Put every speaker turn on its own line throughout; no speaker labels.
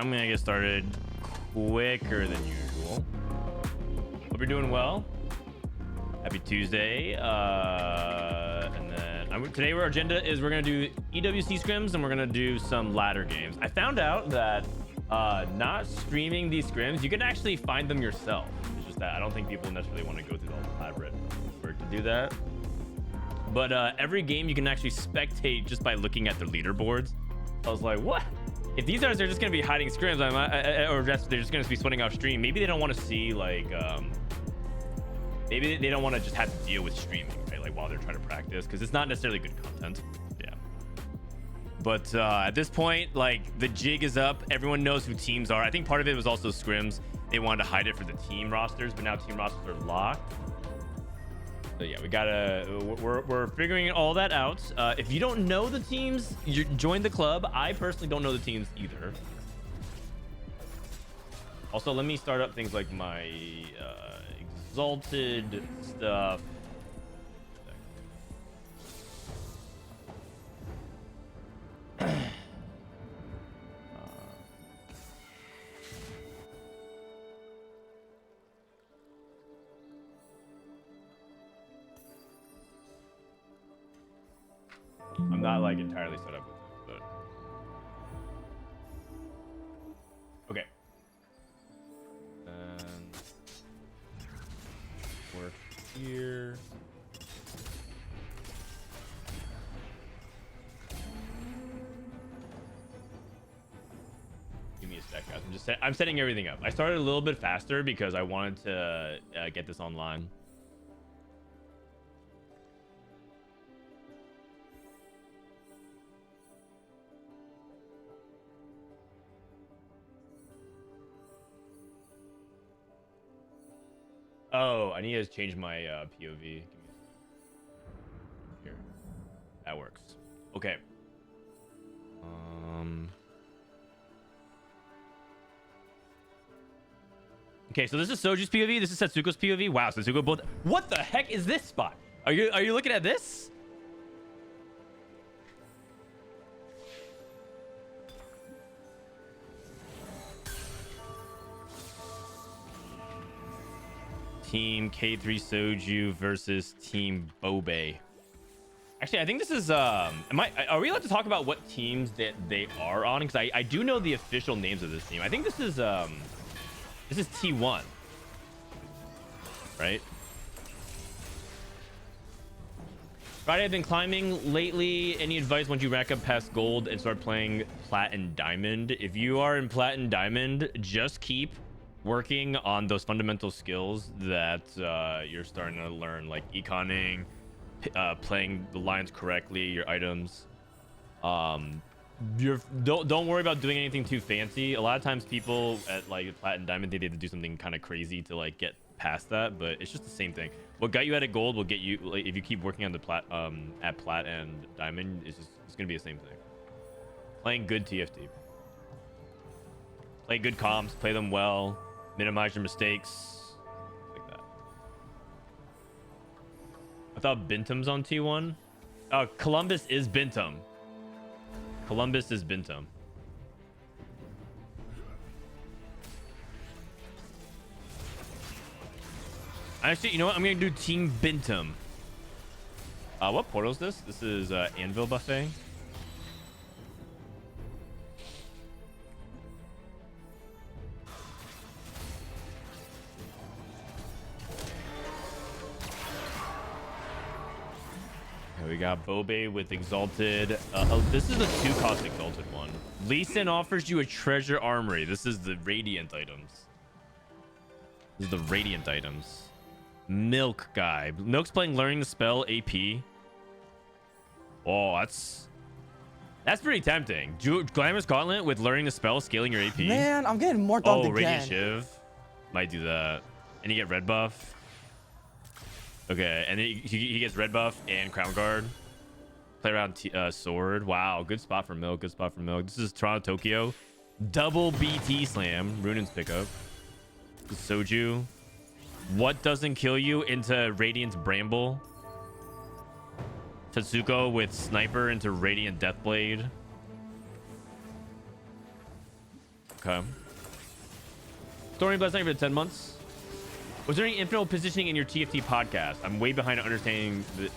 I'm gonna get started quicker than usual. Hope you're doing well. Happy Tuesday. And then today our agenda is we're gonna do EWC scrims and we're gonna do some ladder games. I found out that not streaming these scrims, you can actually find them yourself. It's just that I don't think people necessarily want to go through the elaborate work to do that. But every game you can actually spectate just by looking at their leaderboards. I was like, what? If these guys are just gonna be hiding scrims, or they're just gonna be splitting off stream, maybe they don't want to see like, maybe they don't want to just have to deal with streaming, right? Like while they're trying to practice, because it's not necessarily good content. Yeah. But at this point, like the jig is up. Everyone knows who teams are. I think part of it was also scrims. They wanted to hide it for the team rosters, but now team rosters are locked. So yeah, we're figuring all that out. If you don't know the teams, you join the club. I personally don't know the teams either. Also, let me start up things like my exalted stuff. I'm not like entirely set up with it, but okay. And work here. Give me a sec, guys. I'm setting everything up. I started a little bit faster because I wanted to get this online. Oh, I need to change my POV. Give me a second. Here. That works. Okay. Okay, so this is Soju's POV. This is Setsuko's POV. Wow, Setsuko both. What the heck is this spot? Are you looking at this? Team K3 Soju versus Team Bobae. Actually, I think this is are we allowed to talk about what teams that they are on? Because I do know the official names of this team. I think this is T1, right? Friday, I've been climbing lately. Any advice once you rack up past gold and start playing plat and diamond? If you are in plat and diamond, just keep working on those fundamental skills that you're starting to learn, like econing, playing the lines correctly, your items. Don't worry about doing anything too fancy. A lot of times people at like plat and diamond, they have to do something kind of crazy to like get past that, but it's just the same thing. What got you at a gold will get you, like, if you keep working on the plat at plat and diamond, it's gonna be the same thing. Playing good TFT, play good comps, play them well, minimize your mistakes, like that. I thought Binteum's on T1. Columbus is Binteum. Columbus is Binteum. Actually, you know what? I'm gonna do Team Binteum. What portal is this? This is Anvil Buffet. We got Bobae with Exalted. This is a 2-cost Exalted one. Lee Sin offers you a treasure armory. This is the Radiant items. This is the Radiant items. Milk guy. Milk's playing Learning the Spell AP. Oh, that's pretty tempting. Glamorous Gauntlet with Learning the Spell, scaling your AP.
Man, I'm getting more thumped again.
Radiant Shiv. Might do that. And you get red buff. Okay, and then he gets red buff and crown guard. Play around sword. Wow, good spot for Milk. Good spot for Milk. This is Toronto Tokyo. Double BT slam. Runin's pickup. Soju. What doesn't kill you into Radiant's Bramble. Setsuko with Sniper into Radiant Deathblade. Okay. Story Bless, thank you for the 10 months. Was there any infinite positioning in your TFT podcast? I'm way behind on understanding the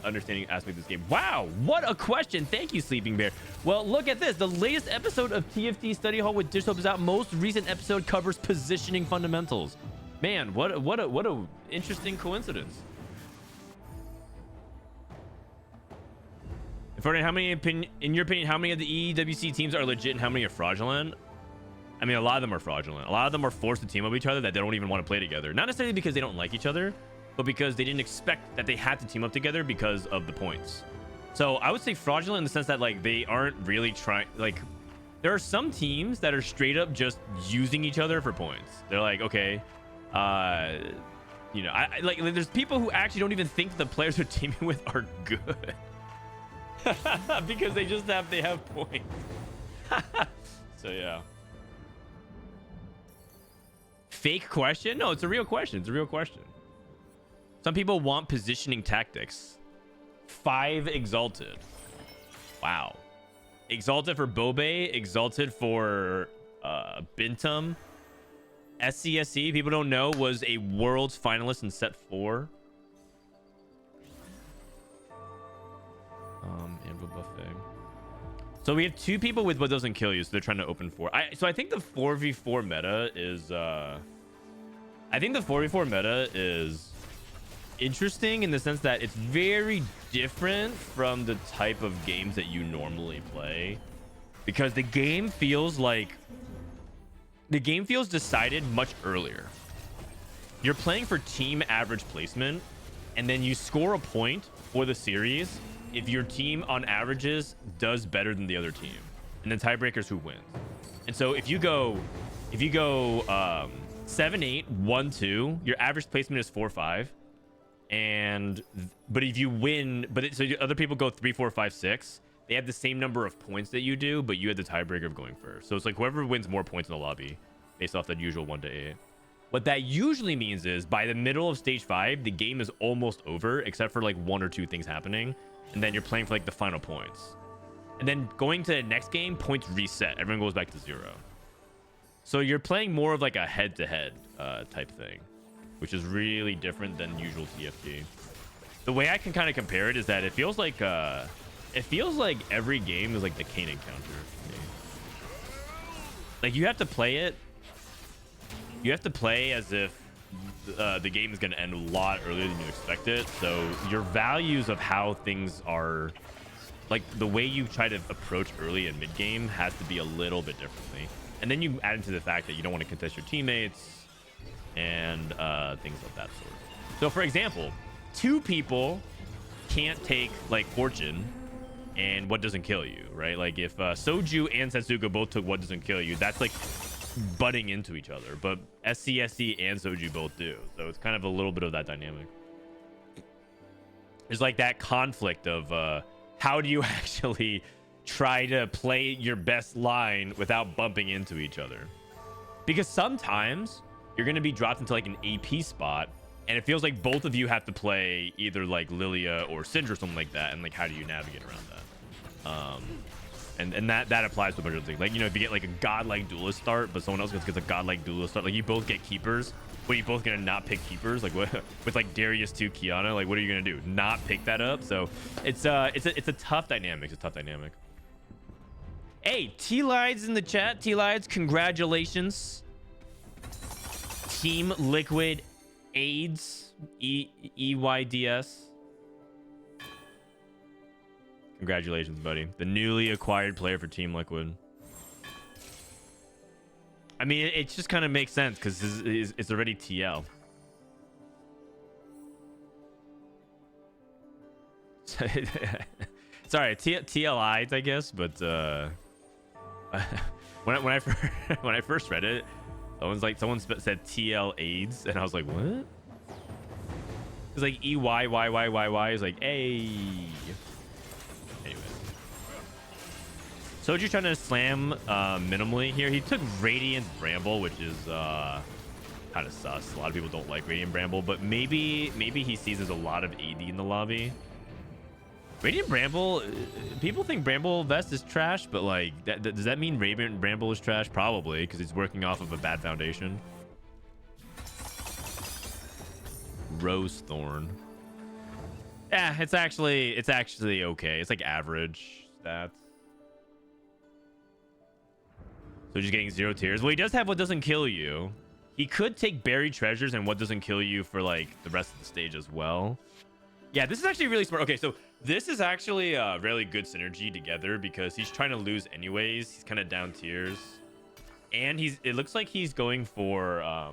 understanding aspect of this game. Wow, what a question. Thank you, Sleeping Bear. Well, look at this. The latest episode of TFT Study Hall with Dish Hope is out. Most recent episode covers positioning fundamentals. Man, what a interesting coincidence. Frodan, in your opinion, how many of the EWC teams are legit and how many are fraudulent? I mean, a lot of them are fraudulent. A lot of them are forced to team up with each other that they don't even want to play together. Not necessarily because they don't like each other, but because they didn't expect that they had to team up together because of the points. So I would say fraudulent in the sense that like they aren't really trying. Like there are some teams that are straight up just using each other for points. They're like, okay, you know, I like there's people who actually don't even think the players they're teaming with are good because they have points. So yeah. Fake question? No, it's a real question. It's a real question. Some people want positioning tactics. 5 Exalted. Wow. Exalted for Bobae. Exalted for Binteum. SCSC, people don't know, was a Worlds finalist in set 4. Anvil buffet. So we have 2 people with what doesn't kill you, so they're trying to open 4. So I think the 4v4 meta is interesting in the sense that it's very different from the type of games that you normally play, because the game feels decided much earlier. You're playing for team average placement, and then you score a point for the series if your team on averages does better than the other team, and then tiebreakers who wins. And so if you go 7-8 1-2, your average placement is 4-5, but if you win, so other people go 3-4-5-6, they have the same number of points that you do, but you had the tiebreaker of going first. So it's like whoever wins more points in the lobby based off that usual 1-8. What that usually means is by the middle of stage 5, the game is almost over except for like 1 or 2 things happening, and then you're playing for like the final points. And then going to the next game, points reset. Everyone goes back to 0. So you're playing more of like a head-to-head type thing, which is really different than usual TFT. The way I can kind of compare it is that it feels like every game is like the Kayn encounter for me. Like you have to play it. You have to play as if the game is going to end a lot earlier than you expect it. So your values of how things are, like the way you try to approach early and mid game, has to be a little bit differently. And then you add into the fact that you don't want to contest your teammates and things of that sort. So for example, 2 people can't take like Fortune and what doesn't kill you, right? Like if Soju and Setsuko both took what doesn't kill you, that's like butting into each other, but SCSC and Soju both do. So it's kind of a little bit of that dynamic. There's like that conflict of how do you actually try to play your best line without bumping into each other, because sometimes you're going to be dropped into like an AP spot and it feels like both of you have to play either like Lillia or Syndra or something like that, and like how do you navigate around that? And that applies to a bunch of things. Like, you know, if you get like a godlike duelist start but someone else gets a godlike duelist start, like you both get keepers, but you both gonna not pick keepers, like what with like Darius 2 Kiana, like what are you gonna do, not pick that up? So it's a tough dynamic. It's a tough dynamic. Hey, T-Lides in the chat. T-Lides, congratulations. Team Liquid AIDS, EYDS. Congratulations, buddy. The newly acquired player for Team Liquid. I mean, it just kind of makes sense because it's already TL. Sorry, TLIs, I guess, but when I first read it, someone said TL AIDS, and I was like, what? It's like EYYYYY is like, hey. Anyway, Soju trying to slam minimally here. He took Radiant Bramble, which is kind of sus. A lot of people don't like Radiant Bramble, but maybe he sees there's a lot of AD in the lobby. Radiant Bramble, people think Bramble Vest is trash, but like, does that mean Radiant Bramble is trash? Probably, because it's working off of a bad foundation. Rose Thorn. Yeah, it's actually okay. It's like average stats. So just getting 0 tiers. Well, he does have what doesn't kill you. He could take buried treasures and what doesn't kill you for like the rest of the stage as well. Yeah, this is actually really smart. Okay, so this is actually a really good synergy together because he's trying to lose anyways. He's kind of down tiers. And it looks like he's going for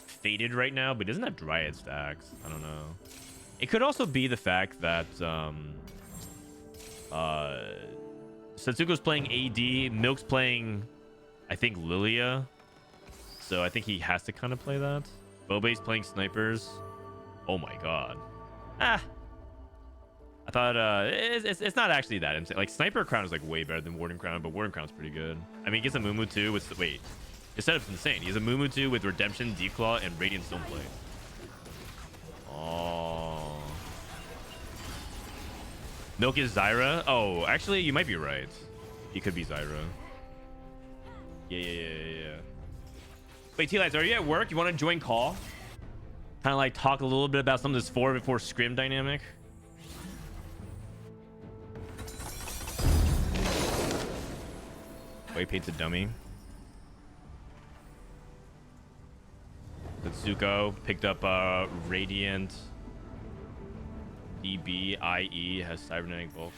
Faded right now, but he doesn't have Dryad stacks. I don't know. It could also be the fact that Setsuko's playing AD, Milk's playing, I think, Lillia. So I think he has to kind of play that. Bobae's playing snipers. Oh my god. I thought it's not actually that insane. Like Sniper Crown is like way better than Warden Crown, but Warden Crown's pretty good. I mean, he gets a Mumu too with his setup's insane. He has a Mumu too with Redemption, Deep Claw, and Radiant Stoneplate. Oh. Milk is Zyra. Oh, actually, you might be right. He could be Zyra. Yeah. Wait, T-Lights, are you at work? You want to join call? Kind of like talk a little bit about some of this 4v4 scrim dynamic. Wait, paints a dummy. Setsuko picked up Radiant. DB, IE has Cybernetic Bulk.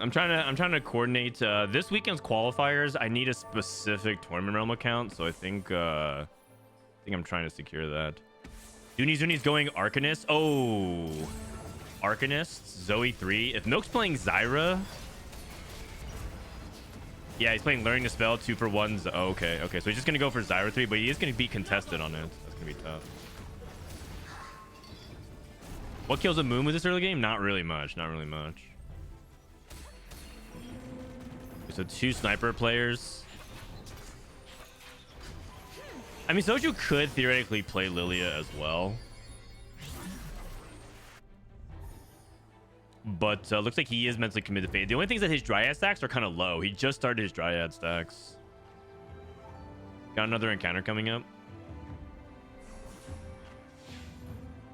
I'm trying to coordinate this weekend's qualifiers. I need a specific tournament realm account, so I think I'm trying to secure that. Dooney's going Arcanist. Oh, Arcanist, Zoe 3. If Milk's playing Zyra, yeah, he's playing Learning the Spell 2 for 1. Oh, okay. So he's just gonna go for Zyra 3, but he is gonna be contested on it. That's gonna be tough. What kills a Moon with this early game? Not really much. So 2 sniper players. I mean, Soju could theoretically play Lillia as well. But looks like he is mentally committed to Fade. The only thing is that his Dryad stacks are kind of low. He just started his Dryad stacks. Got another encounter coming up.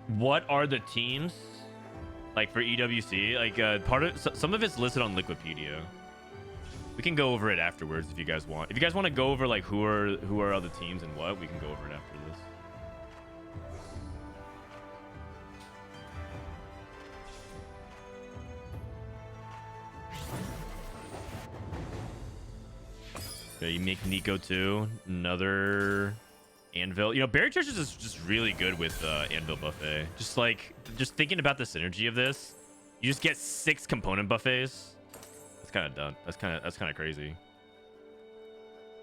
What are the teams? Like for EWC? Like some of it's listed on Liquipedia. We can go over it afterwards if you guys want. If you guys want to go over like who are other teams and what, we can go over it after this. Okay, you make Nico too. Another Anvil. You know, Berry Treasures is just really good with Anvil Buffet. Just thinking about the synergy of this, you just get 6 component buffets. That's kind of done. That's kind of crazy.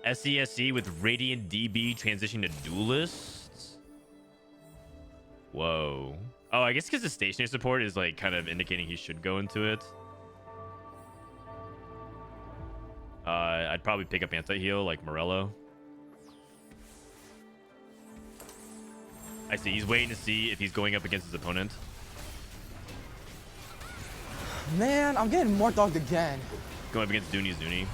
SCSC with Radiant DB transitioning to Duelists. Whoa. Oh, I guess because the stationary support is like kind of indicating he should go into it. I'd probably pick up anti-heal like Morello. I see. He's waiting to see if he's going up against his opponent.
Man, I'm getting more dogged again.
Going up against Dooney's Dooney.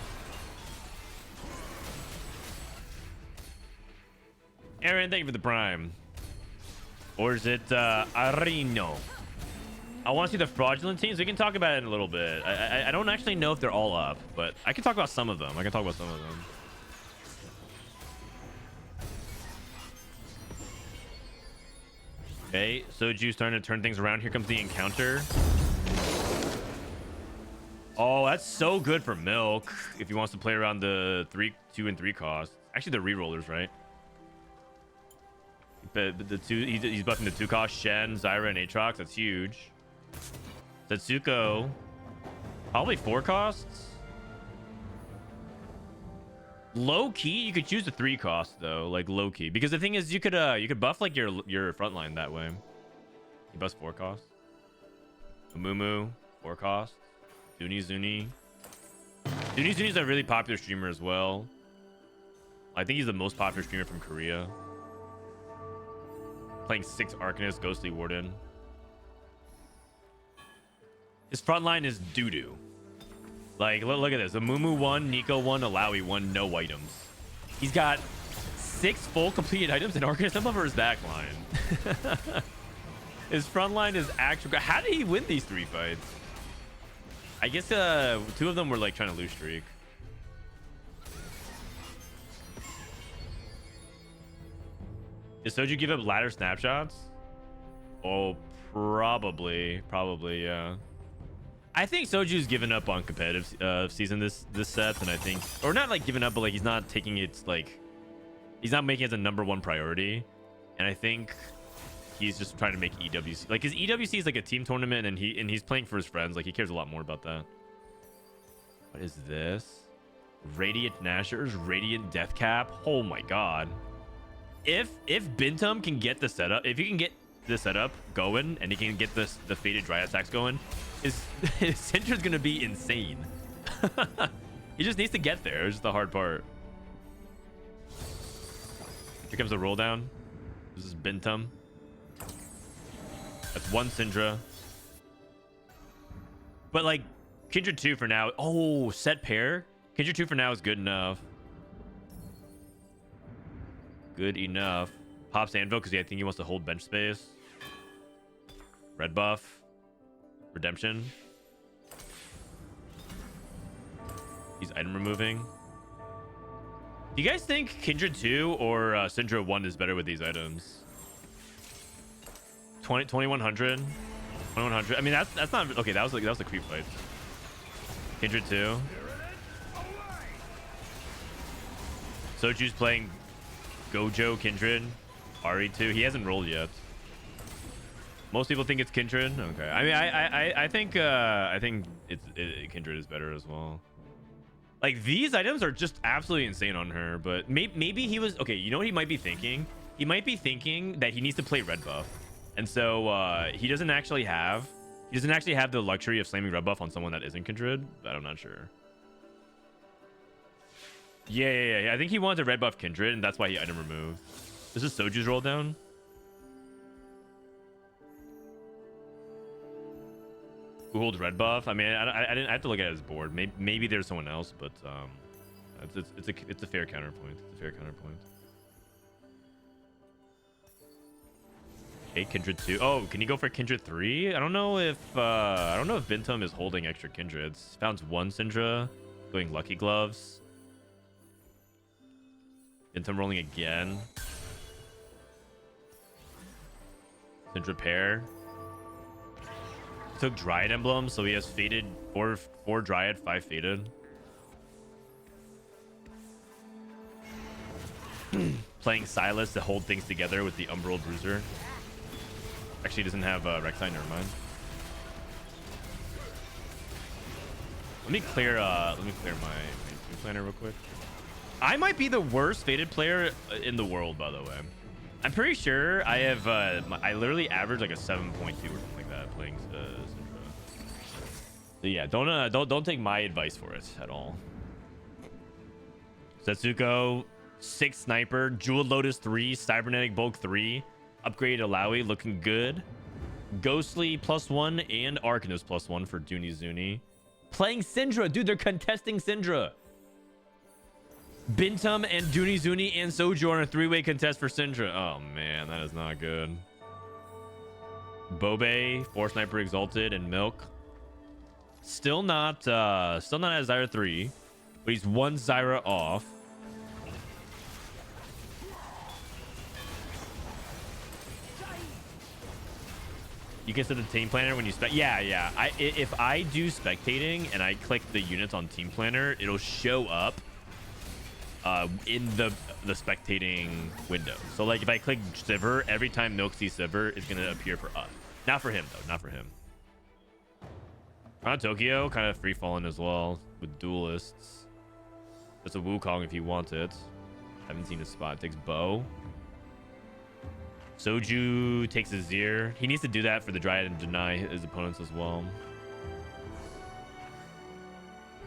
Aaron, thank you for the prime. Or is it Arino? I want to see the fraudulent teams. We can talk about it in a little bit. I don't actually know if they're all up, but I can talk about some of them. Okay, Soju's starting to turn things around. Here comes the encounter. Oh, that's so good for Milk if he wants to play around the 2 and 3 cost. Actually, the rerollers, right? But the 2, he's buffing the 2 cost, Shen, Zyra, and Aatrox. That's huge. Setsuko, probably 4 costs. Low key, you could choose the 3 cost though, like low key, because the thing is, you could buff like your front line that way. You buff 4 costs. Amumu 4 costs. Zuni. Zuni's a really popular streamer as well. I think he's the most popular streamer from Korea. Playing 6 Arcanist, Ghostly Warden. His front line is doo-doo. Like, look at this. Amumu 1, Nico 1, Alawi 1, no items. He's got 6 full completed items and Arcanist up over his back line. His front line is actually... How did he win these 3 fights? I guess 2 of them were like trying to lose streak. Did Soju give up ladder snapshots? Oh, probably, yeah. I think Soju's given up on competitive season this set, and I think, or not like giving up, but like he's not taking it like, he's not making it as a #1 priority, and I think he's just trying to make EWC, like his EWC is like a team tournament, and he's playing for his friends. Like he cares a lot more about that. What is this? Radiant Nashers, Radiant Death Cap. Oh my god. If Binteum can get the setup, if he can get the setup going, and he can get the faded dry attacks going, his Syndra's gonna be insane. He just needs to get there. It's just the hard part. Here comes the roll down. This is Binteum. That's 1 Syndra. But like Kindred 2 for now. Oh, set pair. Kindred 2 for now is good enough. Good enough. Pops Anvil because I think he wants to hold bench space. Red buff. Redemption. He's item removing. Do you guys think Kindred 2 or Syndra 1 is better with these items? 2100. 2100. I mean, that's not okay. That was a creep fight. Kindred 2. Soju's playing Gojo Kindred. RE2. He hasn't rolled yet. Most people think it's Kindred. Okay. I mean, I think Kindred is better as well. Like these items are just absolutely insane on her. But maybe he was okay. You know what he might be thinking? He might be thinking that he needs to play red buff, and so he doesn't actually have the luxury of slamming red buff on someone that isn't Kindred. But I'm not sure. Yeah. I think he wanted to red buff Kindred, and that's why he item removed. This is Soju's roll down. Who holds red buff? I mean, I didn't. I have to look at his board. Maybe there's someone else, but it's a fair counterpoint. It's a fair counterpoint. Okay, Kindred 2. Oh, can you go for Kindred 3? I don't know if Binteum is holding extra Kindreds. Found 1 Syndra, going Lucky Gloves. Binteum rolling again. Syndra pair. Took Dryad Emblem, so he has faded 4 Dryad, 5 faded. Playing Silas to hold things together with the Umbral Bruiser. Actually, he doesn't have Rek'Sai, never mind. Let me clear my team planner real quick. I might be the worst faded player in the world, by the way. I'm pretty sure I have I literally average like a 7.2 or something like that playing Syndra. So yeah, don't take my advice for it at all. Setsuko 6 sniper, Jeweled Lotus 3, Cybernetic Bulk 3, upgrade Alawi looking good. Ghostly +1 and Arcanist +1 for Dooney Zuni. Playing Syndra, dude, they're contesting Syndra. Binteum and Dooney Zuni and Soju on a 3-way contest for Syndra. Oh man, that is not good. Bobae, 4 sniper exalted, and Milk. Still not at Zyra 3, but he's 1 Zyra off. You can set the team planner when you spec. Yeah. If I do spectating and I click the units on team planner, it'll show up in the spectating window. So like if I click Sivir, every time Milk sees Sivir, it's gonna appear for us. Not for him though. Not for him. Tokyo kind of free falling as well with duelists. That's a Wukong if you want it. Haven't seen a spot. Takes Bow. Soju takes Azir. He needs to do that for the Dryad and deny his opponents as well.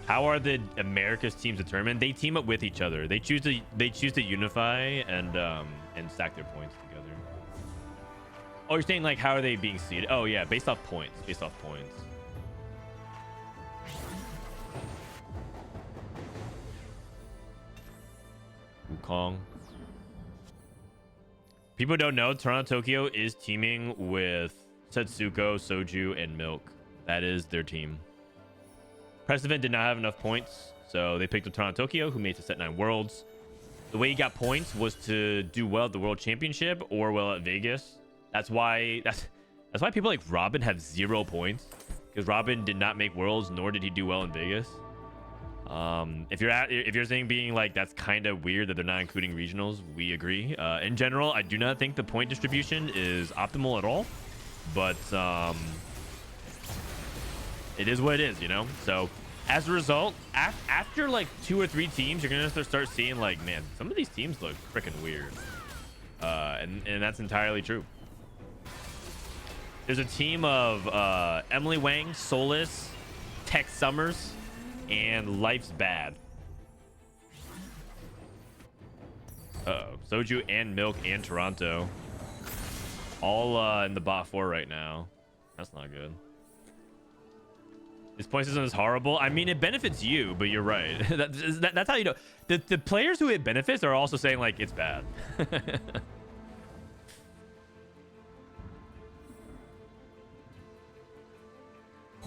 How are the Americas teams determined? They team up with each other. They choose to unify and stack their points together. Oh, you're saying like how are they being seeded? Oh yeah, based off points. Based off points. Wukong. People don't know Toronto Tokyo is teaming with Setsuko, Soju, and Milk. That is their team. Precedent did not have enough points, so they picked up Toronto Tokyo, who made it to Set 9 Worlds. The way he got points was to do well at the World Championship or well at Vegas. That's why people like Robin have 0 points, because Robin did not make Worlds, nor did he do well in Vegas. If you're saying being like that's kind of weird that they're not including regionals, we agree. In general, I do not think the point distribution is optimal at all, but it is what it is, you know. So as a result, after like 2 or 3 teams, you're gonna start seeing like, man, some of these teams look freaking weird, and that's entirely true. There's a team of Emilyywang, Souless, TexSummers, and Life's Bad. Uh-oh. Soju and Milk and Toronto. All in the bot 4 right now. That's not good. This point system is horrible. I mean, it benefits you, but you're right. That's how you know. The players who it benefits are also saying, like, it's bad.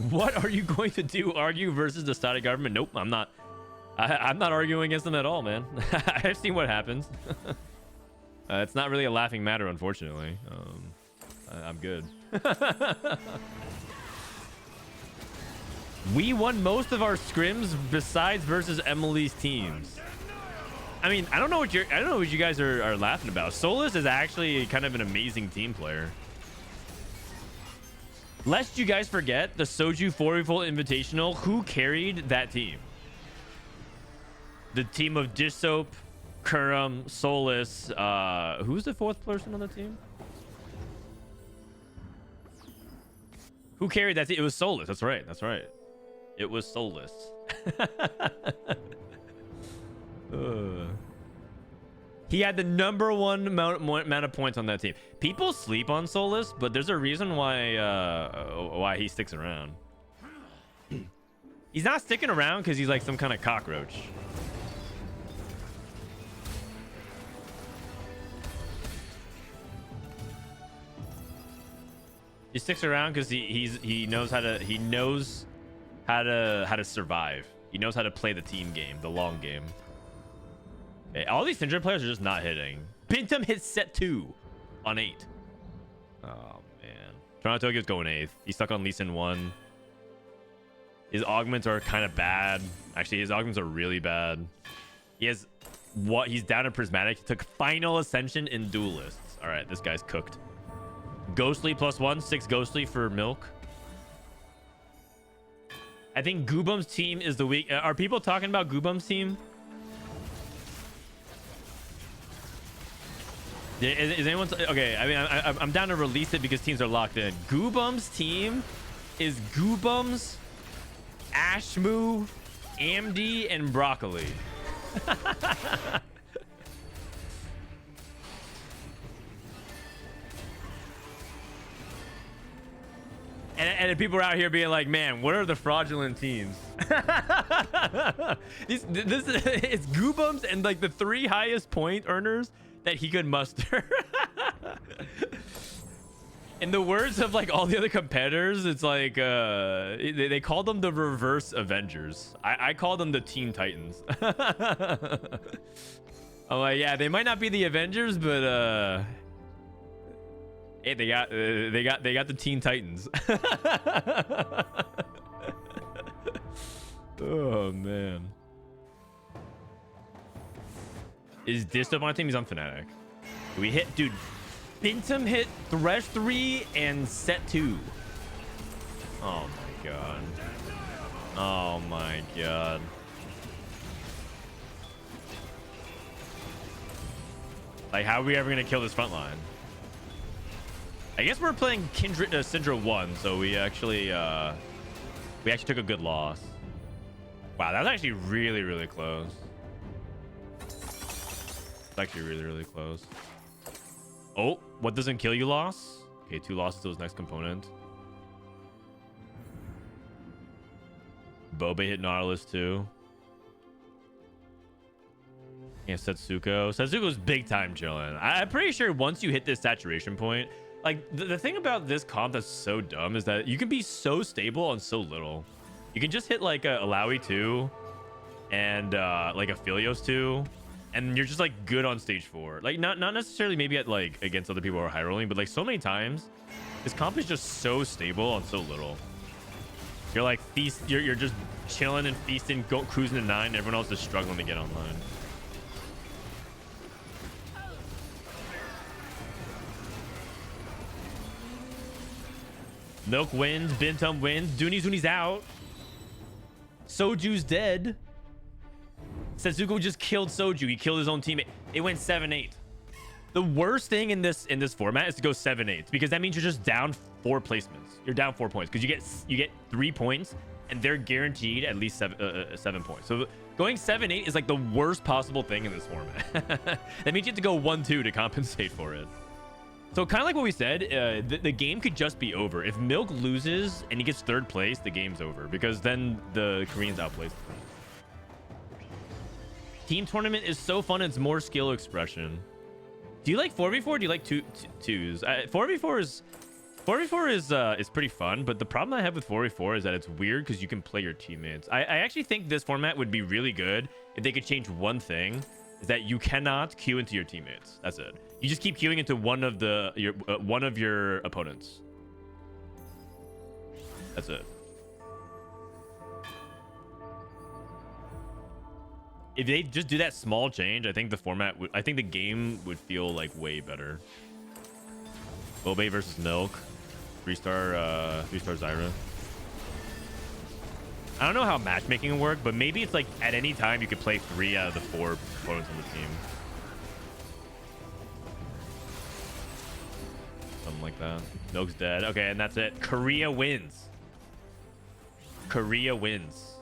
What are you going to do? Argue versus the Saudi government? Nope, I'm not. I'm not arguing against them at all, man. I've seen what happens. It's not really a laughing matter, unfortunately. I'm good. We won most of our scrims besides versus Emily's teams. I mean, I don't know what you guys are laughing about. Souless is actually kind of an amazing team player. Lest you guys forget the Soju 4v4 Invitational, who carried that team? The team of Dish Soap, Kurum, Soulless. Who's the 4th person on the team? Who carried that team? It was Soulless. That's right. That's right. It was Soulless. He had the #1 amount of points on that team. People sleep on Soulless, but there's a reason why he sticks around. He's not sticking around because he's like some kind of cockroach. He sticks around because he knows how to survive. He knows how to play the team game, the long game. Okay, all these Syndrome players are just not hitting. Binteum hits set 2 on 8. Oh man, Toronto Tokyo's going 8th. He's stuck on Lee Sin 1. His augments are kind of bad. Actually, his augments are really bad. He's down to Prismatic. He took Final Ascension in Duelists. All right, this guy's cooked. Ghostly +1, 6 Ghostly for Milk. I think Goobum's team is the weak. Are people talking about Goobum's team? Is anyone okay? I mean, I'm down to release it because teams are locked in. Goobum's team is Goobum's, Ashmoo, Amdi, and Broccoli. And people are out here being like, man, what are the fraudulent teams? It's Goobums and like the 3 highest point earners that he could muster. In the words of like all the other competitors, it's like they call them the reverse Avengers. I call them the Teen Titans. I'm like, yeah, they might not be the Avengers, but hey, they got the Teen Titans. Oh man. Is Disto on my team? He's on Fnatic. We hit, dude. Binteum hit Thresh 3 and Set 2. Oh my god. Oh my god. Like, how are we ever gonna kill this front line? I guess we're playing Kindred Syndra 1, so we actually took a good loss. Wow, that was actually really, really close. It's actually really, really close. Oh, what doesn't kill you loss? Okay, 2 losses to his next component. Bobae hit Nautilus too. Yeah, Setsuko. Setsuko's big time chilling. I'm pretty sure once you hit this saturation point, like the thing about this comp that's so dumb is that you can be so stable on so little. You can just hit like a Alawi 2 and like a Philios 2, and you're just like good on stage 4. Like not necessarily maybe at like against other people who are high rolling, but like so many times this comp is just so stable on so little. You're like you're just chilling and feasting, cruising to 9, and everyone else is struggling to get online. Milk wins, Binteum wins, Dooney's out. Soju's dead. Setsuko just killed Soju. He killed his own teammate. It went 7-8. The worst thing in this format is to go 7-8 because that means you're just down 4 placements. You're down 4 points because you get 3 points and they're guaranteed at least 7 points. So going 7-8 is like the worst possible thing in this format. That means you have to go 1-2 to compensate for it. So kind of like what we said, the game could just be over. If Milk loses and he gets 3rd place, the game's over because then the Koreans outplaced him. Team tournament is so fun. It's more skill expression. Do you like 4v4? Do you like twos? 4v4 is pretty fun, but the problem I have with 4v4 is that it's weird because you can play your teammates. I actually think this format would be really good if they could change one thing, is that you cannot queue into your teammates. That's it. You just keep queuing into one of your opponents. That's it. If they just do that small change, I think the game would feel like way better. Bobae versus Milk, 3-star Zyra. I don't know how matchmaking will work, but maybe it's like at any time you could play 3 out of the 4 opponents on the team. Something like that. Milk's dead. Okay, and that's it. Korea wins. Korea wins.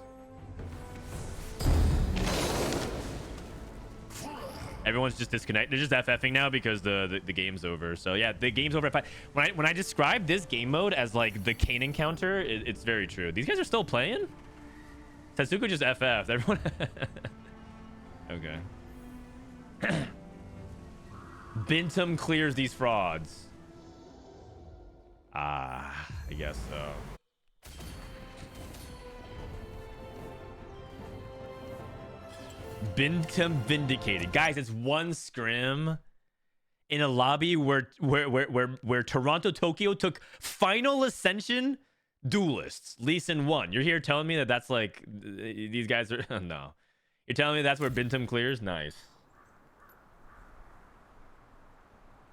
Everyone's just disconnected. They're just FFing now because the game's over. So yeah, the game's over. When I describe this game mode as like the Kayn encounter, it's very true. These guys are still playing? Setsuko just FF'd. Everyone. Okay. Binteum clears these frauds. I guess so. Binteum vindicated. Guys, it's one scrim in a lobby where Toronto Tokyo took final ascension duelists. Lee Sin won. You're here telling me that that's like these guys are no. You're telling me that's where Binteum clears? Nice.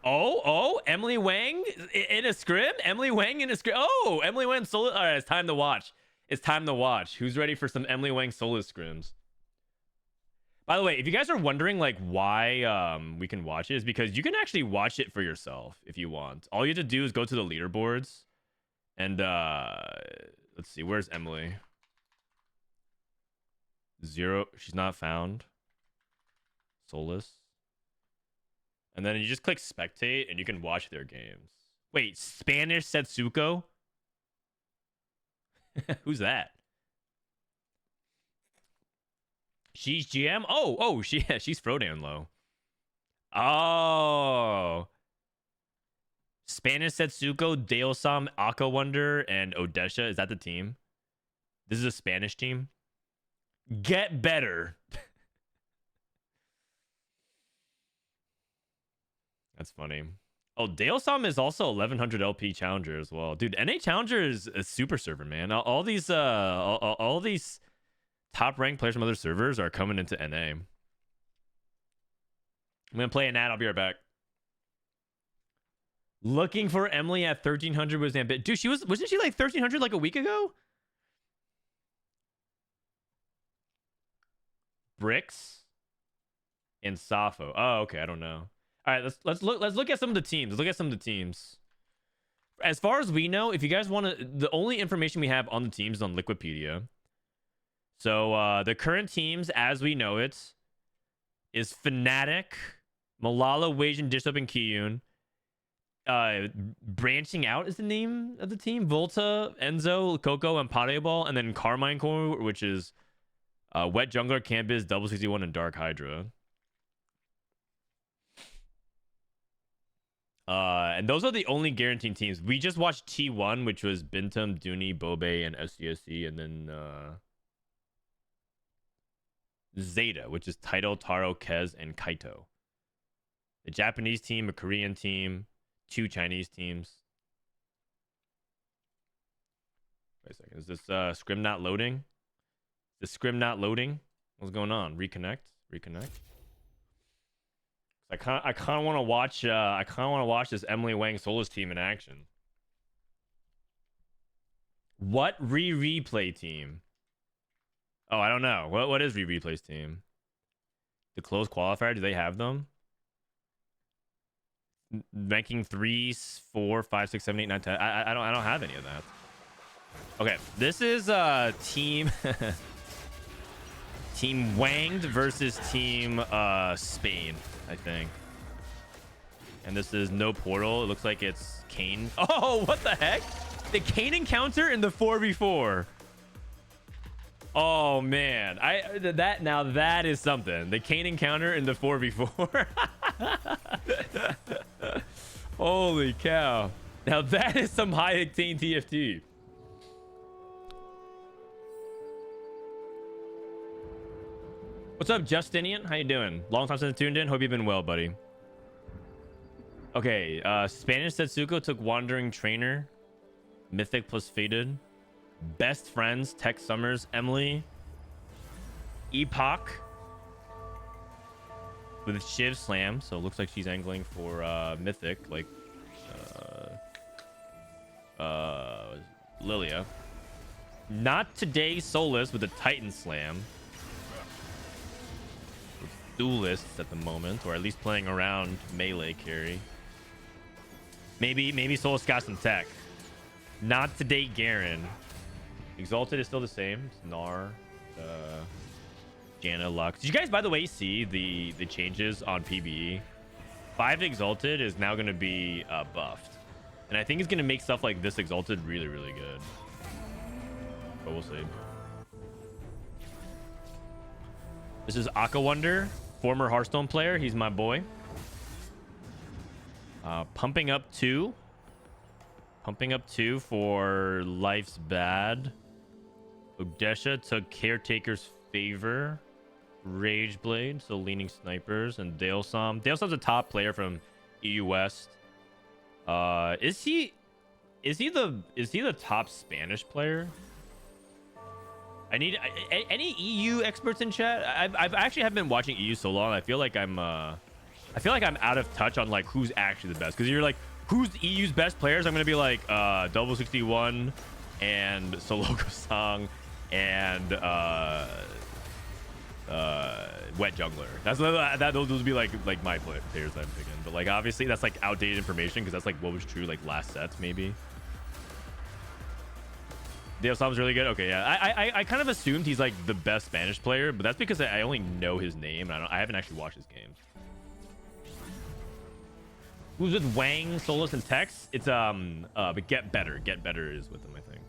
Oh, Emilyywang in a scrim? Emilyywang in a scrim. Oh, Emilyywang Souless. All right, it's time to watch. It's time to watch. Who's ready for some Emilyywang Souless scrims? By the way, if you guys are wondering like why we can watch it, is because you can actually watch it for yourself if you want. All you have to do is go to the leaderboards and let's see, where's Emily? 0, she's not found. Souless. And then you just click spectate and you can watch their games. Wait, Spanish Setsuko? Who's that? She's GM? Oh, she's Frodan low. Oh. Spanish Setsuko, Deosam, Aka Wonder, and Odesha. Is that the team? This is a Spanish team. Get better. That's funny. Oh, Deosam is also 1100 LP Challenger as well. Dude, NA Challenger is a super server, man. All these top ranked players from other servers are coming into NA. I'm gonna play an ad. I'll be right back. Looking for Emily at 1300 was ambit. Dude, wasn't she like 1300 like a week ago? Bricks and Safo. Oh, okay. I don't know. All right, let's look at some of the teams. Let's look at some of the teams. As far as we know, if you guys want to, the only information we have on the teams is on Liquipedia. So the current teams, as we know it, is Fnatic, Malala, Wage, Dishop, and Kiyun. Branching Out is the name of the team. Volta, Enzo, Coco, and Pareball, and then Carmine Core, which is Wet Jungler, Campus, Double 61, and Dark Hydra. And those are the only guaranteed teams. We just watched T1, which was Binteum, Dooney, Bobae, and SCSC, and then Zeta, which is Taito, Taro, Kez, and Kaito. The Japanese team, a Korean team, 2 Chinese teams. Wait a second. Is this Scrim not loading? Is the Scrim not loading? What's going on? Reconnect? I kind of want to watch this Emilyywang Souless team in action. What replay team? Oh, I don't know. What is replay's team? The closed qualifier, do they have them? Ranking 3, 4, 5, 6, 7, 8, 9, 10. I don't have any of that. Okay, this is team Team Wanged versus Team Spain, I think. And this is no portal. It looks like it's Kayn. Oh, what the heck? The Kayn encounter in the 4v4. Oh man, that is something. The Kayn encounter in the 4v4. Holy cow. Now that is some high octane TFT. What's up, Justinian? How you doing? Long time since tuned in. Hope you've been well, buddy. Okay, Spanish Setsuko took Wandering Trainer. Mythic plus Faded. Best Friends, TexSummers, Emily. Epoch. With Shiv Slam, so it looks like she's angling for Mythic, like Lillia. Not today, Souless with a Titan Slam. Duelists at the moment, or at least playing around melee carry. Maybe Souless got some tech. Not today, Garen. Exalted is still the same. It's Gnar, Janna, Lux. Did you guys, by the way, see the changes on PBE? 5 Exalted is now going to be buffed. And I think it's going to make stuff like this Exalted really, really good. But we'll see. This is Aka Wonder, former Hearthstone player. He's my boy. Pumping up 2. Pumping up 2 for Life's Bad. Odesha took Caretaker's Favor. Rageblade, so leaning snipers, and Dalesom. Dalesam's a top player from EU West. Is he the top Spanish player? I need any EU experts in chat. I've actually have been watching EU so long. I feel like I'm out of touch on like who's actually the best. Because you're like, who's EU's best players? I'm gonna be like Double 61 and Soloko Song and Wet Jungler. Those would be like my players I'm picking. But like obviously that's like outdated information because that's like what was true like last sets maybe. Deosam's really good. Okay, yeah. I kind of assumed he's like the best Spanish player, but that's because I only know his name. And I haven't actually watched his games. Who's with Wang, Souless, and Tex? It's but Get Better. Get Better is with them, I think.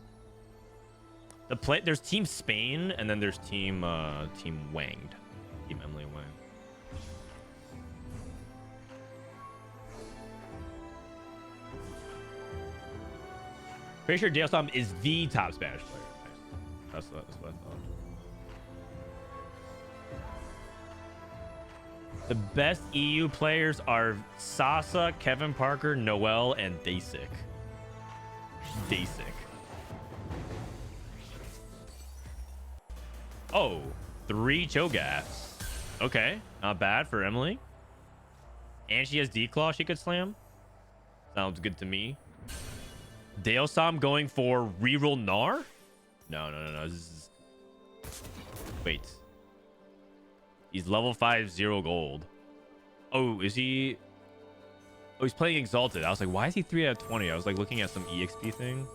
There's Team Spain, and then there's Team Wanged. Team Emilyywang. Pretty sure Deosam is the top Spanish player. Nice. That's what I thought. The best EU players are Sasa, Kevin Parker, Noel, and Dasic. Oh, 3 Cho'Gaths. Okay, not bad for Emily. And she has D-Claw she could slam. Sounds good to me. Deosam going for reroll Gnar? No. This is... Wait. He's level 5, 0 gold. Oh, is he... Oh, he's playing Exalted. I was like, why is he 3 out of 20? I was like looking at some EXP thing.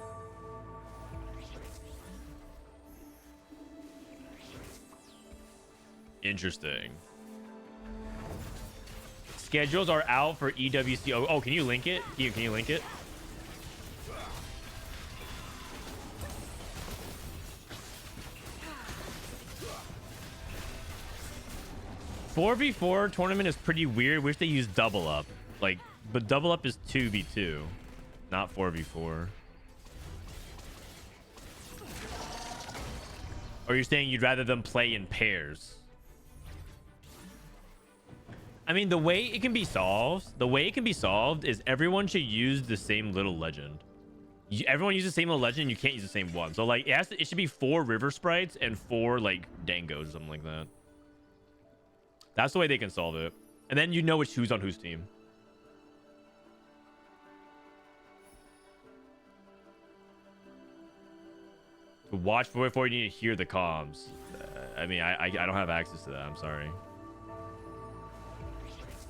Interesting. Schedules are out for EWC. Oh, can you link it? Can you link it? "4v4 tournament is pretty weird. Wish they used double up. Like, but double up is 2v2, not 4v4. Or you're saying you'd rather them play in pairs? I mean, the way it can be solved, is everyone should use the same little legend. Everyone uses the same little legend. You can't use the same one. So like, it should be 4 river sprites and 4 like dangos, something like that. That's the way they can solve it. And then you know who's on whose team. To watch 4v4, you need to hear the comms. I mean, I don't have access to that. I'm sorry.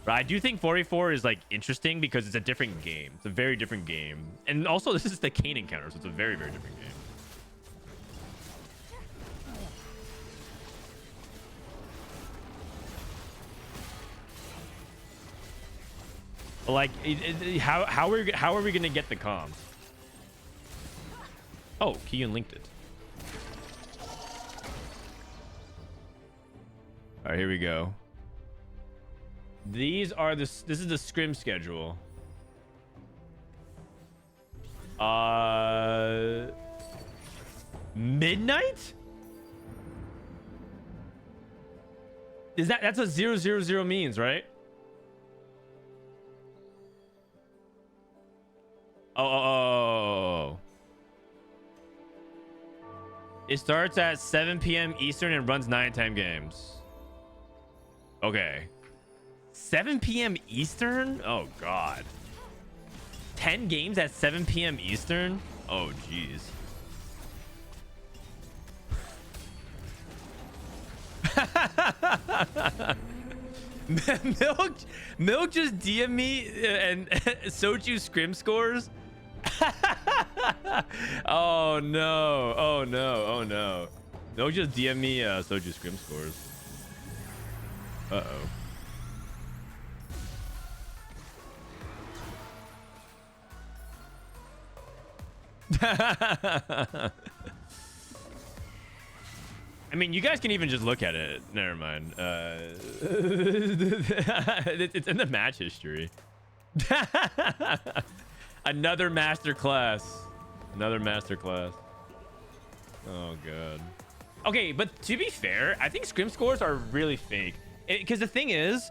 But I do think 4v4 is like interesting because it's a different game. It's a very different game. And also, this is the Kayn encounter, so it's a very, very different game. But like, how are we gonna get the comms? Oh, Kayn linked it. All right, here we go. This is the scrim schedule. Midnight? That's what 000 means, right? Oh. It starts at 7 p.m. Eastern and runs 9 time games. Okay. 7 p.m. Eastern? Oh, God. 10 games at 7 p.m. Eastern? Oh, jeez. Milk just DM me and Soju scrim scores. Oh no. Oh no. Oh no. Milk just DM me Soju scrim scores. Uh-oh. I mean, you guys can even just look at it. Never mind. It's in the match history. Another master class. Another master class. Oh, God. Okay, but to be fair, I think scrim scores are really fake. Because the thing is,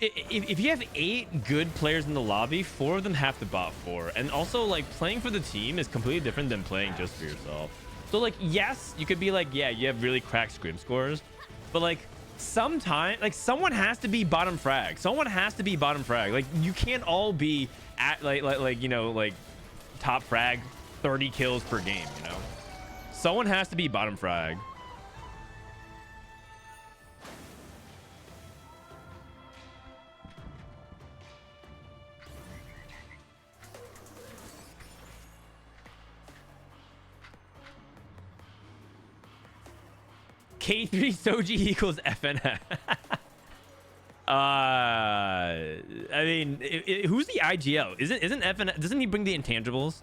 if you have 8 good players in the lobby, 4 of them have to bot 4. And also, like, playing for the team is completely different than playing just for yourself. So, like, yes, you could be like, yeah, you have really cracked scrim scores. But, like, sometimes, like, someone has to be bottom frag. Someone has to be bottom frag. Like, you can't all be at, like you know, like, top frag 30 kills per game, you know? Someone has to be bottom frag. K3 Soji equals FNF. I mean, who's the IGL? Isn't FNF? Doesn't he bring the intangibles?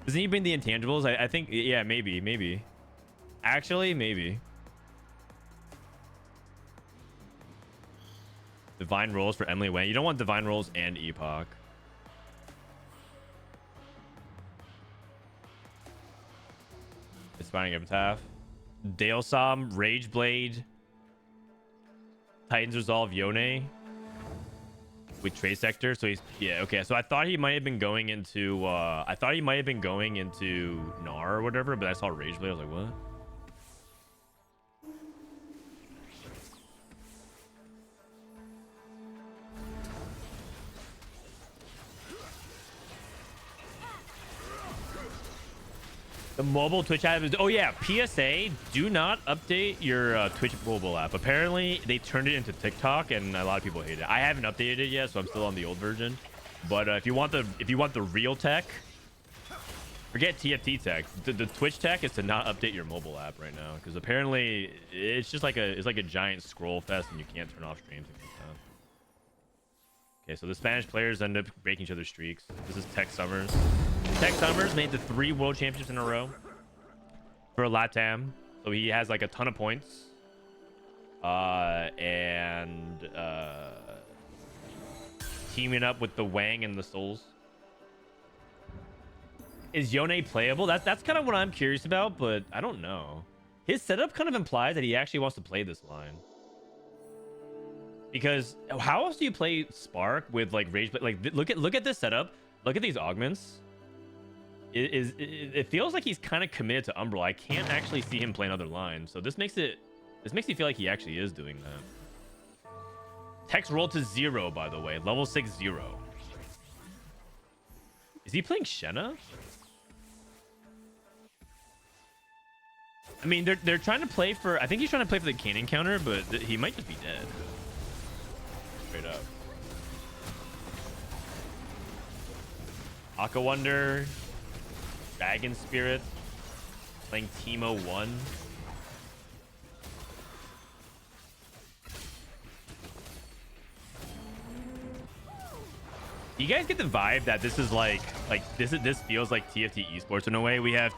Doesn't he bring the intangibles? I think, yeah, maybe. Actually, maybe. Divine rolls for Emilyywang. You don't want divine rolls and Epoch. It's finding Epitaph. Dalesom, Rage Blade, Titans Resolve, Yone with Trace Sector. So he's, yeah, okay. So I thought he might have been going into Nar or whatever, but I saw Rage Blade. I was like, what? The mobile Twitch app is... Oh, yeah. PSA, do not update your Twitch mobile app. Apparently, they turned it into TikTok, and a lot of people hate it. I haven't updated it yet, so I'm still on the old version. But if you want the real tech, forget TFT tech. The Twitch tech is to not update your mobile app right now, because apparently it's just like a giant scroll fest, and you can't turn off streams and like that. Okay, so the Spanish players end up breaking each other's streaks. This is TexSummers. TexSummers made the 3 world championships in a row for LATAM, so he has like a ton of points. Teaming up with the Wang and the Souls. Is Yone playable? That's kind of what I'm curious about, but I don't know. His setup kind of implies that he actually wants to play this line. Because how else do you play Spark with like Rage? Like look at this setup. Look at these augments. It feels like he's kind of committed to Umbral. I can't actually see him playing other lines, so this makes me feel like he actually is doing that. Tex rolled to 0, by the way. Level 6 0. Is he playing Shenna? I mean, they're trying to play for... I think he's trying to play for the Kayn encounter, but he might just be dead. Straight up. Aqua Wonder. Dragon Spirit. Playing Teemo 1. You guys get the vibe that this is this feels like TFT Esports in a way. We have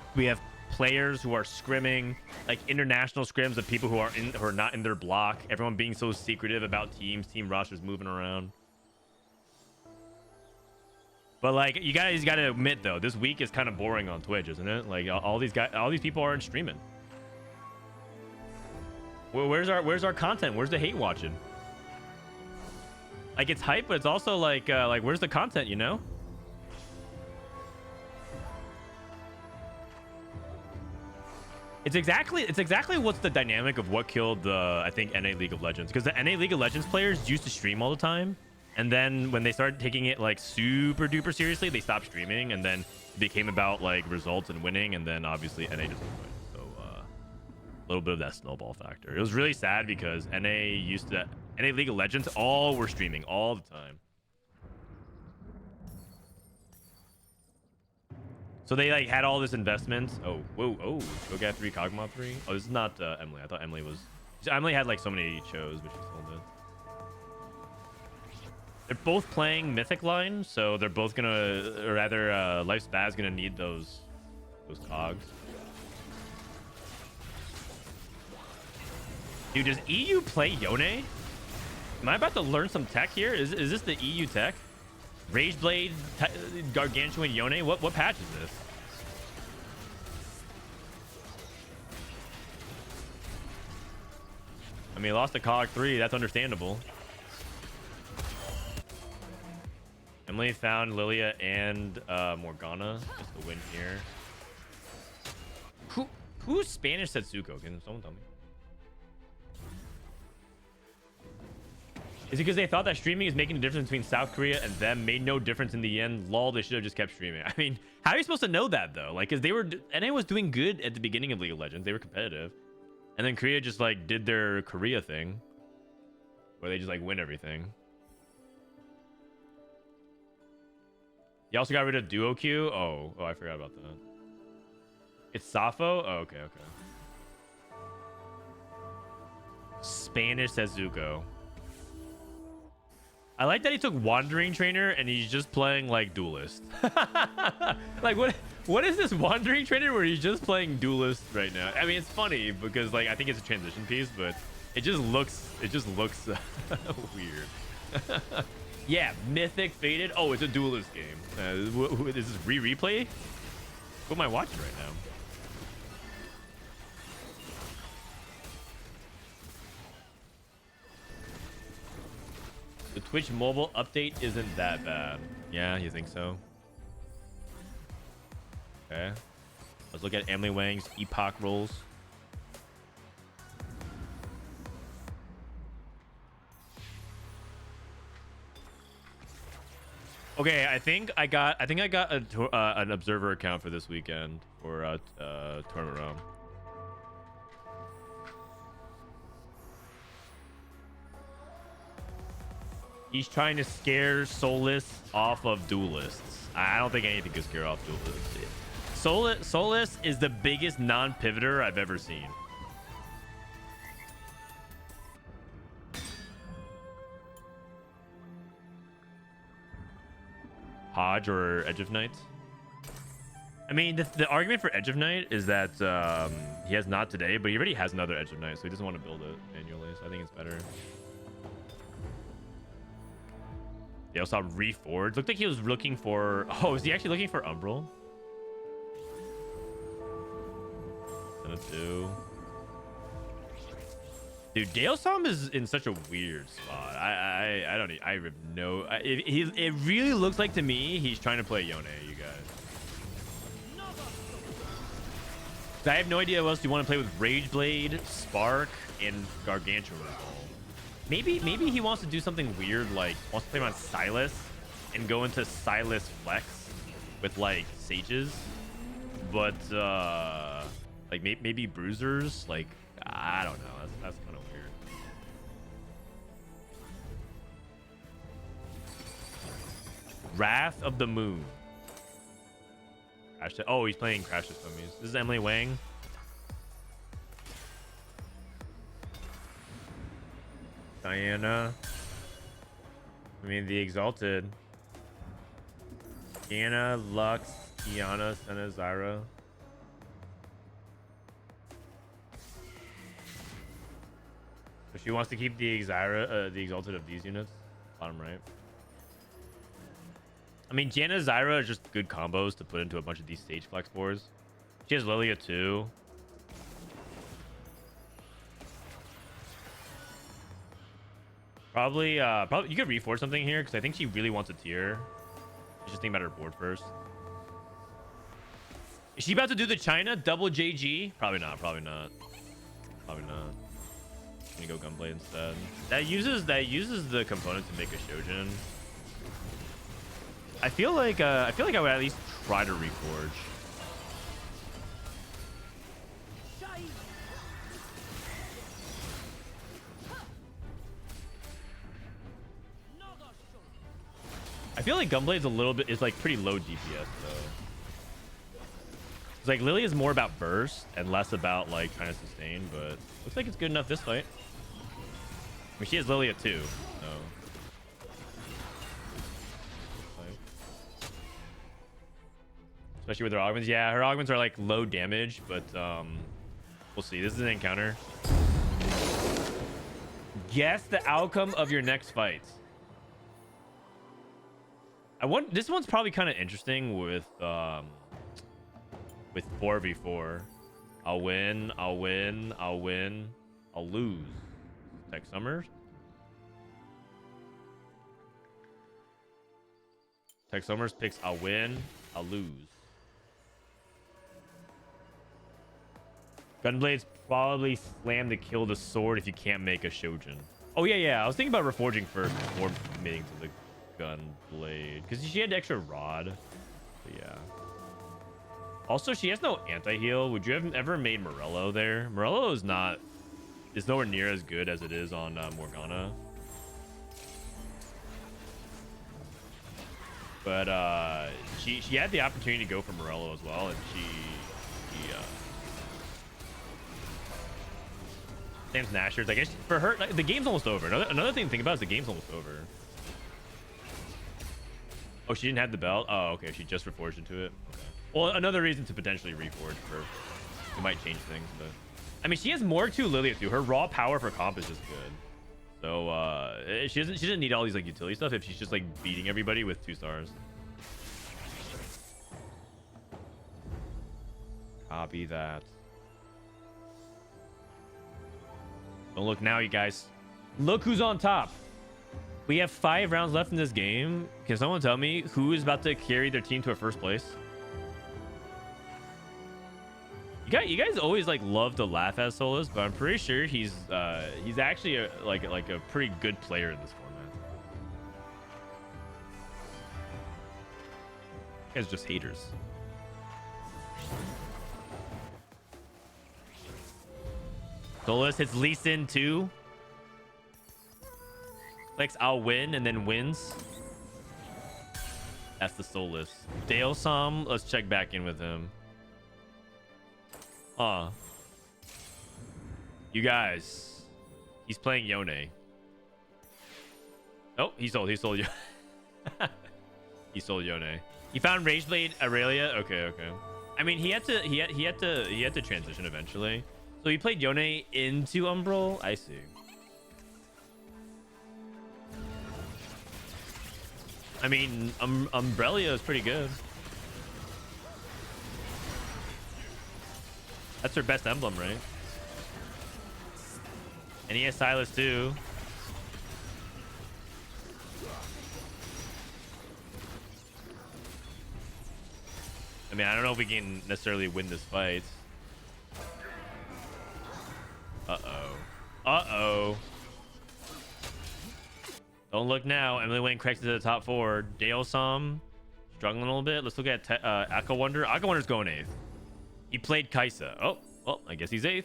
players who are scrimming, like international scrims of people who are not in their block. Everyone being so secretive about teams, team rosters moving around. But like, you guys got to admit though, this week is kind of boring on Twitch, isn't it? Like all these people aren't streaming. Where's our content? Where's the hate watching? Like, it's hype, but it's also like where's the content, you know? It's exactly what's the dynamic of what killed the, I think, NA League of Legends. Because the NA League of Legends players used to stream all the time. And then when they started taking it like super duper seriously, they stopped streaming. And then it became about like results and winning. And then obviously NA just went. So a little bit of that snowball factor. It was really sad because NA League of Legends, all were streaming all the time. So they like had all this investment. Oh, whoa, oh, Shogat 3, Kog'Maw 3. Oh, this is not Emily. I thought Emily had like so many shows, but she still did. They're both playing Mythic line, so they're both gonna, or rather, Life's Bad's gonna need those cogs. Dude, does EU play Yone? Am I about to learn some tech here? Is this the EU tech? Rageblade, Gargantuan Yone? What patch is this? I mean, he lost to Cog 3. That's understandable. Emily found Lillia and Morgana just to win here. Who's Spanish Setsuko? Can someone tell me? Is it because they thought that streaming is making a difference between South Korea and them? Made no difference in the end. Lol, they should have just kept streaming. I mean, how are you supposed to know that though? Like, because NA was doing good at the beginning of League of Legends. They were competitive. And then Korea just like did their Korea thing. Where they just like win everything. You also got rid of Duo Q? Oh, I forgot about that. It's Safo? Oh, okay. Spanish Setsuko. I like that he took Wandering Trainer and he's just playing like Duelist. Like what is this Wandering Trainer where he's just playing Duelist right now? I mean, it's funny because like I think it's a transition piece, but it just looks weird. Yeah, Mythic Faded. Oh, it's a Duelist game. Is this replay? What am I watching right now? The Twitch mobile update isn't that bad. Yeah, you think so? Okay. Let's look at Emilyywang's Epoch rolls. Okay, I think I got an observer account for this weekend for tournament round. He's trying to scare Soulless off of duelists. I don't think anything could scare off duelists. Souless is the biggest non-pivoter I've ever seen. Hodge or Edge of Night. I mean, the argument for Edge of Night is that he has not today, but he already has another Edge of Night, so he doesn't want to build it manually. So I think it's better. They also saw Reforged. Looked like he was looking for. Oh, is he actually looking for Umbral? Sentinel 2. Dude, Galesom is in such a weird spot. I have no. It really looks like to me he's trying to play Yone, you guys. I have no idea what else you want to play with Rageblade, Spark, and Gargantuan. Maybe he wants to do something weird, like wants to play him on Silas and go into Silas Flex with like Sages, but like maybe Bruisers. Like I don't know. That's kind of weird. Wrath of the Moon. Oh, he's playing Crash Test Dummies. This is Emilyywang. Diana. I mean, the Exalted. Diana, Lux, Kiana, Senna, Zyra. So she wants to keep the the Exalted of these units. Bottom right. I mean, Diana, Zyra are just good combos to put into a bunch of these stage flex boards. She has Lillia too. Probably you could reforge something here because I think she really wants a tier. She's just thinking about her board first. Is she about to do the China double JG? Probably not. Probably not. Probably not. I'm gonna go Gunblade instead. That uses the component to make a Shojin. I feel like I would at least try to reforge. I feel like Gunblade's a little bit is like pretty low DPS though. It's like Lily is more about burst and less about like trying to sustain, but looks like it's good enough this fight. I mean, she has Lillia too, so. Especially with her augments. Yeah, her augments are like low damage, but we'll see. This is an encounter. Guess the outcome of your next fight. This one's probably kind of interesting with 4v4. I'll win, I'll win, I'll win, I'll lose. TexSummers. TexSummers picks I'll win, I'll lose. Gunblade's probably slam to kill the sword if you can't make a Shojin. Oh yeah, I was thinking about reforging first before committing to the Gunblade because she had extra rod. But yeah. Also, she has no anti-heal. Would you have ever made Morello there? Morello is nowhere near as good as it is on Morgana. But she had the opportunity to go for Morello as well, and she Sam's Nashers. I guess for her, like, the game's almost over. Another thing to think about is the game's almost over. Oh, she didn't have the belt? Oh, okay. She just reforged into it. Okay. Well, another reason to potentially reforge first. It might change things, but I mean, she has more to Lillia too. Her raw power for comp is just good. So she doesn't need all these like utility stuff if she's just like beating everybody with 2 stars. Copy that. Don't look now, you guys. Look who's on top. We have 5 rounds left in this game. Can someone tell me who is about to carry their team to a first place? You guys always like love to laugh at Souless, but I'm pretty sure he's actually a pretty good player in this format. guys are just haters. Souless hits Lee Sin too. Clicks I'll win and then wins. That's the Souless. Dalesom, let's check back in with him. You guys, he's playing Yone. Oh, he sold he sold Yone. He found Rageblade Aurelia. Okay. I mean, he had to transition eventually. So he played Yone into Umbral. I see. I mean, Umbrelia is pretty good. That's her best emblem, right? And he has Silas too. I mean, I don't know if we can necessarily win this fight. Uh-oh. Don't look now. Emilyywang cracks into the top 4. Dalesom struggling a little bit. Let's look at Aqua Wonder. Aqua Wonder's going 8th. He played Kaisa. Oh, well, I guess he's 8th.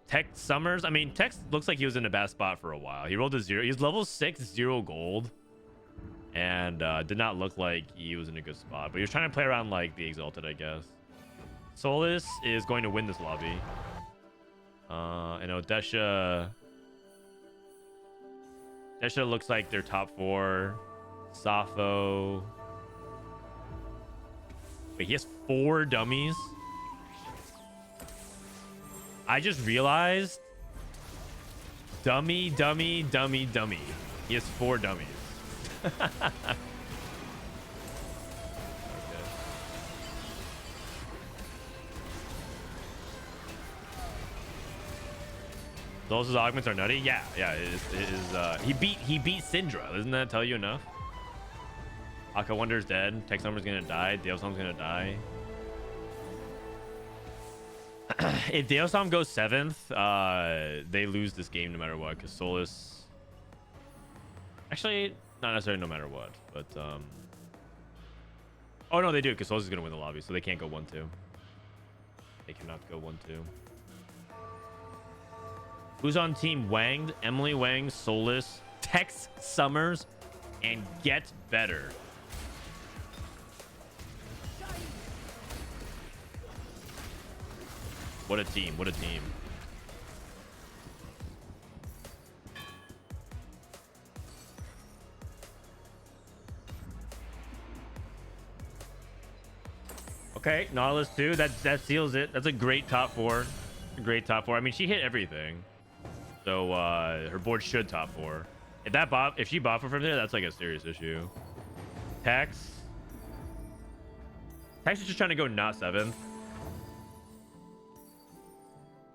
TexSummers. I mean, Tex looks like he was in a bad spot for a while. He rolled a 0. He's level 6, 0 gold. And did not look like he was in a good spot. But he was trying to play around like the Exalted, I guess. Souless is going to win this lobby. And Odesha looks like they're top 4. Safo. Wait, he has 4 dummies. I just realized. Dummy. He has 4 dummies. Okay. Those augments are nutty. Yeah. It is, he beat Syndra. Doesn't that tell you enough? Aqua Wonder's dead. TexSummers gonna die. Dalesam's gonna die. If Dalesom goes 7th, they lose this game no matter what. Because Souless, actually, not necessarily no matter what, but oh no, they do, because Souless is gonna win the lobby, so they can't go 1-2. They cannot go 1-2. Who's on team Wanged? Emilyywang, Souless, TexSummers, and Get Better. What a team. Okay, Nautilus 2. That seals it. That's a great top 4. I mean, she hit everything. So her board should top 4. If she bot from there, that's like a serious issue. Tex is just trying to go not 7th.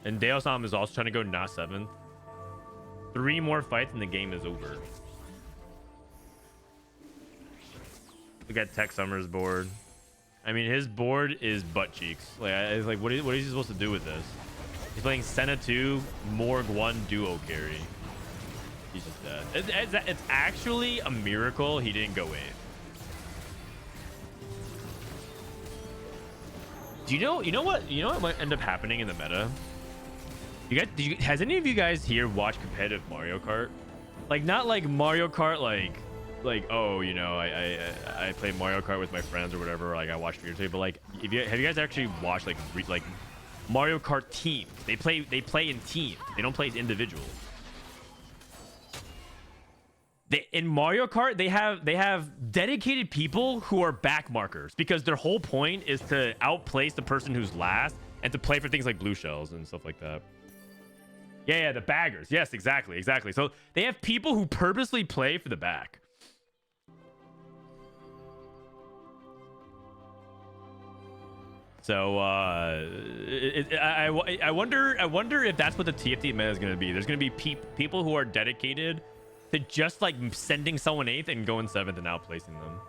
And Dalesom is also trying to go not 7th. 3 more fights and the game is over. Look at TexSummers' board. I mean, his board is butt cheeks. Like, what is he supposed to do with this? He's playing Senna 2, Morg 1 duo carry. He's just dead. It's actually a miracle he didn't go 8th. Do you know what might end up happening in the meta? Has any of you guys here watched competitive Mario Kart? Like, not like Mario Kart, like oh, you know, I play Mario Kart with my friends or whatever. Like, I watch videos, but like, have you guys actually watched like Mario Kart teams? They play in teams. They don't play as individuals. In Mario Kart, they have dedicated people who are back markers, because their whole point is to outplace the person who's last and to play for things like blue shells and stuff like that. Yeah, the baggers. Yes, exactly. So they have people who purposely play for the back. So I wonder if that's what the TFT meta is going to be. There's going to be people who are dedicated to just like sending someone 8th and going 7th and outplacing them.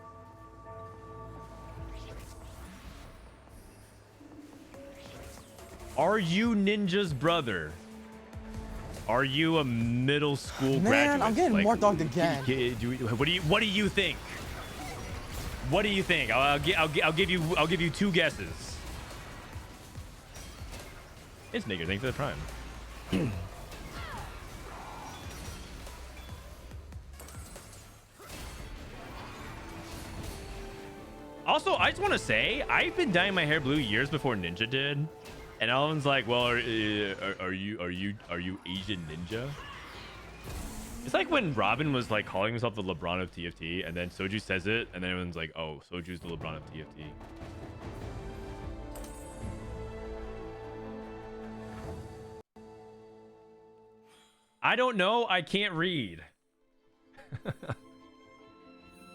Are you Ninja's brother? Are you a middle school graduate?
Man, I'm getting more dogged again.
What do you think? What do you think? I'll give you 2 guesses. It's Nigger. Thanks for the prime. Also, I just want to say I've been dyeing my hair blue years before Ninja did, and everyone's like, "Well, are you Asian Ninja?" It's like when Robin was like calling himself the LeBron of TFT, and then Soju says it, and then everyone's like, "Oh, Soju's the LeBron of TFT." I don't know. I can't read.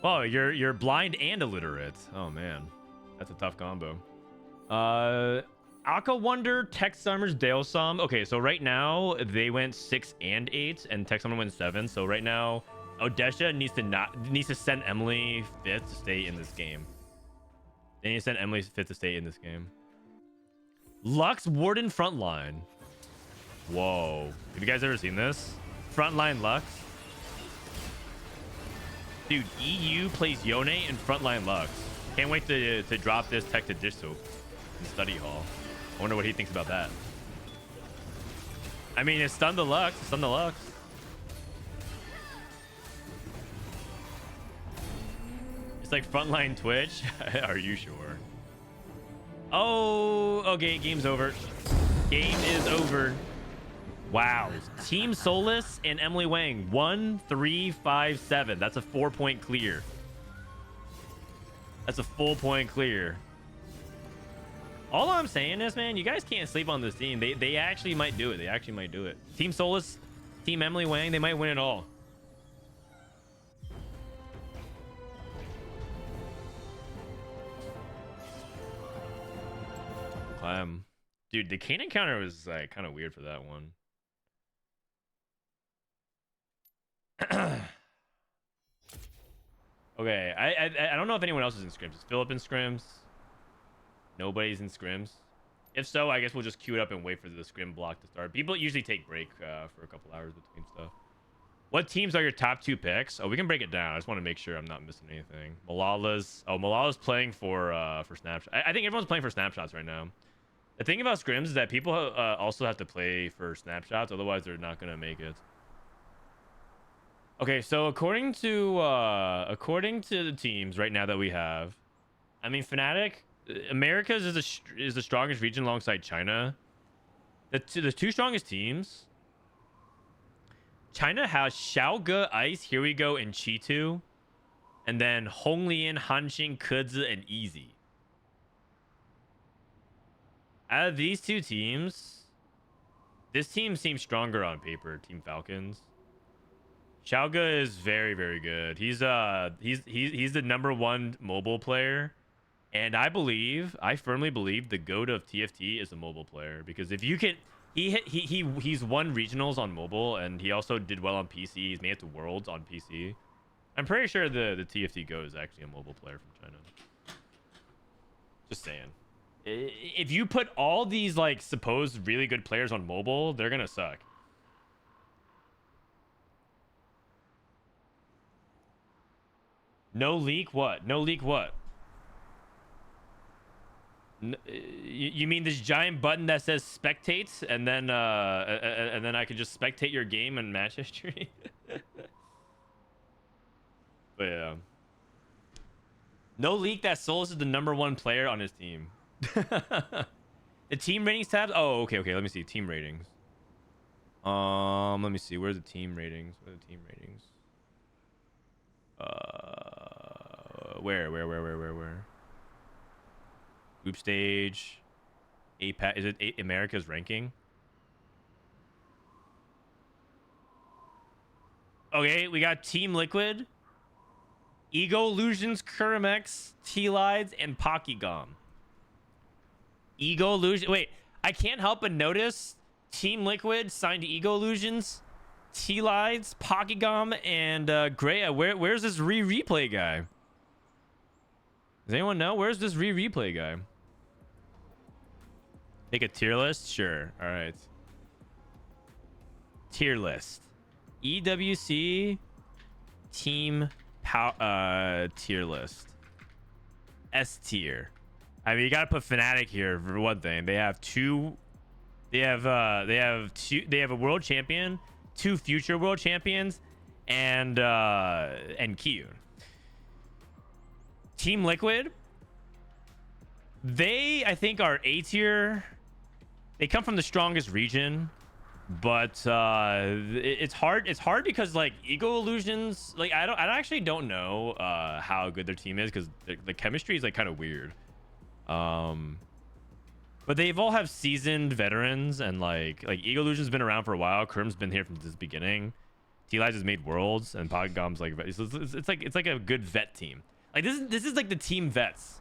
Oh, you're blind and illiterate. Oh man, that's a tough combo. Aka Wonder, TexSummers, Dalesom. Okay, so right now they went 6 and 8, and TexSummer went 7. So right now, Odesha needs to send Emily 5th to stay in this game. They need to send Emily 5th to stay in this game. Lux Warden Frontline. Whoa, have you guys ever seen this? Frontline Lux. Dude, EU plays Yone in Frontline Lux. Can't wait to drop this tech to dish soap in study hall. I wonder what he thinks about that. I mean, it's Stun the Lux. It's Stun the Lux. It's like Frontline Twitch. Are you sure? Oh, okay. Game's over. Game is over. Wow. Team Souless and Emilyywang. 1, 3, 5, 7. That's a 4-point clear. That's a full point clear. All I'm saying is, man, you guys can't sleep on this team. They actually might do it. They actually might do it. Team Souless, Team Emilyywang, they might win it all. Dude, the Kayn encounter was like kind of weird for that one. Okay, I don't know if anyone else is in scrims. Is Philip in scrims? Nobody's in scrims. If so, I guess we'll just queue it up and wait for the scrim block to start. People usually take break for a couple hours between stuff. What teams are your top 2 picks? Oh, we can break it down. I just want to make sure I'm not missing anything. Malala's playing for Snapshot. I think everyone's playing for Snapshots right now. The thing about scrims is that people also have to play for Snapshots, otherwise they're not gonna make it. Okay, so according to the teams right now that we have, I mean, Fnatic, America's is the strongest region alongside China. The 2 strongest teams. China has Xiaoge, Ice, Here We Go, and Chitu, and then Honglian, Hanxing, Kudzi, and Easy. Out of these 2 teams, this team seems stronger on paper. Team Falcons. Xiaoge is very, very good. He's the #1 mobile player, and I firmly believe the GOAT of TFT is a mobile player, because if you can, he's won regionals on mobile, and he also did well on PC. He's made it to Worlds on PC. I'm pretty sure the TFT GOAT is actually a mobile player from China. Just saying. If you put all these like supposed really good players on mobile, they're gonna suck. No leak what? No leak what? You mean this giant button that says spectate, and then I can just spectate your game and match history? But yeah. No leak that Souless is the #1 player on his team. The team ratings tab. Oh, okay. Let me see team ratings. Let me see. Where's the team ratings? Where? Group stage. APAC. Is it America's ranking? Okay, we got Team Liquid, Ego Illusions, Kurimex, T-Lides, and Pokygom. Ego Illusion. Wait, I can't help but notice Team Liquid signed Ego Illusions, T-Lides, Pokygom, and Greya. Where's this replay guy? Does anyone know? Where's this replay guy? Make a tier list? Sure. All right. Tier list. EWC Team tier list. S tier. I mean, you gotta put Fnatic here for one thing. They have two. They have a world champion, 2 future world champions, and Kayn. Team Liquid. They, I think, are A tier. They come from the strongest region, but it's hard. It's hard because like Ego Illusions, like I actually don't know how good their team is because the chemistry is like kind of weird. But they've all have seasoned veterans, and like Ego Illusion's been around for a while. Krim's been here from the beginning. T-Lize has made worlds, and Podgom's like it's like a good vet team. Like this is like the team vets.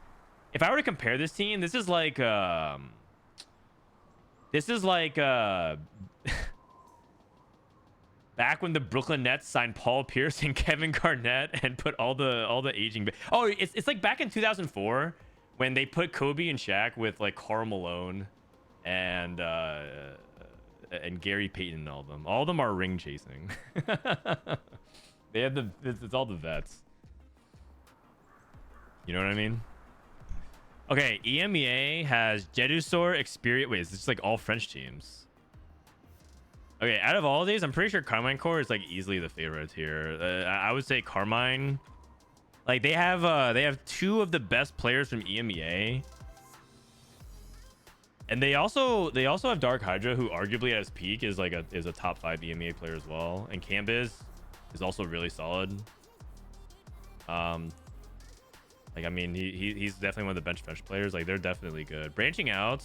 If I were to compare this team, this is like back when the Brooklyn Nets signed Paul Pierce and Kevin Garnett and put all the aging. Oh, it's like back in 2004 when they put Kobe and Shaq with like Karl Malone and Gary Payton and all of them. All of them are ring chasing. They have it's all the vets. You know what I mean? Okay, EMEA has Jedusor, Experience. Wait, is this like all French teams? Okay, out of all of these, I'm pretty sure Carmine Core is like easily the favorite here. I would say Carmine. Like they have 2 of the best players from EMEA, and they also have Dark Hydra, who arguably at his peak is like a top 5 EMEA player as well, and Cambiz is also really solid. Like, I mean, he's definitely one of the bench French players. Like, they're definitely good. Branching out,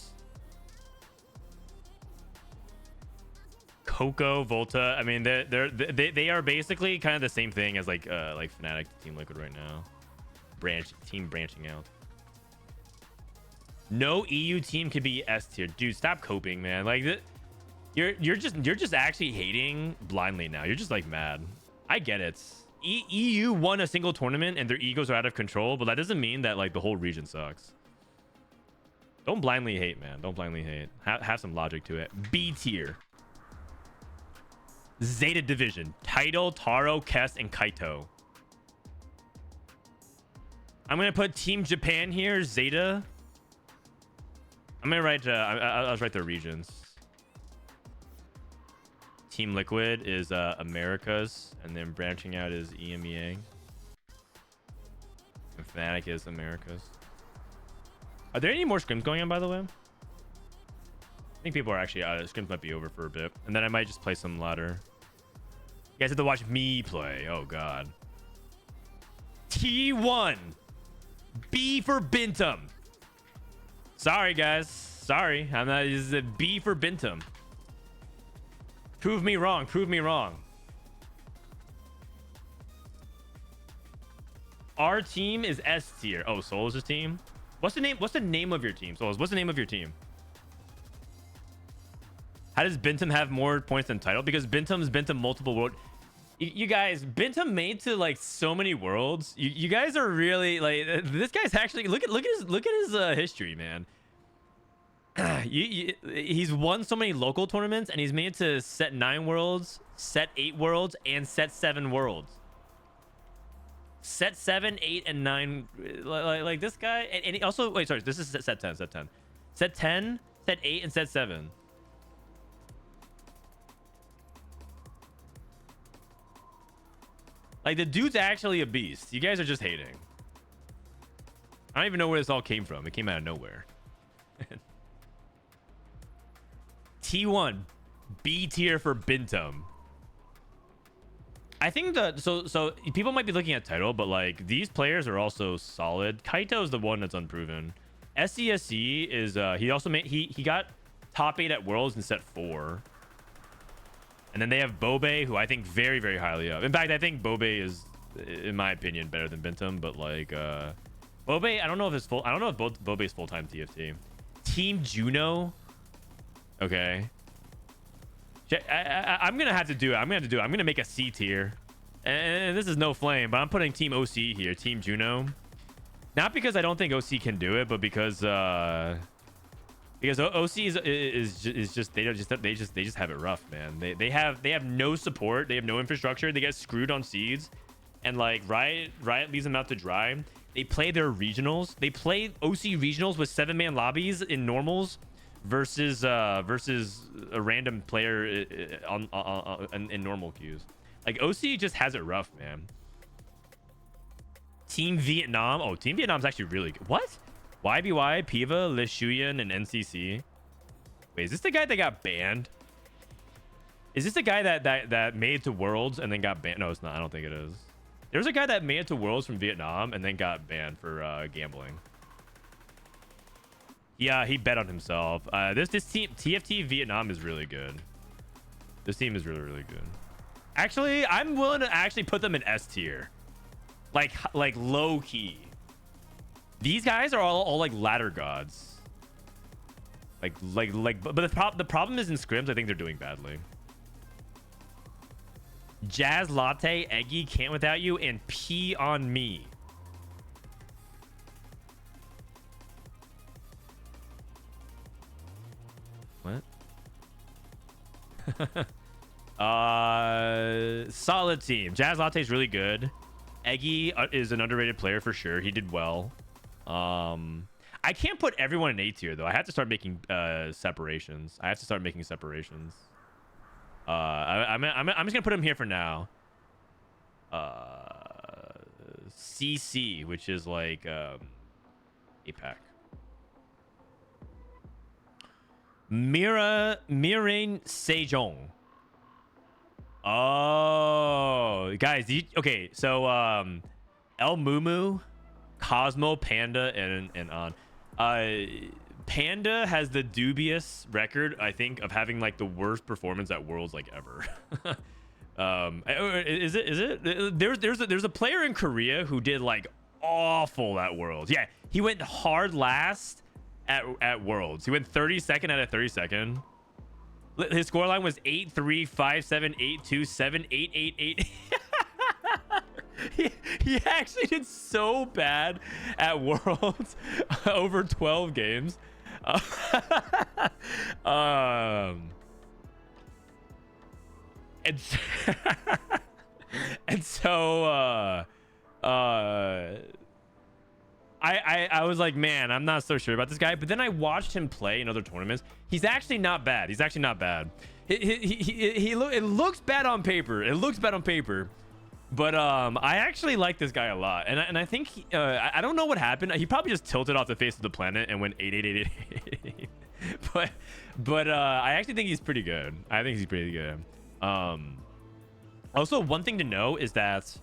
Coco, Volta. I mean, they are basically kind of the same thing as like Fnatic, Team Liquid right now. Branching out. No EU team could be S tier, dude. Stop coping, man. Like, you're just actually hating blindly now. You're just like mad. I get it. EU won a single tournament and their egos are out of control, but that doesn't mean that like the whole region sucks. Don't blindly hate, man. Don't blindly hate. Have some logic to it. B tier. Zeta division. Tidal, Taro, Kess, and Kaito. I'm gonna put Team Japan here. Zeta. I'm gonna write. I'll write their regions. Team Liquid is Americas, and then branching out is EMEA. And Fnatic is Americas. Are there any more scrims going on, by the way? I think people are actually scrims might be over for a bit, and then I might just play some ladder. You guys have to watch me play. Oh god. T1. B for Binteum. Sorry guys. Sorry. I'm not. This is a B for Binteum. Prove me wrong. Prove me wrong. Our team is S tier. Oh, Souless' team. What's the name? What's the name of your team, Souless? What's the name of your team? How does Binteum have more points than Tidal? Because Binteum's been to multiple world. You guys, Binteum made to like so many worlds. You guys are really like this guy's actually look at his history, man. He's won so many local tournaments, and he's made to set 9 worlds, set 8 worlds, and set 7 worlds. Set 7, 8, and 9. Like this guy, and he also wait. Sorry, this is set 10. Set 10. Set 10, set 8, and set 7. Like, the dude's actually a beast. You guys are just hating. I don't even know where this all came from. It came out of nowhere. T1, B tier for Binteum. I think so people might be looking at title, but like these players are also solid. Kaito is the one that's unproven. SCSC is he also made he got top 8 at Worlds in set 4. And then they have Bobae, who I think very, very highly of. In fact, I think Bobae is, in my opinion, better than Binteum. But like, Bobae, I don't know if both Bobae's full-time TFT. Team Juno. Okay. I'm gonna have to do it. I'm gonna make a C tier. And this is no flame, but I'm putting Team OC here. Team Juno. Not because I don't think OC can do it, but because OC is just they just have it rough, man. They have no support, they have no infrastructure, they get screwed on seeds, and like Riot leaves them out to dry. They play their regionals. They play OC regionals with 7-man lobbies in normals versus a random player in normal queues. Like OC just has it rough, man. Team Vietnam. Oh, Team Vietnam's actually really good. What? YBY, Piva, Le Shuyan, and NCC. Wait, is this the guy that got banned? Is this the guy that made it to Worlds and then got banned? No, it's not. I don't think it is. There's a guy that made it to Worlds from Vietnam and then got banned for gambling. Yeah, he bet on himself. This team, TFT Vietnam, is really good. This team is really, really good. Actually, I'm willing to actually put them in S tier. Like low key. These guys are all like ladder gods. But the problem is in scrims, I think they're doing badly. Jazz Latte, Eggy, Can't Without You, and Pee on Me. What? Solid team. Jazz Latte is really good. Eggy is an underrated player for sure. He did well. I can't put everyone in A tier though. I have to start making separations. I'm just gonna put him here for now. CC, which is like APAC. Mirin Sejong. Oh, guys, okay, so El Mumu, Cosmo, Panda, and on. Panda has the dubious record, I think, of having like the worst performance at Worlds like ever. Is it? There's a player in Korea who did like awful at Worlds. Yeah, he went hard last at Worlds. He went 32nd out of 32nd. His scoreline was 8-3, 5-7, 8-2, 7, 8, 8, 8. He actually did so bad at Worlds over 12 games. And so I was like, man, I'm not so sure about this guy. But then I watched him play in other tournaments. He's actually not bad. It looks bad on paper. But I actually like this guy a lot. And I think I don't know what happened. He probably just tilted off the face of the planet and went 8, 8, 8, 8, 8. But I actually think he's pretty good. Also, one thing to know is that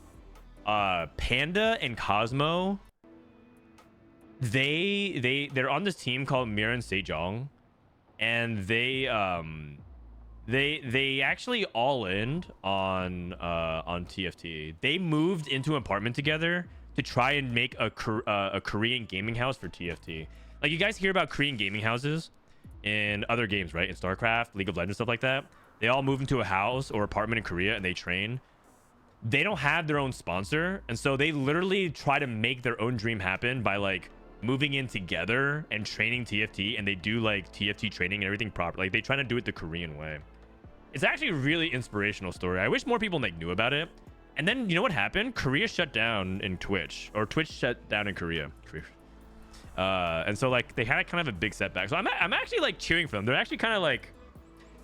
Panda and Cosmo, they're on this team called Miran Sejong, and they actually all in on TFT. They moved into an apartment together to try and make a Korean gaming house for TFT. Like, you guys hear about Korean gaming houses in other games, right? In StarCraft, League of Legends, stuff like that. They all move into a house or apartment in Korea and they train. They don't have their own sponsor, and so they literally try to make their own dream happen by like moving in together and training TFT, and they do like TFT training and everything proper. Like, they try to do it the Korean way. It's actually a really inspirational story. I wish more people like knew about it. And then, you know what happened? Korea shut down in Twitch, or Twitch shut down in Korea. And so like they had kind of a big setback. So I'm actually like cheering for them. They're actually kind of like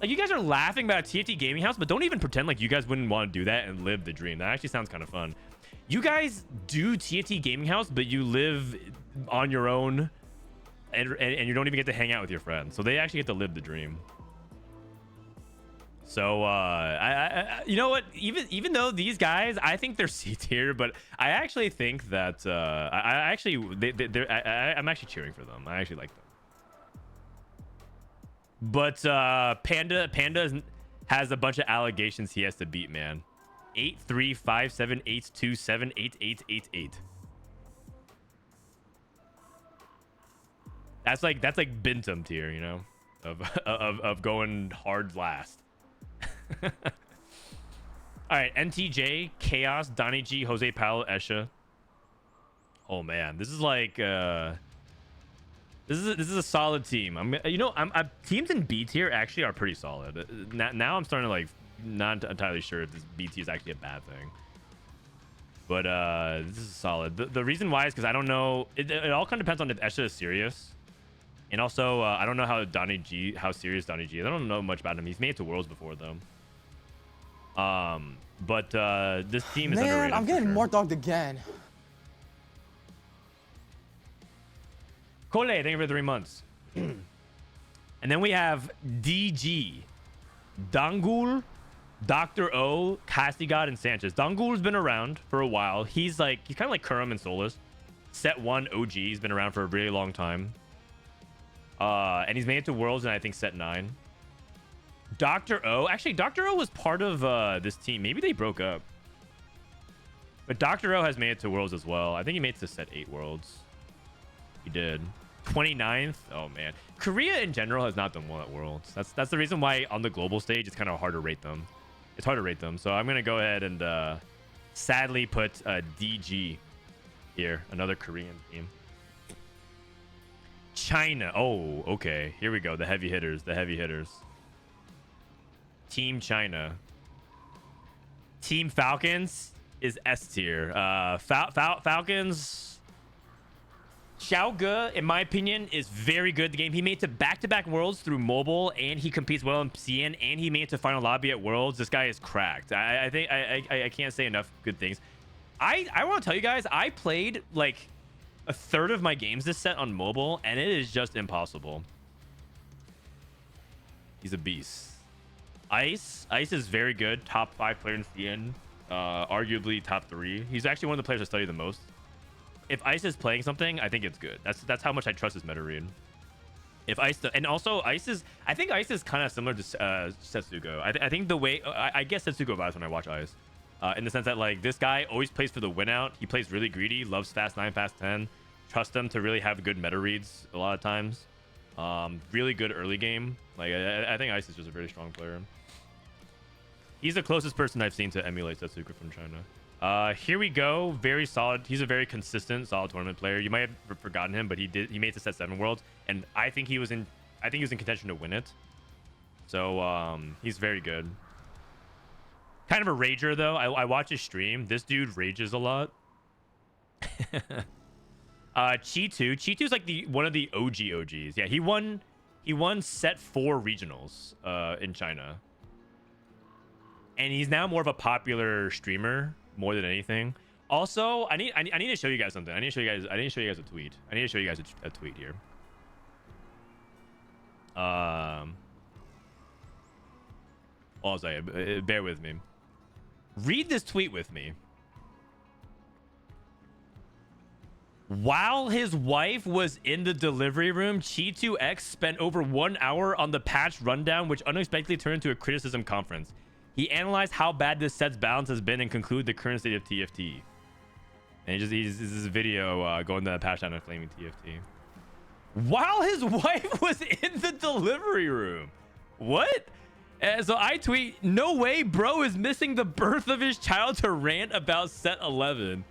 you guys are laughing about a TFT gaming house, but don't even pretend like you guys wouldn't want to do that and live the dream. That actually sounds kind of fun. You guys do TFT gaming house, but you live on your own, and you don't even get to hang out with your friends. So they actually get to live the dream. So I you know what? Even though these guys, I think they're C tier, but I actually think that I'm actually cheering for them. I actually like them. But Panda has a bunch of allegations he has to beat, man. 8-3, 5-7, 8-2, 7, 8, 8, 8, 8. That's like Binteum tier, you know, of going hard last. All right, NTJ, Chaos, Donnie G, Jose Paulo, Esha. Oh man, this is like this is a solid team. Teams in B tier actually are pretty solid. Now I'm starting to like not entirely sure if this B tier is actually a bad thing. But this is solid. The reason why is because I don't know. It all kind of depends on if Esha is serious. And also, I don't know how serious Donnie G is. I don't know much about him. He's made it to Worlds before, though. But this team is underrated.
Man, I'm getting more dogged again.
Koala, thank you for 3 months. And then we have DG, Dangul, Dr. O, Castigod, and Sanchez. Dangul's been around for a while. He's kind of like Kurum and Souless. Set 1 OG. He's been around for a really long time. And he's made it to Worlds and I think set 9. Dr. O. Actually, Dr. O was part of this team. Maybe they broke up. But Dr. O has made it to Worlds as well. I think he made it to set 8 Worlds. He did. 29th. Oh, man. Korea in general has not done well at Worlds. That's the reason why on the global stage, it's kind of hard to rate them. It's hard to rate them. So I'm going to go ahead and sadly put DG here. Another Korean team. China. Oh, okay. Here we go. The heavy hitters. The heavy hitters. Team China. Team Falcons is S tier. Falcons. Xiao Ge, in my opinion, is very good at the game. He made it to back-to-back Worlds through mobile, and he competes well in CN, and he made it to final lobby at Worlds. This guy is cracked. I think I can't say enough good things. I want to tell you guys, I played like a third of my games this set on mobile, and it is just impossible. He's a beast. Ice is very good. Top 5 player in CN. Arguably top 3. He's actually one of the players I study the most. If Ice is playing something, I think it's good. That's how much I trust his meta read. If Ice, and also Ice is, I think Ice is kind of similar to Setsuko. I think the way I guess Setsuko vibes when I watch Ice, in the sense that like this guy always plays for the win out. He plays really greedy, loves fast 9, fast 10. Trust him to really have good meta reads a lot of times. Really good early game. Like I think Ice is just a very strong player. He's the closest person I've seen to emulate Setsuko from China. Here we go. Very solid. He's a very consistent, solid tournament player. You might have forgotten him, but he made it to set 7 Worlds, and I think he was in contention to win it. So he's very good. Kind of a rager though. I watch his stream. This dude rages a lot. Cheetu. Like one of the OGs. Yeah, he won set 4 regionals in China. And he's now more of a popular streamer more than anything. Also, I need to show you guys something. I need to show you guys a tweet. I need to show you guys a tweet here. Oh, sorry, bear with me. Read this tweet with me. While his wife was in the delivery room, Chi2X spent over 1 hour on the patch rundown, which unexpectedly turned into a criticism conference. He analyzed how bad this set's balance has been and concluded the current state of TFT. And he's this video going to the patch down and flaming TFT. While his wife was in the delivery room. What? So I tweet, no way bro is missing the birth of his child to rant about set 11.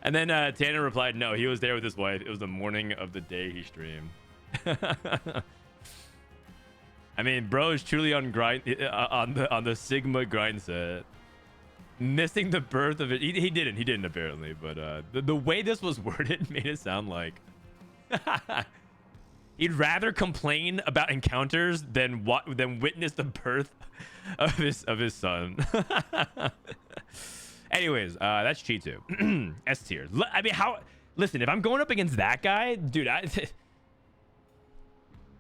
And then Tanner replied, no, he was there with his wife. It was the morning of the day he streamed. I mean, bro is truly on grind on the Sigma grind set. Missing the birth of it. He didn't apparently, but the way this was worded made it sound like he'd rather complain about encounters than witness the birth of his son. Anyways, that's Cheetu. S tier. I mean, listen, if I'm going up against that guy, dude,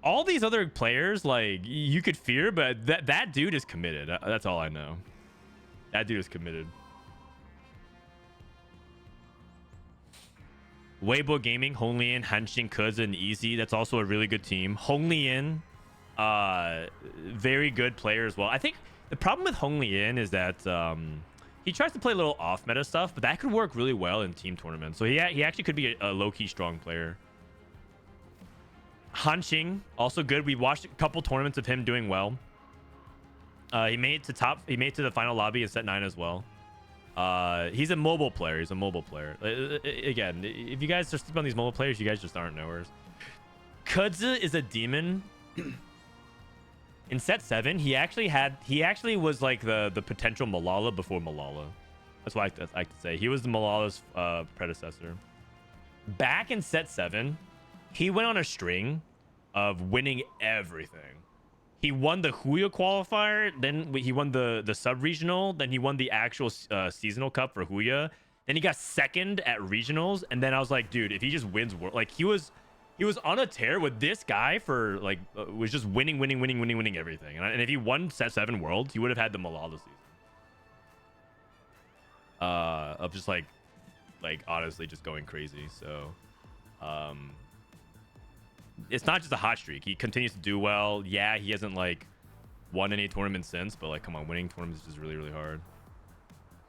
all these other players, like, you could fear, but that dude is committed. That's all I know. That dude is committed. Weibo Gaming, Honglian, Hanshin, Kuzi, and Easy. That's also a really good team. Honglian, very good player as well. I think the problem with Honglian is that he tries to play a little off-meta stuff, but that could work really well in team tournaments. So he actually could be a low-key strong player. Hanxing, also good. We watched a couple tournaments of him doing well. He made it to the final lobby in set 9 as well. He's a mobile player. Again, if you guys just sleep on these mobile players, you guys just aren't knowers. Kuzi is a demon. In set 7, he actually was like the potential Malala before Malala. That's what I like to say. He was the Malala's predecessor. Back in set 7, he went on a string of winning everything. He won the Huya qualifier, then he won the sub-regional, then he won the actual seasonal cup for Huya. Then he got second at regionals, and then I was like, dude, if he just wins like he was on a tear with this guy for like was just winning everything. And if he won set 7 worlds, he would have had the Malala season. Of just like honestly just going crazy. So it's not just a hot streak. He continues to do well. Yeah, he hasn't like won any tournaments since, but like come on, winning tournaments is just really hard.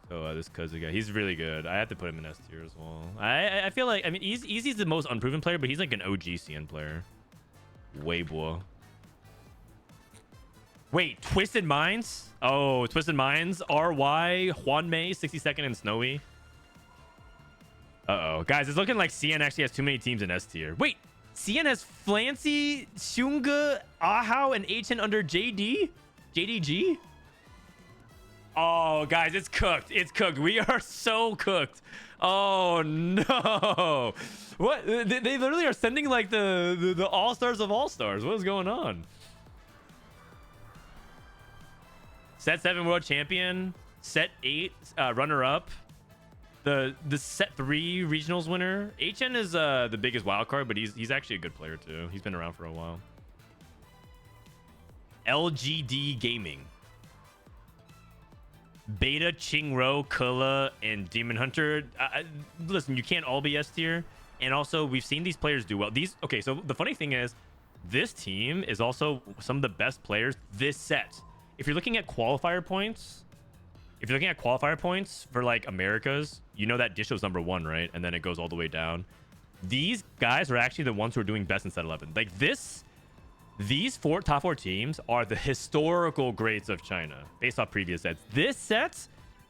So this Kaza guy, he's really good. I have to put him in S tier as well. I feel like, I mean, Easy's the most unproven player, but he's like an OG CN player. Weibo. Wait, Twisted Minds? Oh, Twisted Minds. RY, Hwanmei, 62nd, and Snowy. Uh-oh. Guys, it's looking like CN actually has too many teams in S tier. Wait, CN has Flancy, Shunga, Ahau, and HN under JD? JDG? Oh, guys, it's cooked. It's cooked. We are so cooked. Oh, no. What? They literally are sending like the all-stars of all-stars. What is going on? Set 7 world champion. Set 8 runner-up. The set 3 regionals winner. HN is the biggest wild card, but he's actually a good player too. He's been around for a while. LGD Gaming. Beta, Chingro, Koala, and Demon Hunter. Listen, you can't all be S tier. And also, we've seen these players do well. Okay, so the funny thing is, this team is also some of the best players this set. If you're looking at qualifier points, for like Americas, you know that Disho's #1, right? And then it goes all the way down. These guys are actually the ones who are doing best in set 11. Like these top four teams are the historical greats of China based off previous sets. This set,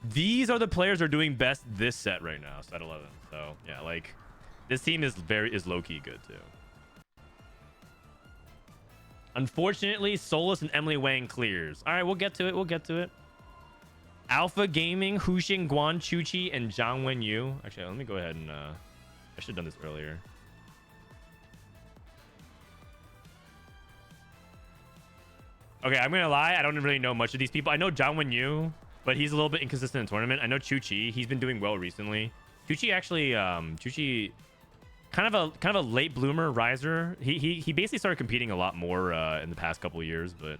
these are the players who are doing best this set right now, set 11. So yeah, like this team is low-key good too. Unfortunately, Souless and Emilyywang clears. All right, we'll get to it. Alpha Gaming, Huxing Guan, Chuchi, and Zhang Wenyu. Actually, let me go ahead and I should have done this earlier. Okay, I'm gonna lie. I don't really know much of these people. I know Zhang Wenyu, but he's a little bit inconsistent in tournament. I know Chuchi. He's been doing well recently. Chuchi actually, kind of a late bloomer riser. He basically started competing a lot more in the past couple of years, but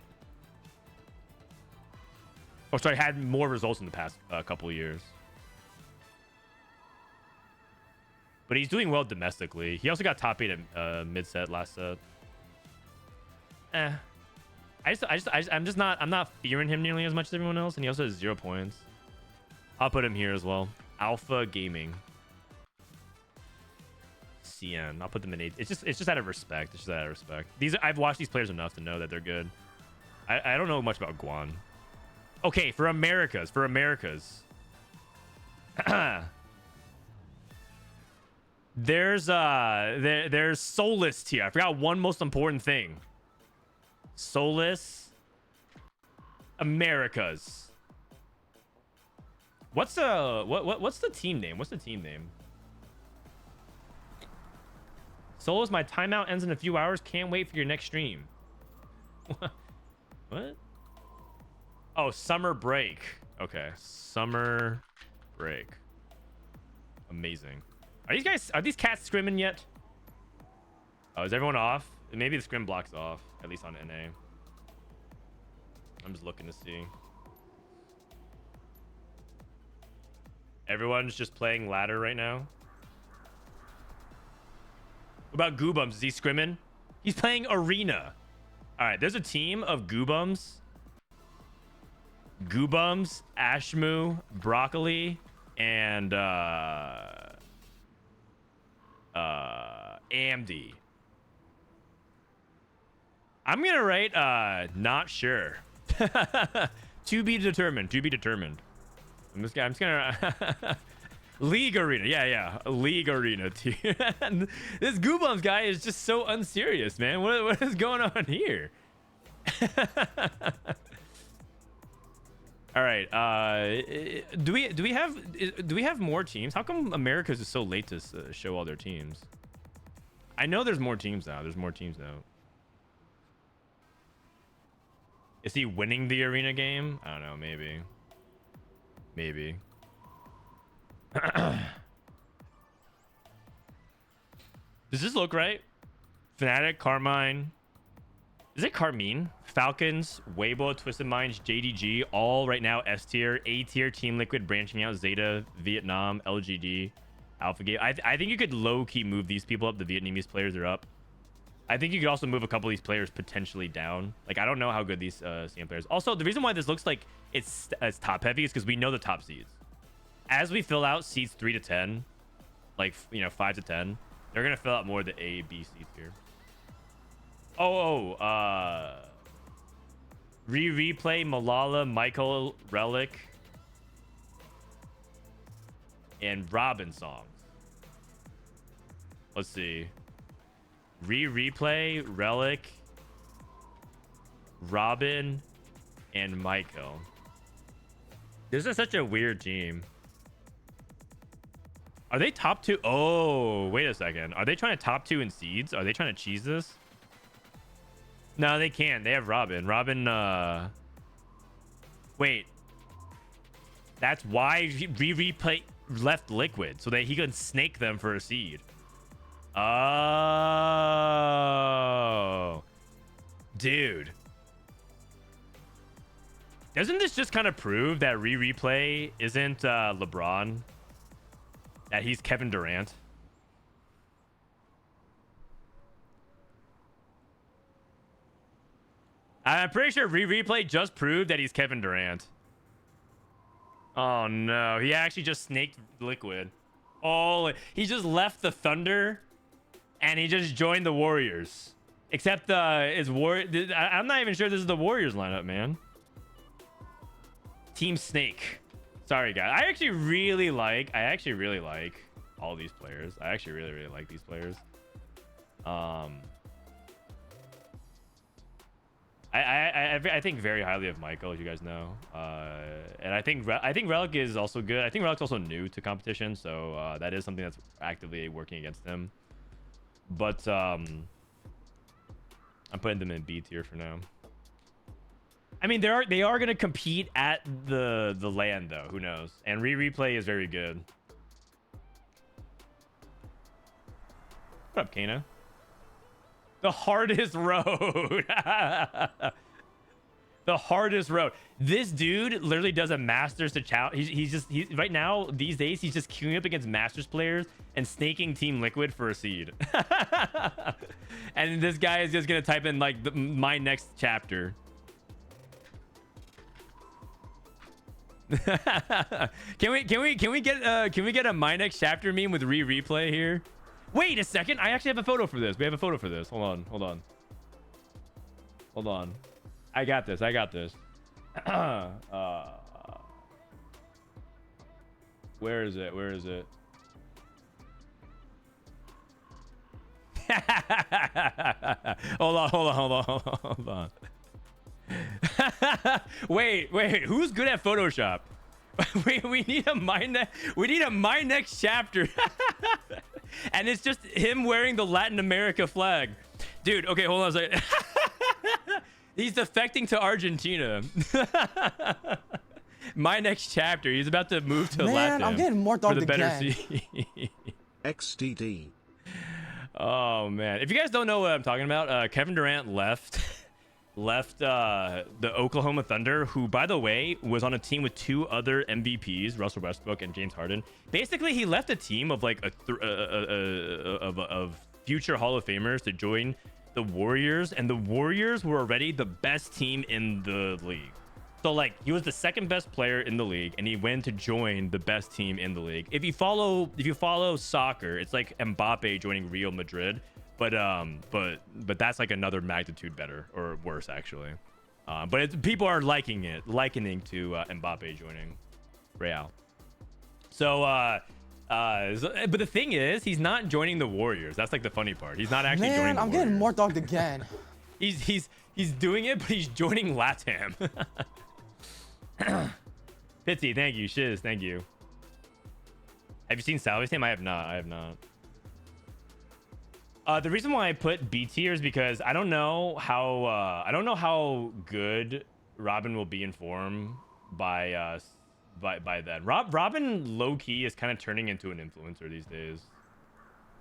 had more results in the past couple of years. But he's doing well domestically. He also got top 8 at mid set last set. I'm not fearing him nearly as much as everyone else, and he also has 0 points. I'll put him here as well. Alpha Gaming. CN. I'll put them in 8. It's just out of respect. It's just out of respect. I've watched these players enough to know that they're good. I don't know much about Guan. Okay, for Americas. There's Souless here. I forgot one most important thing. Souless Americas. What's the team name? Souless, my timeout ends in a few hours. Can't wait for your next stream. What? Oh, summer break. Okay, summer break. Amazing. Are these cats scrimming yet? Oh, is everyone off? Maybe the scrim block's off, at least on NA. I'm just looking to see. Everyone's just playing ladder right now. What about Goobums? Is he scrimming? He's playing arena. All right, there's a team of Goobums, Ashmu, Broccoli, and AMD. I'm gonna write not sure. To be determined. I'm just gonna League Arena. Yeah. League Arena team. This Goobums guy is just so unserious, man. What is going on here? All right. Do we have more teams? How come America's is so late to show all their teams? I know there's more teams now. There's more teams now. Is he winning the arena game? I don't know. Maybe. Maybe. Does this look right? Fnatic, Carmine. Is it Carmine? Falcons, Weibo, Twisted Minds, JDG, all right now S tier, A tier, Team Liquid branching out, Zeta, Vietnam, LGD, AlphaGate. I think you could low key move these people up. The Vietnamese players are up. I think you could also move a couple of these players potentially down. Like, I don't know how good these CM players. Also, the reason why this looks like it's top heavy is because we know the top seeds. As we fill out seeds 3 to 10, like, you know, 5 to 10, they're gonna fill out more of the A, B, C tier. Replay, Malala, Michael, Relic, and Robin songs. Let's see. Replay, Relic, Robin, and Michael. This is such a weird team. Are they top 2? Oh, wait a second. Are they trying to top 2 in seeds? Are they trying to cheese this? No, they can't. They have Robin. Robin, wait. That's why Replay left Liquid, so that he could snake them for a seed. Oh. Dude. Doesn't this just kind of prove that Replay isn't LeBron? That he's Kevin Durant? I'm pretty sure Replay just proved that he's Kevin Durant. Oh no, he actually just snaked Liquid. Oh, he just left the Thunder and he just joined the Warriors. Except I'm not even sure this is the Warriors lineup, man. Team Snake. Sorry, guys. I actually really like all these players. I actually really like these players. I think very highly of Michael, as you guys know, and I think Relic is also good. I think Relic's also new to competition, so that is something that's actively working against him. But I'm putting them in B tier for now. I mean, they are gonna compete at the LAN though. Who knows? And Replay is very good. What up, Kana? The hardest road. The hardest road. This dude literally does a Masters to challenge. He's right now, these days, he's just queuing up against Masters players and snaking Team Liquid for a seed. And this guy is just gonna type in like my next chapter. Can we get a my next chapter meme with Replay here? Wait a second. I actually have a photo for this. We have a photo for this. Hold on. I got this. Where is it? Hold on. Wait. Who's good at Photoshop? we need a my next chapter. And it's just him wearing the Latin America flag. Dude, okay, hold on a second. He's defecting to Argentina. My next chapter. He's about to move to Latin.
I'm getting more dogged again.
XDD.
Oh, man. If you guys don't know what I'm talking about, Kevin Durant left the Oklahoma Thunder, who, by the way, was on a team with 2 other MVPs, Russell Westbrook and James Harden. Basically, he left a team of like of future Hall of Famers to join the Warriors, and the Warriors were already the best team in the league. So like, he was the second best player in the league, and he went to join the best team in the league. If you follow soccer, it's like Mbappe joining Real Madrid. But that's like another magnitude better or worse, actually. But people are likening to Mbappe joining Real. So, but the thing is, he's not joining the Warriors. That's like the funny part. He's not actually joining the
I'm
Warriors.
getting more dogged again.
He's He's doing it, but he's joining LATAM. Pitsy, thank you. Shiz, thank you. Have you seen Salvy's team? I have not. I have not. The reason why I put B tier is because I don't know how good Robin will be in form by then. Robin low key is kind of turning into an influencer these days.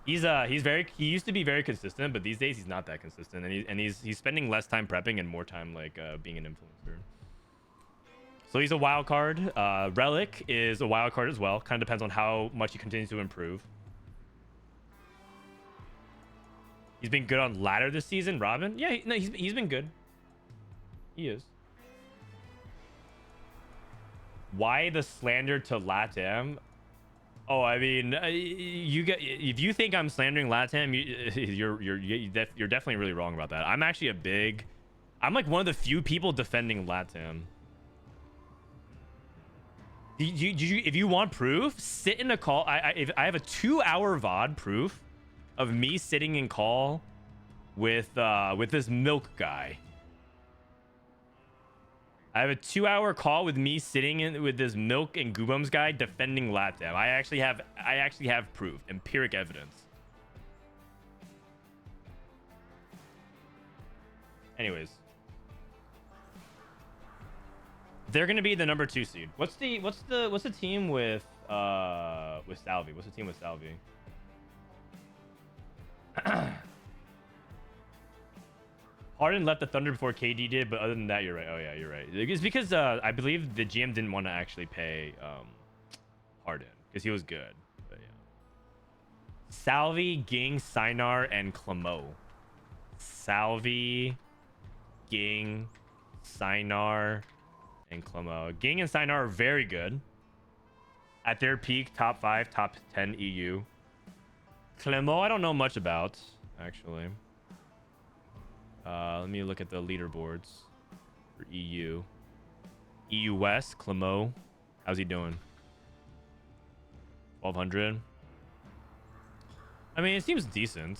He used to be very consistent, but these days he's not that consistent, and he's spending less time prepping and more time like being an influencer. So he's a wild card. Relic is a wild card as well. Kind of depends on how much he continues to improve. He's been good on ladder this season. Robin, yeah, he's been good. He is. Why the slander to LATAM? Oh, I mean, if you think I'm slandering LATAM, you're definitely really wrong about that. I'm actually I'm like one of the few people defending LATAM. If you want proof, sit in a call. I have a 2-hour VOD proof of me sitting in call with this milk guy. I have a 2-hour call with me sitting in with this milk and goobums guy defending LATAM. I actually have proof, empiric evidence. Anyways, they're gonna be the number 2 seed. What's the team with Salvi? What's the team with Salvi? Harden left the Thunder before KD did, but other than that, you're right. Oh yeah, you're right. It's because I believe the GM didn't want to actually pay Harden because he was good. But yeah. Salvi, Ging, Sinar, and Clemo. Salvi, Ging, Sinar, and Clemo. Ging and Sinar are very good. At their peak, top 5, top 10 EU. Clemo, I don't know much about, actually. Let me look at the leaderboards for EU. EU West, Clemo. How's he doing? 1200. I mean, it seems decent.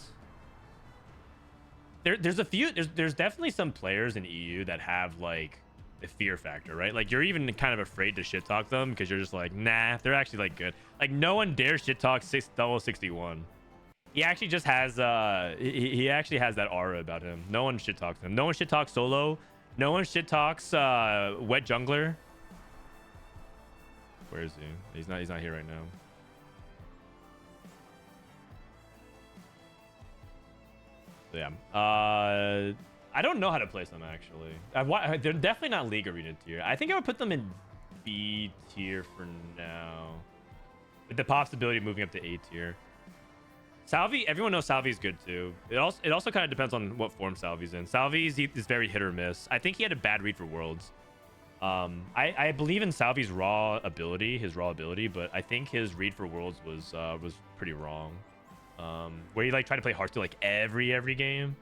There's definitely some players in EU that have like the fear factor, right? Like you're even kind of afraid to shit talk them because you're just like, nah, they're actually like good. Like no one dares shit talk 61. He actually just has he actually has that aura about him. No one shit talks him. No one shit talks Solo. No one shit talks Wet Jungler. Where is he? He's not here right now. So yeah. I don't know how to place them actually. They're definitely not League Arena tier. I think I would put them in B tier for now, with the possibility of moving up to A tier. Salvi, everyone knows Salvi's good too. It also kind of depends on what form Salvi's in. Salvi's is very hit or miss. I think he had a bad read for Worlds. I believe in Salvi's raw ability, but I think his read for Worlds was pretty wrong. Where he like tried to play Hearthstone like every game,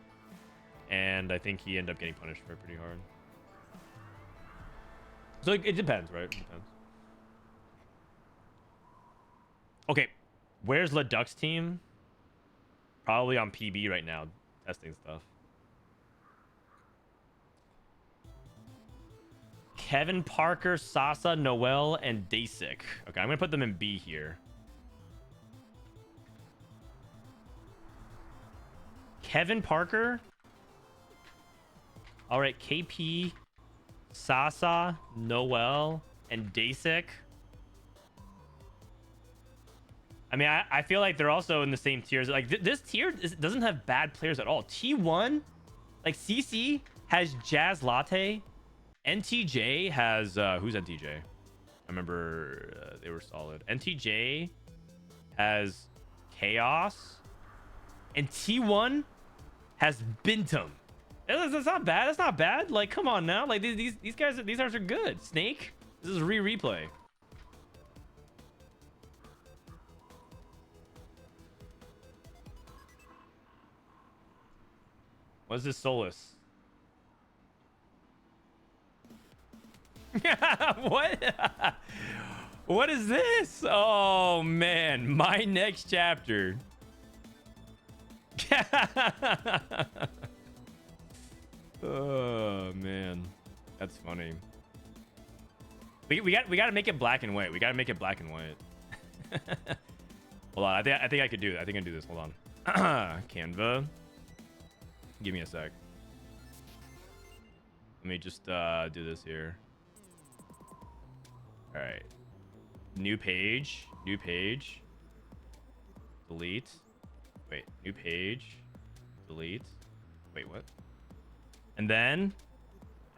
and I think he ended up getting punished for it pretty hard. So it depends, right? It depends. Okay, where's Leduc's team? Probably on PB right now, testing stuff. Kevin Parker, Sasa, Noel, and Dasic. Okay, I'm gonna put them in B here. Kevin Parker. All right, KP, Sasa, Noel, and Dasic. I mean, I feel like they're also in the same tiers. Like this tier doesn't have bad players at all. T1, like CC has Jazz Latte. NTJ has who's NTJ? I remember they were solid. NTJ has Chaos, and T1 has Binteum. That's not bad. That's not bad. Like, come on now. Like these guys are good. Snake. This is replay. What's this Souless? What? What is this? Oh man, my next chapter. That's funny. We got to make it black and white. We got to make it black and white. Hold on. I think I could do it. I think I can do this. Hold on. Canva. Give me a sec. Let me just do this here. All right. New page. New page. Delete. Wait. New page. Delete. Wait, what? And then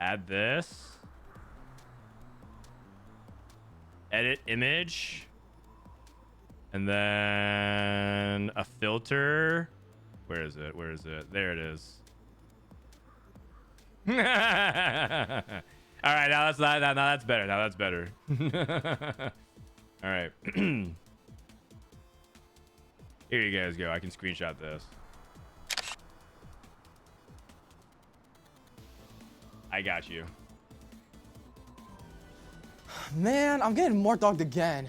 add this. Edit image. And then a filter. Where is it? Where is it? There it is. All right, now that's better. Now that's better. All right. Here you guys go. I can screenshot this. I got you.
Man, I'm getting more dogged again.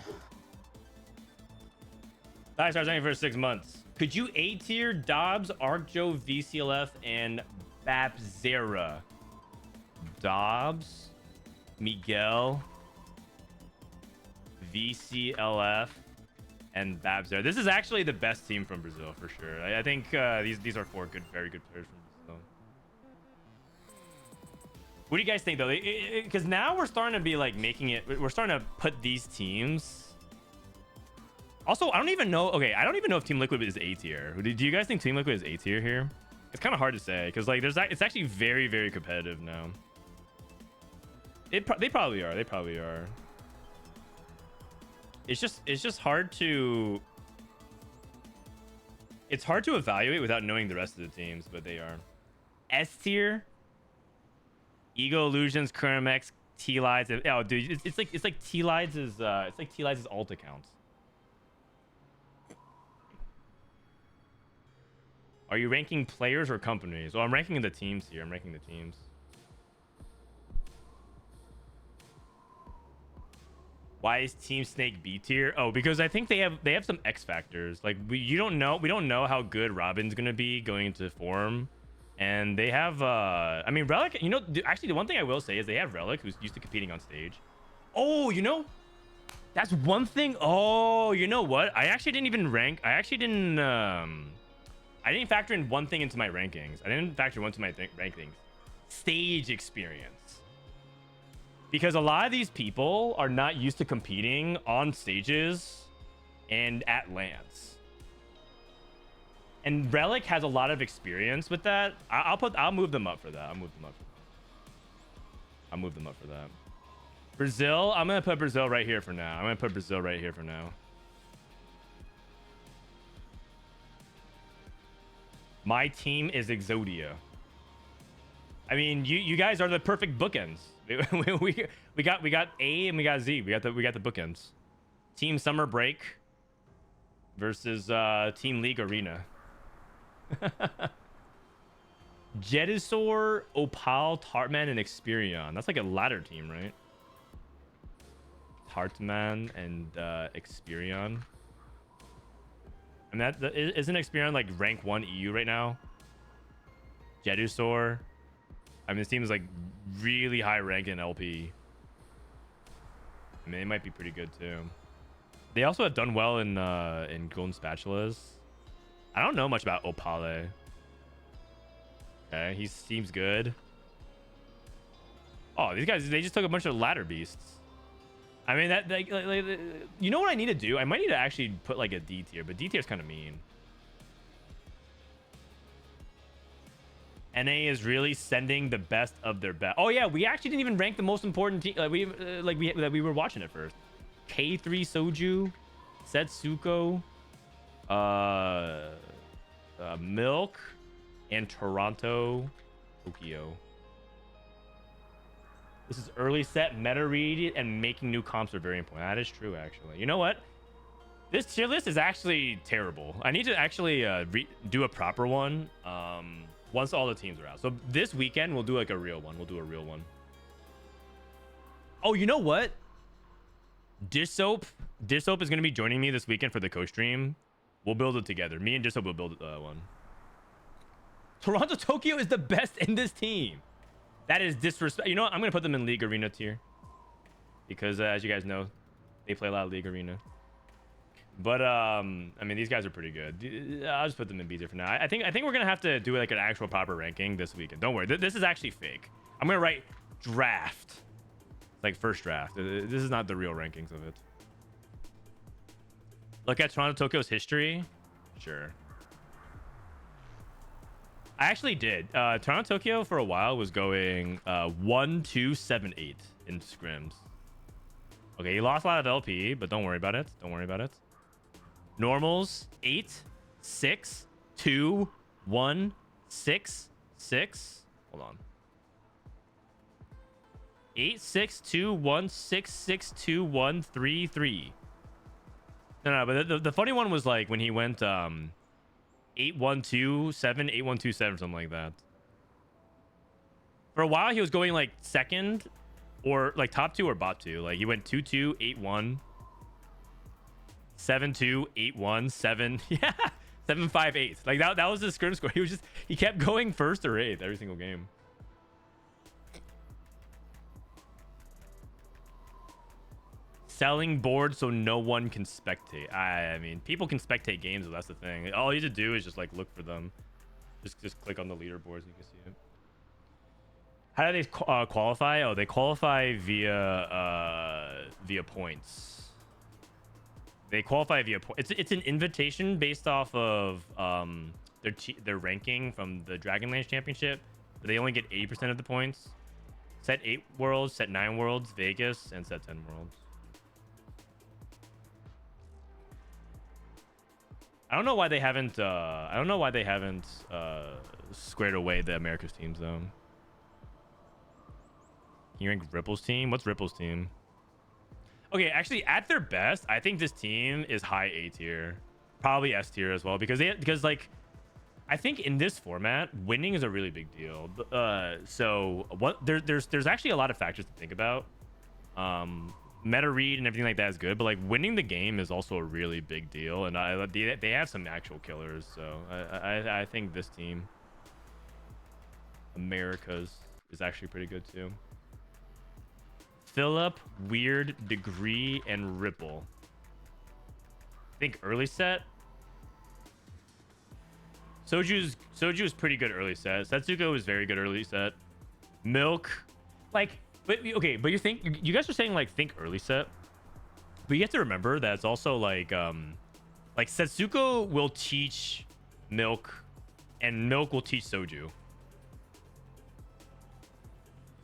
I started training for 6 months. Could you A tier Dobbs, Arcjo, VCLF, and Babzera? Dobbs, Miguel, VCLF, and Babzera. This is actually the best team from Brazil for sure. I think these are 4 very good players from Brazil. What do you guys think though? Because now we're starting to be like making it. We're starting to put these teams. Also, I don't even know. Okay, I don't even know if Team Liquid is A tier. Do you guys think Team Liquid is A tier here? It's kind of hard to say because like it's actually very, very competitive now. They probably are. They probably are. It's just hard to. It's hard to evaluate without knowing the rest of the teams, but they are. S tier. Ego Illusions, Kermex, T-Lides. Oh, dude, it's like T-Lides is alt accounts. Are you ranking players or companies? Well, I'm ranking the teams here. I'm ranking the teams. Why is Team Snake B tier? Oh, because I think they have some X factors. Like we don't know how good Robin's gonna be going into form, and they have I mean Relic. You know, actually the one thing I will say is they have Relic, who's used to competing on stage. Oh, you know, that's one thing. Oh, you know what? I actually didn't even rank. I didn't factor in one thing into my rankings. I didn't factor one to my rankings. Stage experience. Because a lot of these people are not used to competing on stages and at LANs. And Relic has a lot of experience with that. I'll move them up for that. I'll move them up for that. Brazil, I'm gonna put Brazil right here for now. My team is Exodia. I mean, you guys are the perfect bookends. we got A and we got Z. We got the bookends. Team Summer Break versus Team League Arena. Jedusor, Opal, Tartman, and Experion. That's like a ladder team, right? Tartman and Experion. I mean, isn't Experion like rank 1 EU right now? Jedusor. I mean, this team is like really high ranked in LP. I mean, they might be pretty good too. They also have done well in Golden Spatulas. I don't know much about Opale. Okay, he seems good. Oh, these guys, they just took a bunch of ladder beasts. I mean, that like, you know what I need to do? I might need to actually put like a D tier, but D tier is kind of mean. NA is really sending the best of their best. Oh yeah, we actually didn't even rank the most important team. We were watching it first. K3 Soju, Setsuko, Milk, and Toronto, Tokyo. This is early set, meta read, and making new comps are very important. That is true, actually. You know what? This tier list is actually terrible. I need to actually do a proper one once all the teams are out. So this weekend, we'll do like a real one. Oh, you know what? Dissoap is going to be joining me this weekend for the co-stream. We'll build it together. Me and Dissoap will build one. Toronto Tokyo is the best in this team. That is disrespect. You know what? I'm gonna put them in League Arena tier because as you guys know, they play a lot of League Arena. But I mean, these guys are pretty good. I'll just put them in B tier for now. I think we're gonna have to do like an actual proper ranking this weekend. Don't worry, this is actually fake. I'm gonna write draft, like first draft. This is not the real rankings of it. Look at Toronto Tokyo's history. Sure. I actually did. Toronto Tokyo for a while was going 1, 2, 7, 8 in scrims. Okay, he lost a lot of LP, but don't worry about it. Don't worry about it. Normals 8, 6, 2, 1, 6, 6. Hold on. 8, 6, 2, 1, 6, 6, 2, 1, 3, 3. No, but the funny one was like when he went 8, 1, 2, 7, 8, 1, 2, 7, something like that. For a while, he was going like second or like top 2 or bot 2. Like he went 2, 2, 8, 1, 7, 2, 8, 1, 7. Yeah, 7, 5, 8. Like that was his scrim score. He kept going first or eighth every single game. Selling boards so no one can spectate. I mean, people can spectate games, but that's the thing. All you have to do is just like look for them. Just click on the leaderboards and you can see it. How do they qualify? Oh, they qualify via points. They qualify via points. It's an invitation based off of their ranking from the Dragonlance Championship. But they only get 80% of the points. Set 8 worlds, set 9 worlds, Vegas, and set 10 worlds. I don't know why they haven't squared away the America's teams though. Can you rank Ripple's team? What's Ripple's team? Okay, actually at their best, I think this team is high A tier. Probably S tier as well because like I think in this format, winning is a really big deal. So what there's actually a lot of factors to think about. Meta read and everything like that is good, but like winning the game is also a really big deal, and they have some actual killers. So I think this team, America's, is actually pretty good too. Philip, Weird, Degree, and Ripple. I think early set. Soju is pretty good early set. Setsuko is very good early set. Milk, like. But okay, but you guys are saying like think early set, but you have to remember that it's also like Setsuko will teach Milk, and Milk will teach Soju.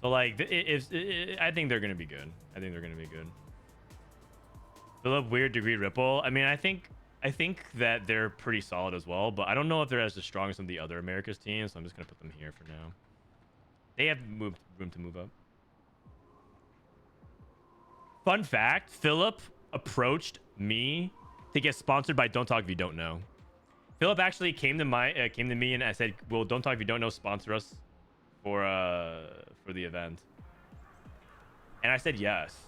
So like I think they're gonna be good. I think they're gonna be good. Philip, Weird, Degree, Ripple. I mean, I think that they're pretty solid as well, but I don't know if they're as strong as some of the other America's teams. So I'm just gonna put them here for now. They have room to move up. Fun fact, Philip approached me to get sponsored by Don't Talk If You Don't Know. Philip actually came to me and I said, "Well, Don't Talk If You Don't Know sponsor us for the event." And I said yes.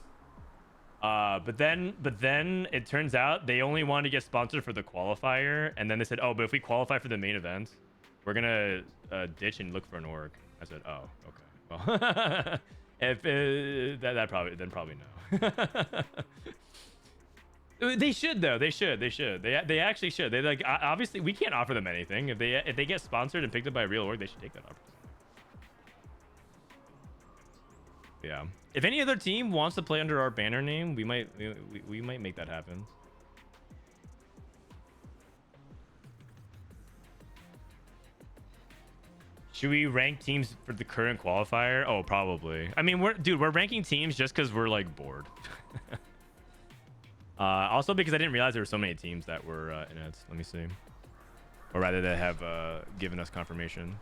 But then it turns out they only wanted to get sponsored for the qualifier, and then they said, "Oh, but if we qualify for the main event, we're gonna ditch and look for an org." I said, "Oh, okay. Well, if that probably no." They should though. They should. They actually should. They like obviously we can't offer them anything. If they get sponsored and picked up by a real org, they should take that opportunity. Yeah. If any other team wants to play under our banner name, we might make that happen. Should we rank teams for the current qualifier? Oh, probably. I mean, we're ranking teams just because we're like bored. Also because I didn't realize there were so many teams that were in it. Let me see. Or rather, that have given us confirmation.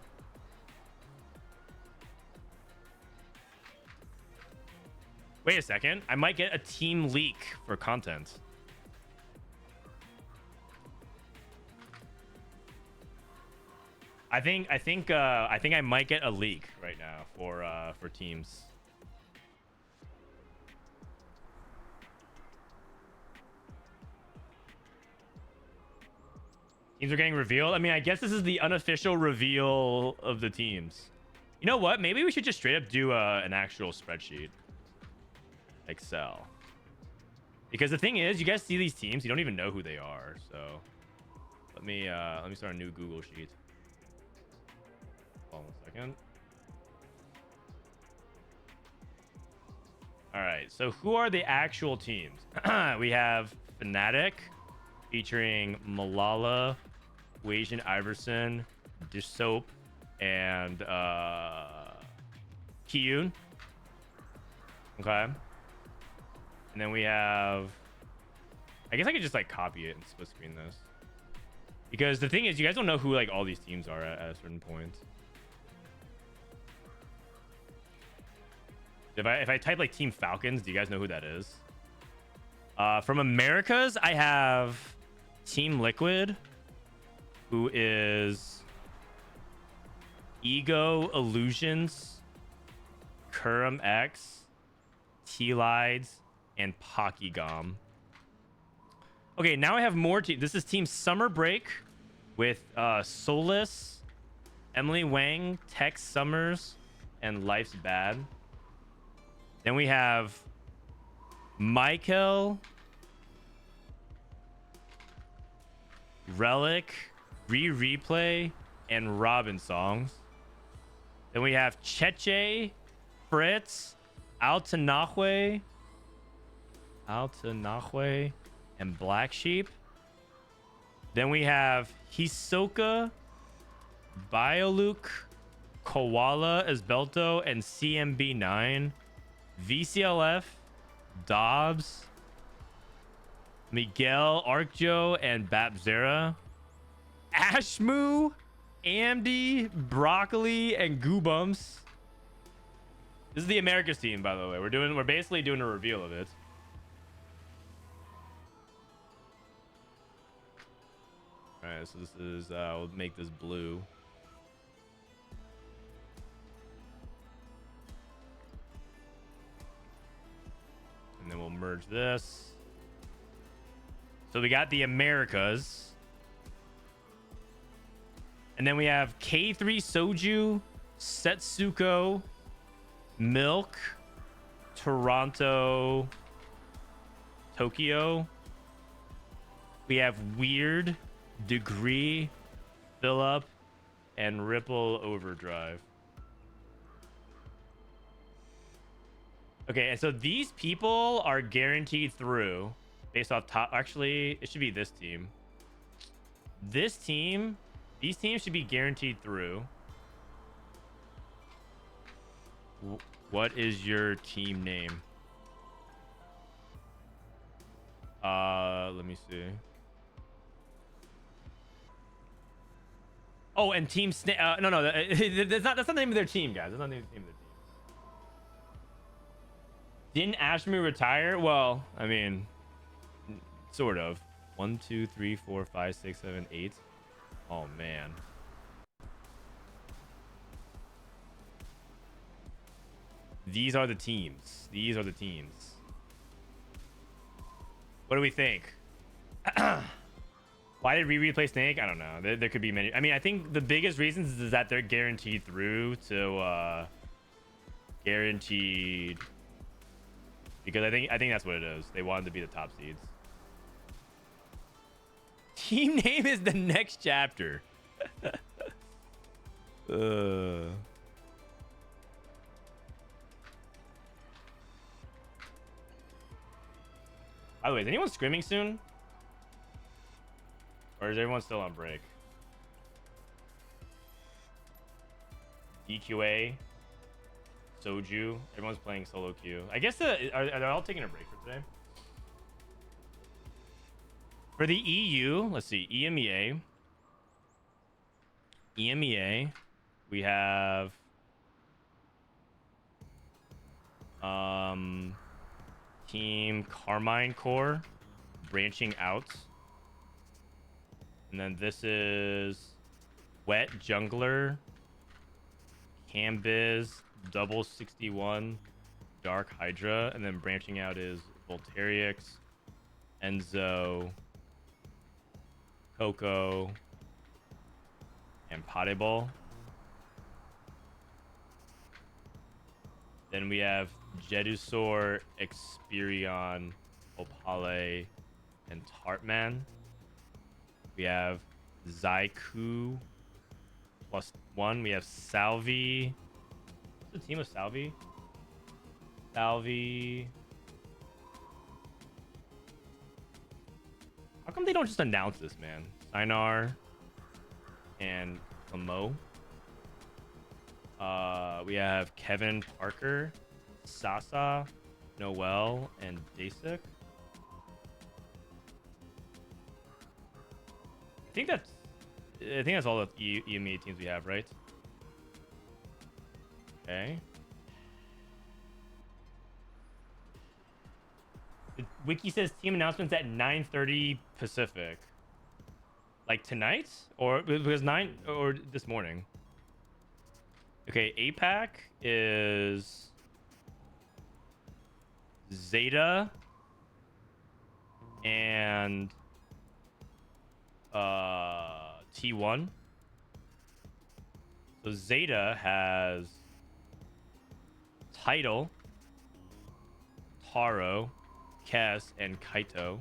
Wait a second. I might get a team leak for content. I think I might get a leak right now for teams. Teams are getting revealed. I mean, I guess this is the unofficial reveal of the teams. You know what? Maybe we should just straight up do an actual spreadsheet. Excel. Because the thing is, you guys see these teams, you don't even know who they are. So let me start a new Google sheet. Hold on a second. All right, so who are the actual teams? We have Fnatic featuring Malala, Wajan Iverson, Dussope, and Kiyun. Okay. And then we have, I guess I could just like copy it and split screen this. Because the thing is, you guys don't know who like all these teams are at a certain point. If I type like Team Falcons, do you guys know who that is? From Americas, I have Team Liquid, who is Ego Illusions, Kurum X, T-Lides, and Pokygom. Okay, now I have more teams. This is Team Summer Break with Souless, Emilyywang, TexSummers, and Life's Bad. Then we have Michael, Relic, Replay, and Robin Songs. Then we have Cheche, Fritz, Altanahwe, and Black Sheep. Then we have Hisoka, Bioluke, Koala, Esbelto, and CMB9. VCLF, Dobbs, Miguel, Arcjo, and Babzera. Ashmoo, Amdy, Broccoli, and Goobums. This is the Americas team, by the way. We're basically doing a reveal of it. All right, so this is we'll make this blue. And then we'll merge this. So we got the Americas. And then we have K3 Soju, Setsuko, Milk, Toronto, Tokyo. We have Weird, Degree, Phillip, and Ripple Overdrive. Okay, and so these people are guaranteed through based off top. Actually, it should be this team. This team, these teams should be guaranteed through. What is your team name? Let me see. Oh, and Team no, that's not the name of their team, guys. That's not the name of their team. Didn't Ashmu retire? Well, I mean, sort of. 1, 2, 3, 4, 5, 6, 7, 8. Oh man. These are the teams. These are the teams. What do we think? Why did we replay Snake? I don't know. There could be many. I mean, I think the biggest reasons is that they're guaranteed through to guaranteed, because I think that's what it is. They wanted to be the top seeds. Team name is the next chapter. By the way, is anyone scrimming soon? Or is everyone still on break? DQA, Soju, everyone's playing solo queue. I guess are they all taking a break for today? For the EU, let's see, EMEA. EMEA, we have Team Carmine Core branching out. And then this is Wet Jungler, Cambiz, Double 61, Dark Hydra, and then branching out is Volterix, Enzo, Coco, and Potable. Then we have Jedusor, Experion, Opale, and Tartman. We have Zaiku +1. We have Salvi. What's the team of Salvi? Salvi. How come they don't just announce this, man? Sinar and Lamo. We have Kevin Parker, Sasa, Noel, and Dasik. I think that's all the EMEA teams we have, right? Okay. The wiki says team announcements at 9:30 Pacific. Like tonight, or because 9 or this morning. Okay, APAC is Zeta and T1. So Zeta has Title, Taro, Kes, and Kaito.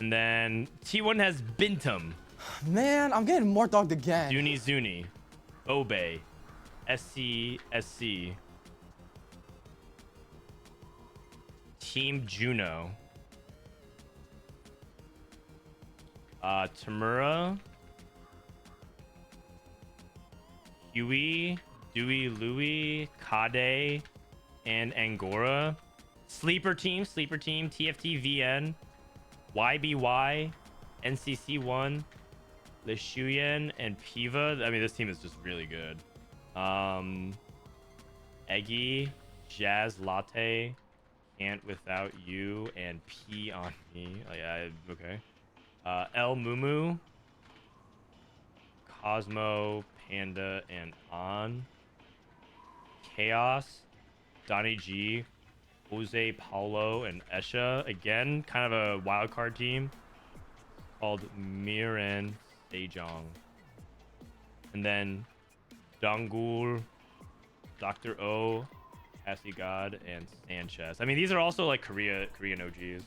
And then T1 has Binteum,
Man, I'm getting more dogged again.
Zuni, Bobae, SC, Team Juno, Tamura, Huey, Dewey, Louie, Kade, and Angora. Sleeper team, TFT VN, YBY, NCC1, Lishuyen, and Piva. I mean, this team is just really good. Eggy, Jazz Latte, Can't Without You, and P on Me. Oh, yeah, okay. El Mumu, Cosmo, Panda, and On. Chaos, Donnie G, Jose Paulo, and Esha. Again, kind of a wild card team called Miran Sejong. And then Dongul, Dr. O, Cassie God, and Sanchez. I mean, these are also like Korean OGs.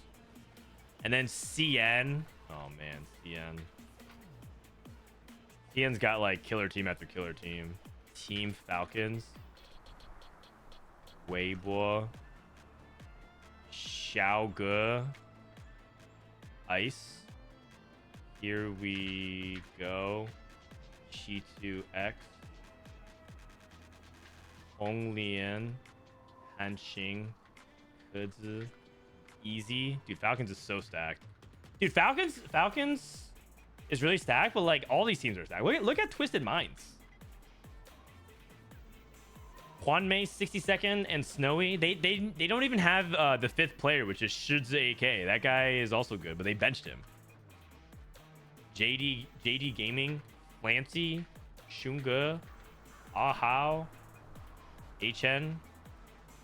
And then CN. Oh man, CN. CN's got like killer team after killer team. Team Falcons, Weibo, Xiaoge, Ice. Here we go. Chi2X, Honglian, Hanxing, Kuzi, Easy. Dude, Falcons is so stacked. Dude, Falcons is really stacked, but like all these teams are stacked. Look at Twisted Minds. Hwanmei 62nd and Snowy. They don't even have the 5th player, which is Shudze AK. That guy is also good, but they benched him. JD Gaming, Clancy, Shunga, Ahao, HN.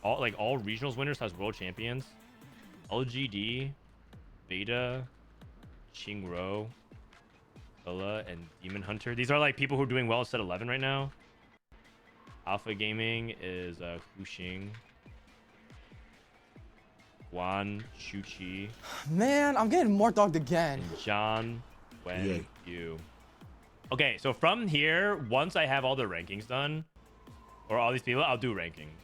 All regionals winners has world champions. LGD, Beta, Chingro, Koala, and Demon Hunter. These are like people who are doing well at set 11 right now. Alpha Gaming is Huxing, Guan Chuchi.
Man, I'm getting more dogged again.
And John Wen Yu. Okay, so from here, once I have all the rankings done, or all these people, I'll do rankings.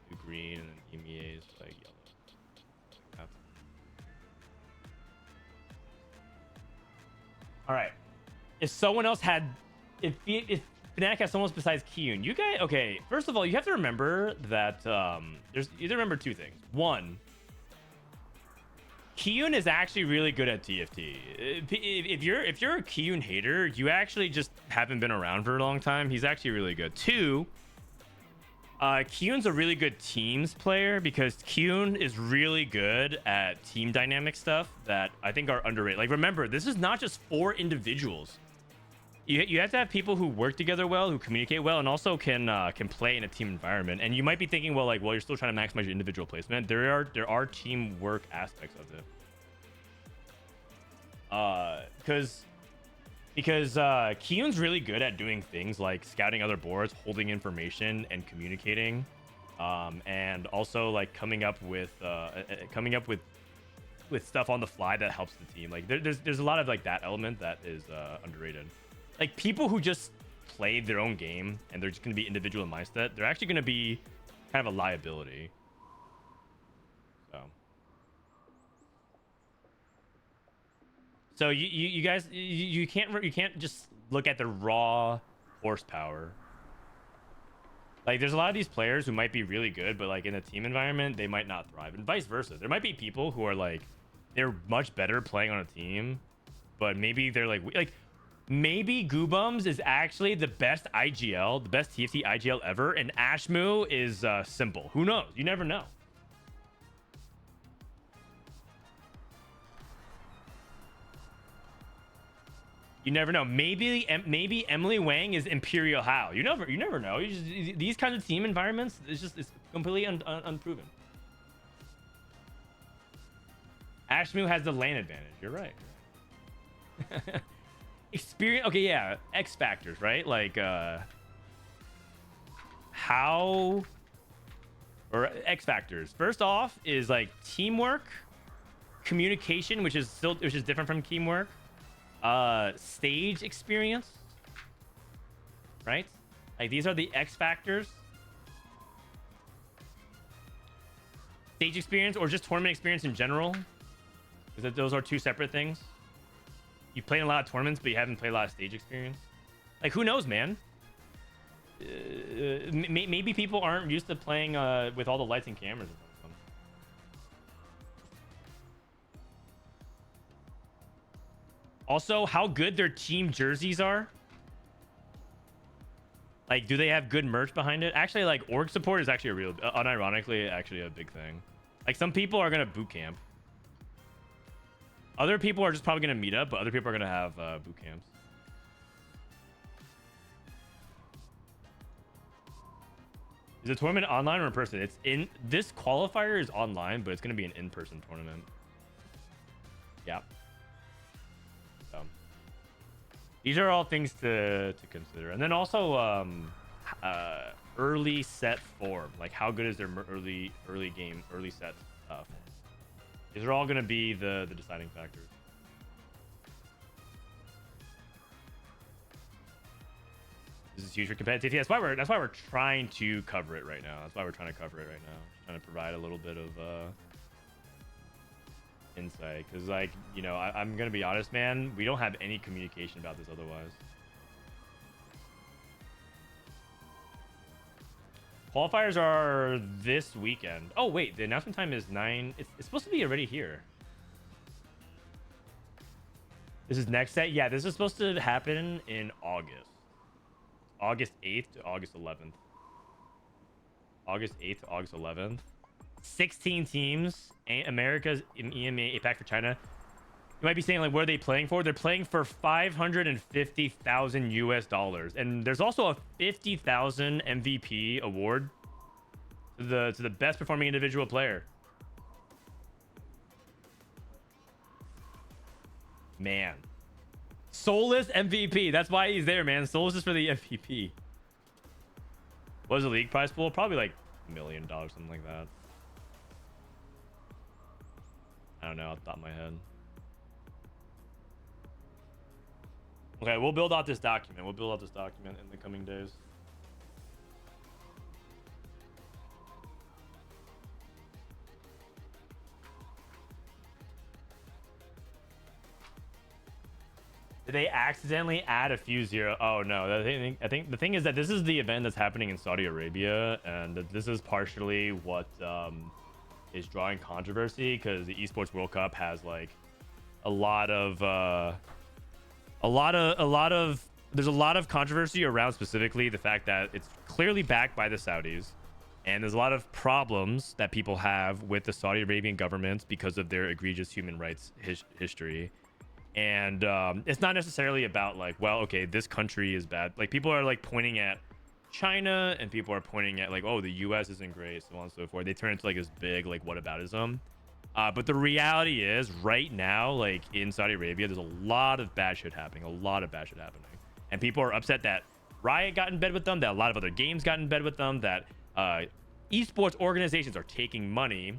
Do green, and then EMEA is like yellow. All right. If someone else had, if Fnatic has someone else besides Kayn, you guys, okay. First of all, you have to remember that you have to remember two things. One, Kayn is actually really good at TFT. If you're a Kayn hater, you actually just haven't been around for a long time. He's actually really good. Two, Kayn's a really good teams player because Kayn is really good at team dynamic stuff that I think are underrated. Like, remember, this is not just for individuals. You have to have people who work together well, who communicate well, and also can play in a team environment. And you might be thinking, well, you're still trying to maximize your individual placement. There are teamwork aspects of it. Because because Kiyun's really good at doing things like scouting other boards, holding information, and communicating, and also like coming up with stuff on the fly that helps the team. Like there's a lot of like that element that is underrated. Like people who just play their own game and they're just going to be individual in mindset, they're actually going to be kind of a liability. So you guys you can't just look at the raw horsepower. Like there's a lot of these players who might be really good, but like in a team environment they might not thrive, and vice versa. There might be people who are like they're much better playing on a team, but maybe they're like maybe Goobums is actually the best IGL, the best TFT IGL ever, and Ashmu is simple. Who knows? You never know. You never know. Maybe Emilyywang is Imperial How. You never know. These kinds of team environments, it's completely unproven. Ashmu has the lane advantage. You're right. Experience. Okay, yeah. X factors, right? Like how or X factors. First off is like teamwork, communication, which is different from teamwork. Stage experience, right? Like these are the X factors. Stage experience or just tournament experience in general, because those are two separate things. You play in a lot of tournaments, but you haven't played a lot of stage experience. Like who knows, man? Maybe people aren't used to playing with all the lights and cameras. Also, how good their team jerseys are. Like, do they have good merch behind it? Actually, like, org support is actually a real, unironically, actually a big thing. Like, some people are going to boot camp. Other people are just probably going to meet up, but other people are going to have boot camps. Is the tournament online or in person? It's in, this qualifier is online, but it's going to be an in-person tournament. Yeah. These are all things to consider. And then also early set form. Like how good is their early set form. These are all going to be the deciding factors. This is huge for competitive. Yeah, that's why we're trying to cover it right now. That's why we're trying to cover it right now. Trying to provide a little bit of insight, because like, you know, I'm gonna be honest, man, we don't have any communication about this otherwise. Qualifiers are this weekend. Oh wait, the announcement time is 9. It's supposed to be already here. This is next set. Yeah, this is supposed to happen in August 8th to August 11th. August 8th to August 11th. 16 teams, America's in EMEA, APAC for China. You might be saying, like, what are they playing for? They're playing for $550,000 US, and there's also a 50,000 MVP award to the best performing individual player. Man, Souless MVP. That's why he's there, man. Souless is for the MVP. What was the league prize pool? Probably like $1 million, something like that. I don't know off the top of my head. Okay, we'll build out this document. We'll build out this document in the coming days. Did they accidentally add a few zero? Oh no, I think the thing is that this is the event that's happening in Saudi Arabia, and this is partially what is drawing controversy, because the Esports World Cup has like a lot of there's a lot of controversy around specifically the fact that it's clearly backed by the Saudis, and there's a lot of problems that people have with the Saudi Arabian government because of their egregious human rights history. And it's not necessarily about like, well, okay, this country is bad. Like people are like pointing at China, and people are pointing at like, oh, the US isn't great, so on and so forth. They turn into like this big like whataboutism. But the reality is, right now, like in Saudi Arabia, there's a lot of bad shit happening. And people are upset that Riot got in bed with them, that a lot of other games got in bed with them, that esports organizations are taking money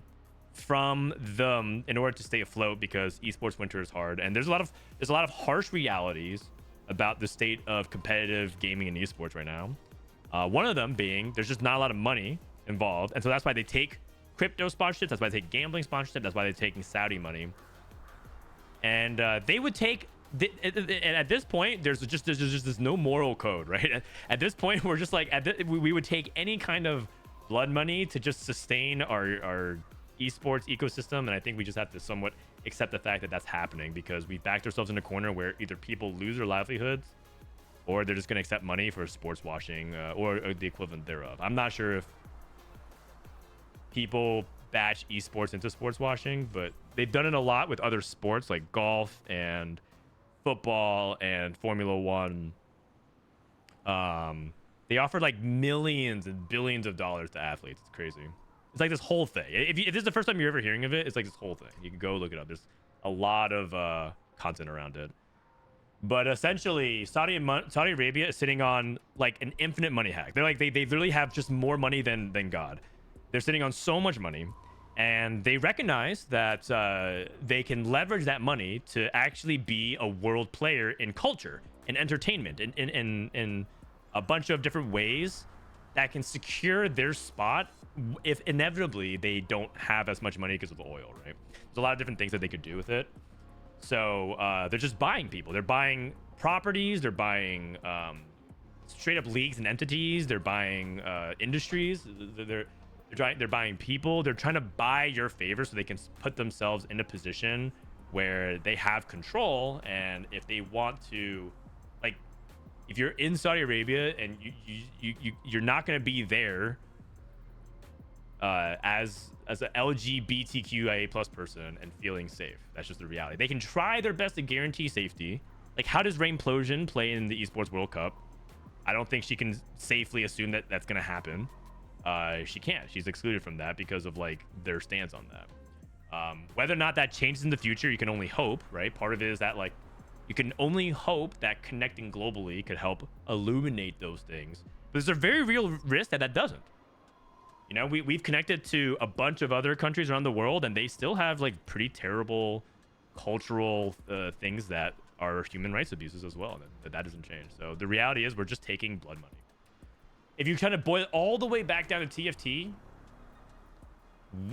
from them in order to stay afloat because esports winter is hard. And there's a lot of harsh realities about the state of competitive gaming and esports right now. One of them being there's just not a lot of money involved, and so that's why they take crypto sponsorships, that's why they take gambling sponsorship, that's why they're taking Saudi money. And they would take and at this point there's just this no moral code, right? At this point we're just like we would take any kind of blood money to just sustain our esports ecosystem, and I think we just have to somewhat accept the fact that that's happening because we backed ourselves in a corner where either people lose their livelihoods or they're just going to accept money for sports washing or the equivalent thereof. I'm not sure if people batch esports into sports washing, but they've done it a lot with other sports like golf and football and Formula One. They offered like millions and billions of dollars to athletes. It's crazy. It's like this whole thing. If this is the first time you're ever hearing of it, it's like this whole thing. You can go look it up. There's a lot of content around it. But essentially, Saudi Arabia is sitting on like an infinite money hack. They're like they literally have just more money than God. They're sitting on so much money, and they recognize that they can leverage that money to actually be a world player in culture, in entertainment, in a bunch of different ways that can secure their spot if inevitably they don't have as much money because of the oil, right? There's a lot of different things that they could do with it. So they're just buying people. They're buying properties. They're buying straight up leagues and entities. They're buying industries. They're buying people. They're trying to buy your favor so they can put themselves in a position where they have control. And if they want to, like, if you're in Saudi Arabia and you're not going to be there as an LGBTQIA plus person and feeling safe. That's just the reality. They can try their best to guarantee safety. Like, how does Rainplosion play in the Esports World Cup? I don't think she can safely assume that that's going to happen. She can't. She's excluded from that because of like their stance on that. Whether or not that changes in the future, you can only hope, right? Part of it is that like you can only hope that connecting globally could help illuminate those things. But there's a very real risk that doesn't. You know, we've connected to a bunch of other countries around the world, and they still have like pretty terrible cultural things that are human rights abuses as well. That doesn't change. So the reality is we're just taking blood money. If you kind of boil it all the way back down to TFT,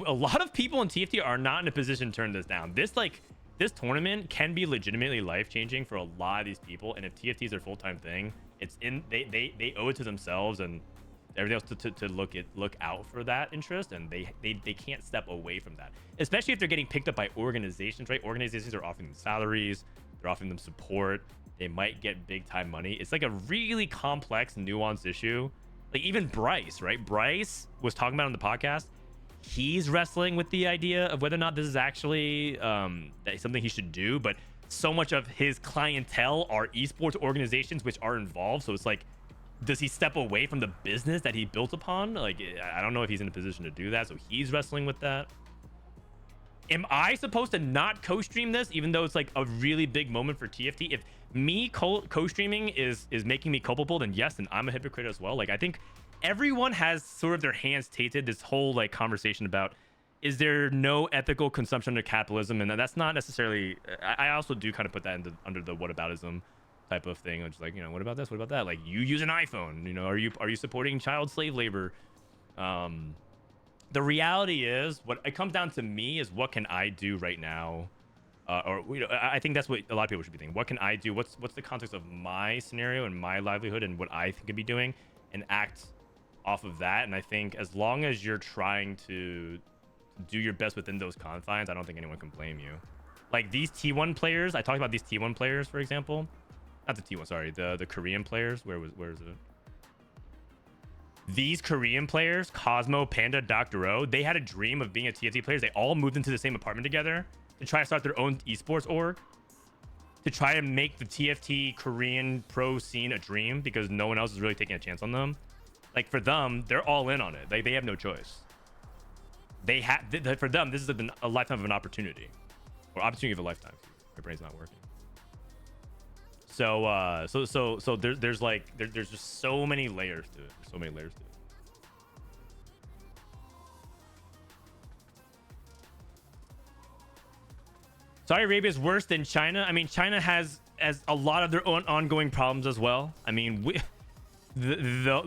a lot of people in TFT are not in a position to turn this down. This tournament can be legitimately life-changing for a lot of these people, and if TFT is their full-time thing, they owe it to themselves and everything else to look out for that interest, and they can't step away from that, especially if they're getting picked up by organizations, right? Organizations are offering them salaries, they're offering them support, they might get big-time money. It's like a really complex, nuanced issue. Like even Bryce, right? Bryce was talking about on the podcast. He's wrestling with the idea of whether or not this is actually something he should do. But so much of his clientele are esports organizations which are involved. So it's like, does he step away from the business that he built upon? Like, I don't know if he's in a position to do that. So he's wrestling with that. Am I supposed to not co-stream this, even though it's like a really big moment for TFT? If me co-streaming is making me culpable, then yes, then I'm a hypocrite as well. Like, I think everyone has sort of their hands tainted this whole like conversation about, is there no ethical consumption of capitalism? And that's not necessarily, I also do kind of put that under the whataboutism type of thing. It's like, you know, what about this? What about that? Like, you use an iPhone, you know, are you supporting child slave labor? The reality is, what it comes down to me is, what can I do right now? Or you know, I think that's what a lot of people should be thinking. What can I do? What's the context of my scenario and my livelihood and what I could be doing, and act off of that. And I think as long as you're trying to do your best within those confines, I don't think anyone can blame you. Like these T1 players, I talked about these T1 players, for example. Not the T1, sorry, the Korean players. Where is it? These Korean players, Cosmo, Panda, Dr. O, they had a dream of being a TFT players. They all moved into the same apartment together to try to start their own esports org, to try to make the TFT Korean pro scene a dream, because no one else is really taking a chance on them. Like for them, they're all in on it. They have no choice. they have for them this is a lifetime of an opportunity, or opportunity of a lifetime. My brain's not working. So there's like there's just so many layers to it. There's so many layers to it. Saudi Arabia is worse than China. I mean, China has a lot of their own ongoing problems as well. I mean,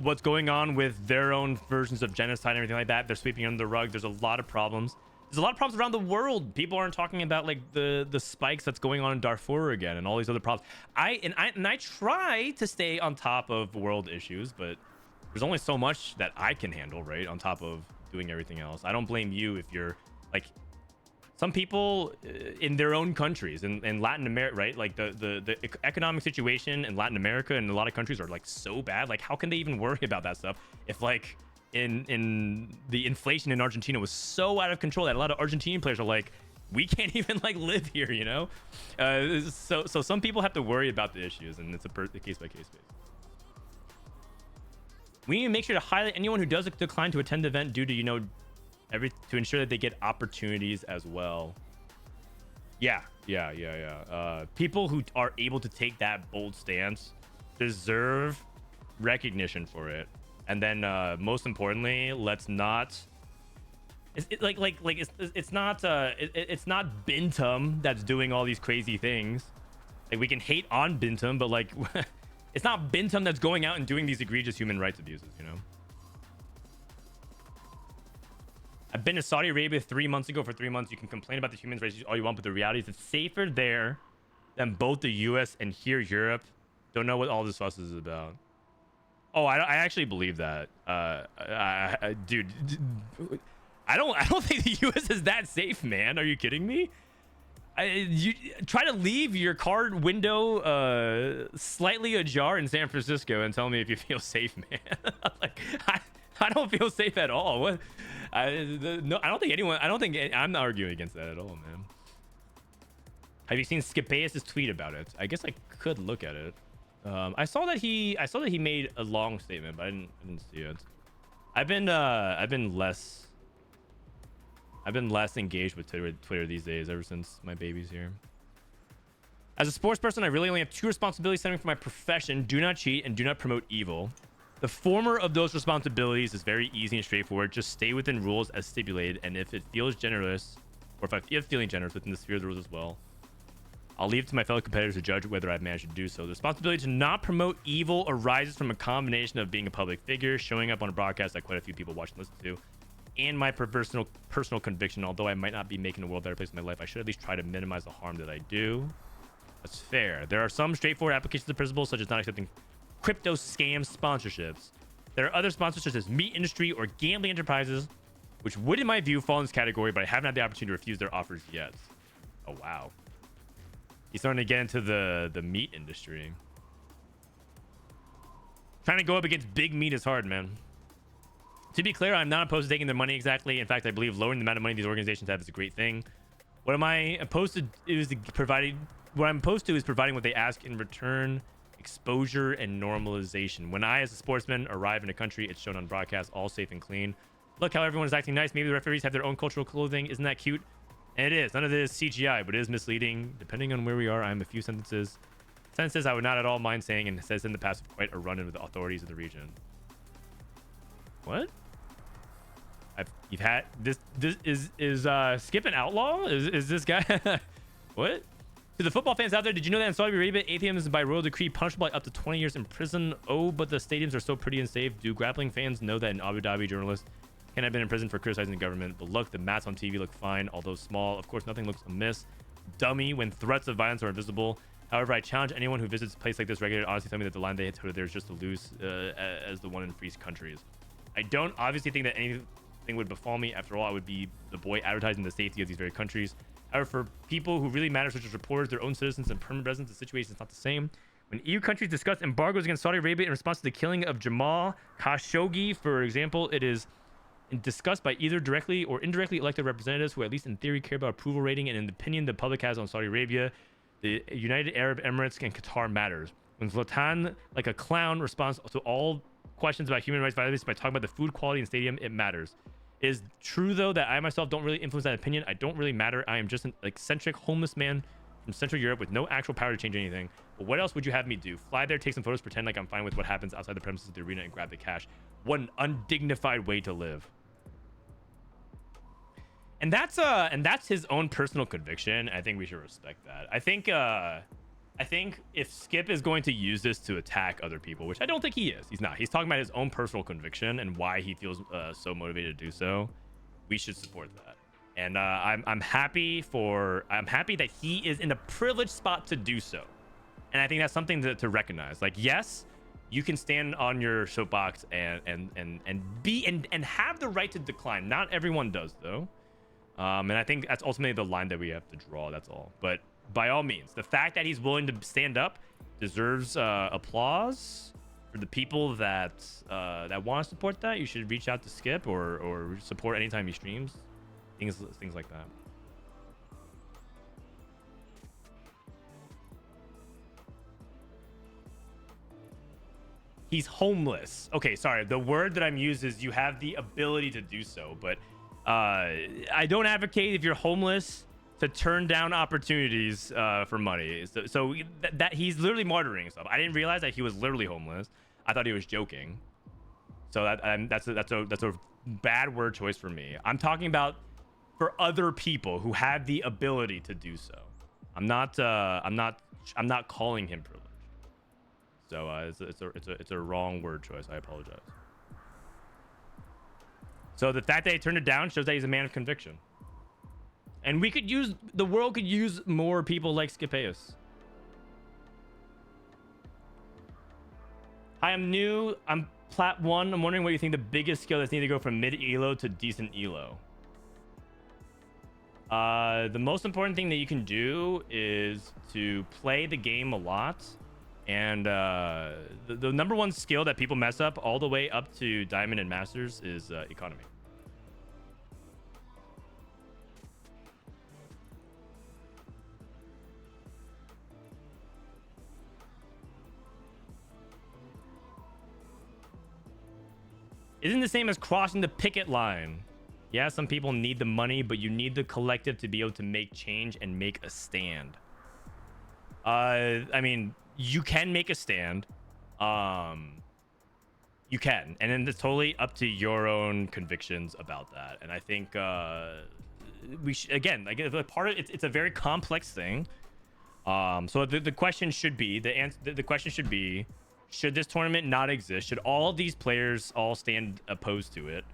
what's going on with their own versions of genocide and everything like that, they're sweeping under the rug. There's a lot of problems. There's a lot of problems around the world. People aren't talking about like the spikes that's going on in Darfur again and all these other problems. I try to stay on top of world issues, but there's only so much that I can handle, right? On top of doing everything else. I don't blame you if you're like some people in their own countries in Latin America, right? Like the economic situation in Latin America and a lot of countries are like so bad. Like how can they even worry about that stuff if like in the inflation in Argentina was so out of control that a lot of Argentinian players are like, we can't even like live here, you know? So some people have to worry about the issues, and it's a case by case basis. We need to make sure to highlight anyone who does decline to attend the event due to, you know, to ensure that they get opportunities as well. Yeah. People who are able to take that bold stance deserve recognition for it. And then most importantly, let's not it's not Binteum that's doing all these crazy things. Like we can hate on Binteum, but like it's not Binteum that's going out and doing these egregious human rights abuses, you know. I've been to Saudi Arabia 3 months ago for 3 months. You can complain about the human rights all you want, but the reality is it's safer there than both the US and here Europe. Don't know what all this fuss is about. Oh, I actually believe that. Dude, I don't think the US is that safe, man. Are you kidding me? You try to leave your car window slightly ajar in San Francisco and tell me if you feel safe, man. Like I don't feel safe at all. What? No, I don't think anyone. I'm not arguing against that at all, man. Have you seen Skipaeus' tweet about it? I guess I could look at it. I saw that he made a long statement, but I didn't see it. I've been less engaged with Twitter these days ever since my baby's here. As a sports person, I really only have 2 responsibilities stemming from my profession: do not cheat and do not promote evil. The former of those responsibilities is very easy and straightforward. Just stay within rules as stipulated, and if it feels generous, or if I feel feeling generous within the sphere of the rules as well, I'll leave it to my fellow competitors to judge whether I've managed to do so. The responsibility to not promote evil arises from a combination of being a public figure, showing up on a broadcast that quite a few people watch and listen to, and my personal conviction. Although I might not be making the world a better place in my life, I should at least try to minimize the harm that I do. That's fair. There are some straightforward applications of principles, such as not accepting crypto scam sponsorships. There are other sponsors such as meat industry or gambling enterprises, which would, in my view, fall in this category, but I haven't had the opportunity to refuse their offers yet. Oh, wow. He's starting to get into the meat industry. Trying to go up against big meat is hard, man. To be clear, I'm not opposed to taking their money exactly. In fact, I believe lowering the amount of money these organizations have is a great thing. What I'm opposed to is providing what they ask in return: exposure and normalization. When I, as a sportsman, arrive in a country, it's shown on broadcast, all safe and clean. Look how everyone is acting nice. Maybe the referees have their own cultural clothing. Isn't that cute? And it is. None of this is CGI, but it is misleading. Depending on where we are, I'm a few sentences I would not at all mind saying, and says in the past with quite a run-in with the authorities of the region. What? You've had this is Skip an outlaw? Is this guy? What? To the football fans out there, did you know that in Saudi Arabia, atheism is by royal decree punishable by up to 20 years in prison? Oh, but the stadiums are so pretty and safe. Do grappling fans know that an Abu Dhabi journalist can have been in prison for criticizing the government? But look, the mats on TV look fine, although small. Of course, nothing looks amiss. Dummy when threats of violence are invisible. However, I challenge anyone who visits a place like this regularly to honestly tell me that the line they hit there is just as loose as the one in free countries. I don't obviously think that anything would befall me. After all, I would be the boy advertising the safety of these very countries. However, for people who really matter, such as reporters, their own citizens, and permanent residents, the situation is not the same. When EU countries discuss embargoes against Saudi Arabia in response to the killing of Jamal Khashoggi, for example, it is discussed by either directly or indirectly elected representatives who at least in theory care about approval rating and an opinion the public has on Saudi Arabia. The United Arab Emirates and Qatar matters. When Zlatan, like a clown, responds to all questions about human rights violations by talking about the food quality in the stadium, it matters. Is true though that I myself don't really influence that opinion. I don't really matter. I am just an eccentric homeless man from Central Europe with no actual power to change anything. But what else would you have me do? Fly there, take some photos, pretend like I'm fine with what happens outside the premises of the arena, and grab the cash? What an undignified way to live. And that's his own personal conviction. I think we should respect that. I think if Skip is going to use this to attack other people, which I don't think he is, he's not. He's talking about his own personal conviction and why he feels so motivated to do so. We should support that. And I'm happy that he is in a privileged spot to do so. And I think that's something to recognize. Like, yes, you can stand on your soapbox and have the right to decline. Not everyone does though. And I think that's ultimately the line that we have to draw. That's all. But by all means, the fact that he's willing to stand up deserves applause. For the people that want to support that, you should reach out to Skip or support anytime he streams. Things like that. He's homeless. Okay, sorry. The word that I'm using is you have the ability to do so, but I don't advocate if you're homeless to turn down opportunities for money. So that he's literally martyring himself. I didn't realize that he was literally homeless. I thought he was joking. So that's a bad word choice for me. I'm talking about for other people who have the ability to do so. I'm not calling him privileged. So it's a wrong word choice. I apologize. So the fact that he turned it down shows that he's a man of conviction. And the world could use more people like Skipeus. Hi, I'm new. I'm Plat 1. I'm wondering what you think the biggest skill that's needed to go from mid elo to decent elo. The most important thing that you can do is to play the game a lot. And the number one skill that people mess up all the way up to Diamond and Masters is economy. Isn't the same as crossing the picket line. Yeah, some people need the money, but you need the collective to be able to make change and make a stand. I mean, you can make a stand. You can, and then it's totally up to your own convictions about that. And I think we should, again, like part of it's a very complex thing. So the question should be the question should be, should this tournament not exist? Should all these players all stand opposed to it?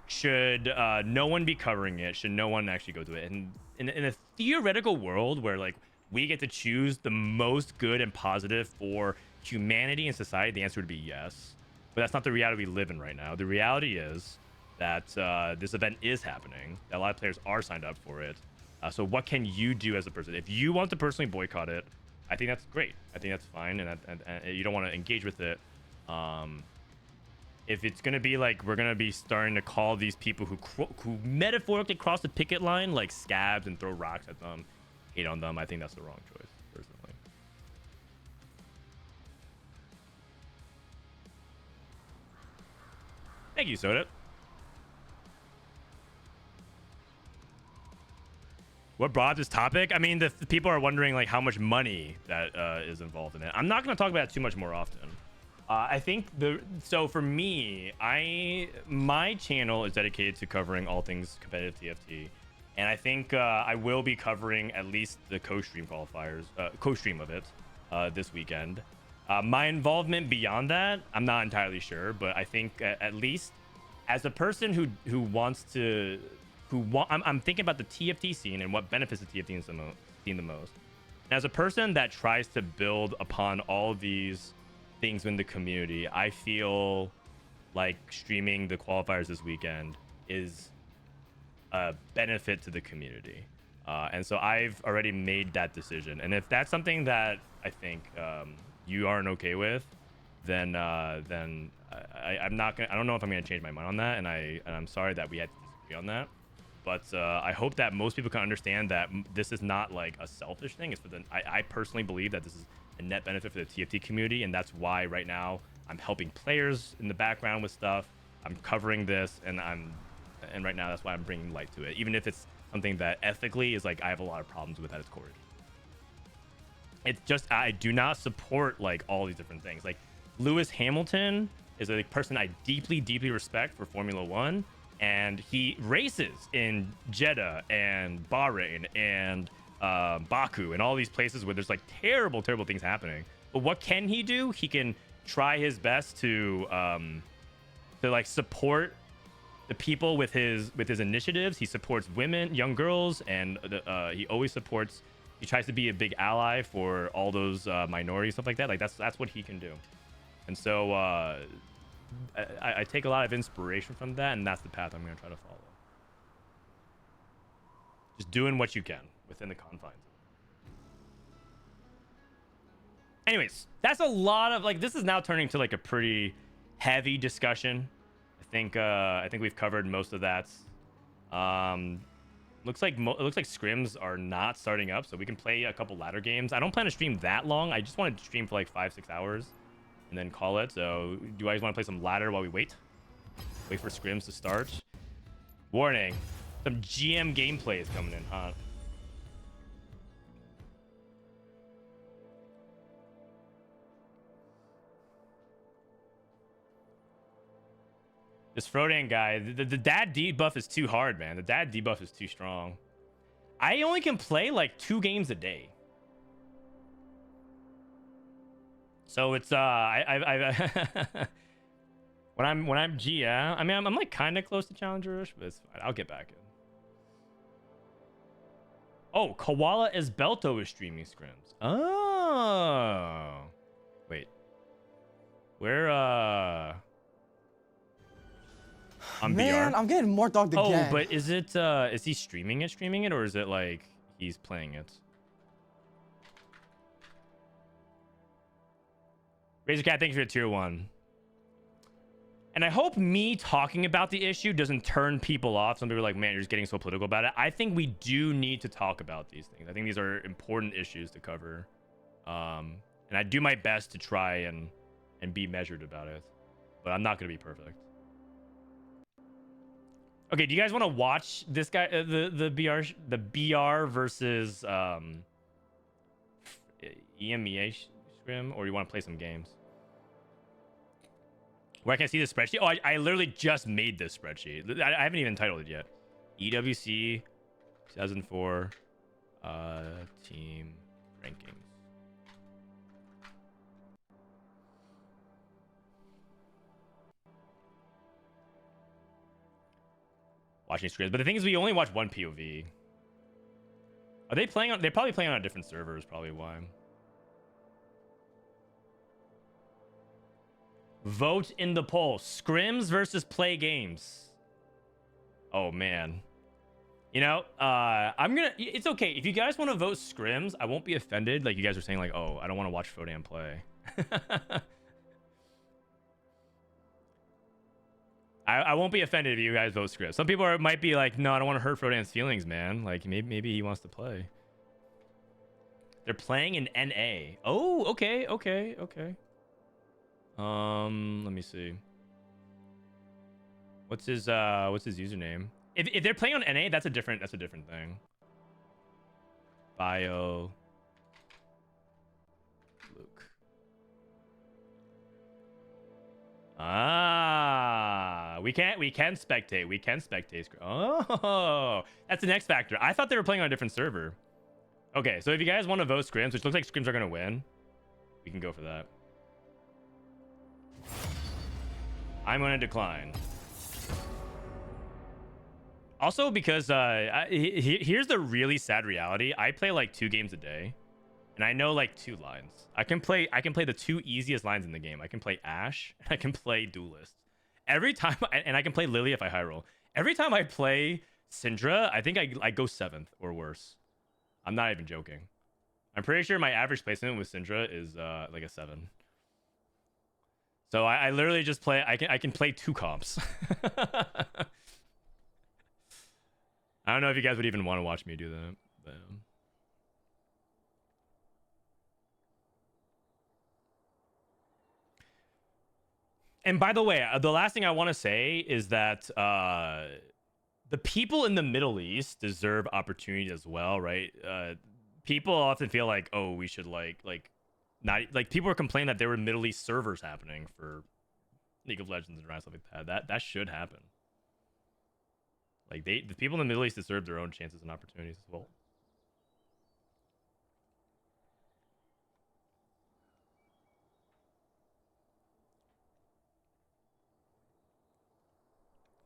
Should no one be covering it? Should no one actually go to it? And in a theoretical world where like we get to choose the most good and positive for humanity and society, the answer would be yes. But that's not the reality we live in right now. The reality is that this event is happening. That a lot of players are signed up for it. So what can you do as a person? If you want to personally boycott it, I think that's great. I think that's fine, and you don't want to engage with it. If it's gonna be like we're gonna be starting to call these people who metaphorically cross the picket line like scabs and throw rocks at them, hate on them, I think that's the wrong choice, personally. Thank you, Soda. What brought up this topic? I mean, the people are wondering like how much money that is involved in it. I'm not going to talk about it too much more often. I think so for me, my channel is dedicated to covering all things competitive TFT, and I think I will be covering at least the co-stream qualifiers, co-stream of it this weekend. My involvement beyond that, I'm not entirely sure, but I think at least as a person who wants to. I'm thinking about the TFT scene and what benefits the TFT scene the most. And as a person that tries to build upon all these things in the community, I feel like streaming the qualifiers this weekend is a benefit to the community. And so I've already made that decision. And if that's something that I think you aren't okay with, then I'm not gonna. I don't know if I'm gonna change my mind on that. And I'm sorry that we had to disagree on that. But I hope that most people can understand that this is not like a selfish thing. It's for I personally believe that this is a net benefit for the TFT community, and that's why right now I'm helping players in the background with stuff. I'm covering this, and and right now that's why I'm bringing light to it, even if it's something that ethically is like I have a lot of problems with at its core. It's just I do not support like all these different things. Like Lewis Hamilton is a person I deeply respect for Formula One, and he races in Jeddah and Bahrain and Baku and all these places where there's like terrible things happening. But what can he do? He can try his best to like support the people with his initiatives. He supports women, young girls, and he always supports. He tries to be a big ally for all those minorities, stuff like that. Like that's what he can do. And so I take a lot of inspiration from that, and that's the path I'm going to try to follow. Just doing what you can within the confines. Anyways, that's a lot of like. This is now turning to like a pretty heavy discussion. I think we've covered most of that. Looks like scrims are not starting up, so we can play a couple ladder games. I don't plan to stream that long. I just wanted to stream for like 5-6 hours and then call it. So do I just want to play some ladder while we wait for scrims to start? Warning, some GM gameplay is coming in hot. This Frodan guy, the dad debuff is too hard, man. The dad debuff is too strong. I only can play like 2 games a day. So it's when I'm GM, I mean I'm like kind of close to challengerish, but it's fine. I'll get back in. Oh, Koala Esbelto is streaming scrims. Oh. Wait. Where on
Man,
BR?
I'm getting more dogged again.
Oh, but is he streaming it, or is it like he's playing it? Razor Cat, thank you for your tier 1. And I hope me talking about the issue doesn't turn people off. Some people are like, man, you're just getting so political about it. I think we do need to talk about these things. I think these are important issues to cover. And I do my best to try and be measured about it. But I'm not going to be perfect. Okay, do you guys want to watch this guy, the BR versus EMEA scrim, or you want to play some games? Where I can see the spreadsheet? Oh, I literally just made this spreadsheet. I haven't even titled it yet. EWC 2004 team rankings. Watching scrims, but the thing is, we only watch one POV. Are they playing on? They're probably playing on a different server. Is probably why. Vote in the poll. Scrims versus play games. Oh man. You know, I'm gonna. It's okay if you guys want to vote scrims. I won't be offended. Like you guys are saying, like, oh, I don't want to watch Frodan play. I won't be offended if you guys vote scrims. Some people might be like, no, I don't want to hurt Frodan's feelings, man. Like maybe he wants to play. They're playing in NA. Oh, okay. Let me see. What's his username? If they're playing on NA, that's a different thing. Bio Luke. We can spectate. We can spectate. Oh, that's an X factor. I thought they were playing on a different server. Okay, so if you guys want to vote scrims, which looks like scrims are gonna win, we can go for that. I'm gonna decline. Also, because here's the really sad reality. I play like 2 games a day, and I know like 2 lines. I can play the 2 easiest lines in the game. I can play Ashe, and I can play Duelist. Every time, and I can play Lillia if I high roll. Every time I play Syndra, I think I go 7th or worse. I'm not even joking. I'm pretty sure my average placement with Syndra is like a 7. So I literally just play. I can play 2 comps. I don't know if you guys would even want to watch me do that. But, and by the way, the last thing I want to say is that the people in the Middle East deserve opportunity as well, right? People often feel like, oh, we should like not like people are complaining that there were Middle East servers happening for League of Legends and stuff like that. That should happen. Like the people in the Middle East deserve their own chances and opportunities as well.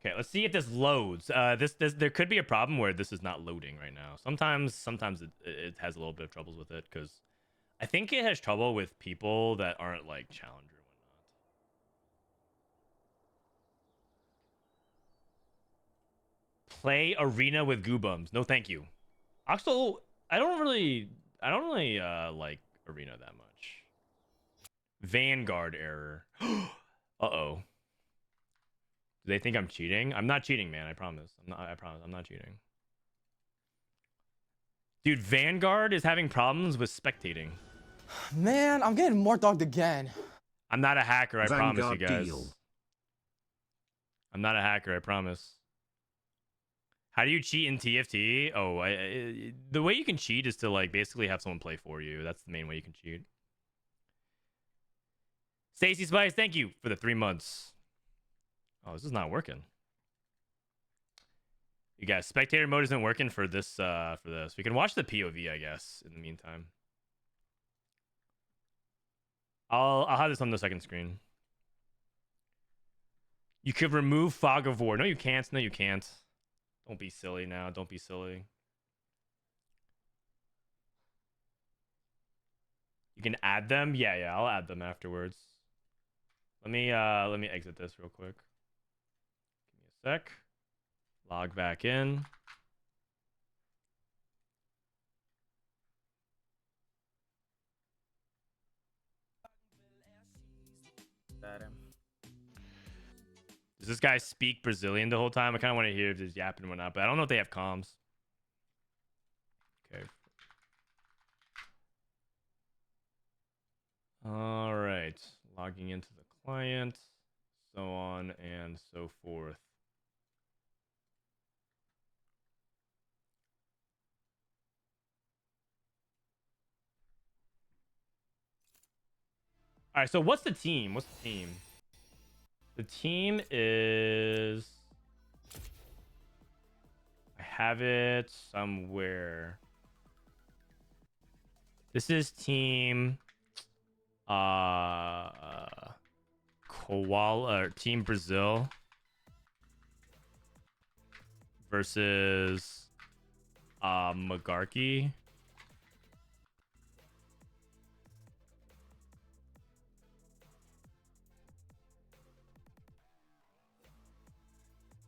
Okay, let's see if this loads. This there could be a problem where this is not loading right now. Sometimes it has a little bit of troubles with it because I think it has trouble with people that aren't like challenger or whatnot. Play arena with goobums. No, thank you. Also, I don't really like arena that much. Vanguard error. Uh-oh. Do they think I'm cheating? I'm not cheating, man. I promise. I promise. I'm not cheating. Dude, Vanguard is having problems with spectating.
Man, I'm getting more dogged again.
I'm not a hacker, I promise you guys.
Deal.
I'm not a hacker, I promise. How do you cheat in TFT? Oh, the way you can cheat is to like basically have someone play for you. That's the main way you can cheat. Stacy Spice, thank you for the 3 months. Oh, this is not working. You guys, spectator mode isn't working for this. We can watch the POV, I guess, in the meantime. I'll have this on the second screen. You could remove fog of war. No, you can't. No, you can't. Don't be silly now. Don't be silly. You can add them. Yeah, I'll add them afterwards. Let me exit this real quick. Give me a sec. Log back in. Does this guy speak Brazilian the whole time? I kind of want to hear if there's yapping or whatnot, but I don't know if they have comms. Okay. All right. Logging into the client, so on and so forth. All right, so what's the team? What's the team? The team is... I have it somewhere. This is team... Koala, or Team Brazil versus Magarky.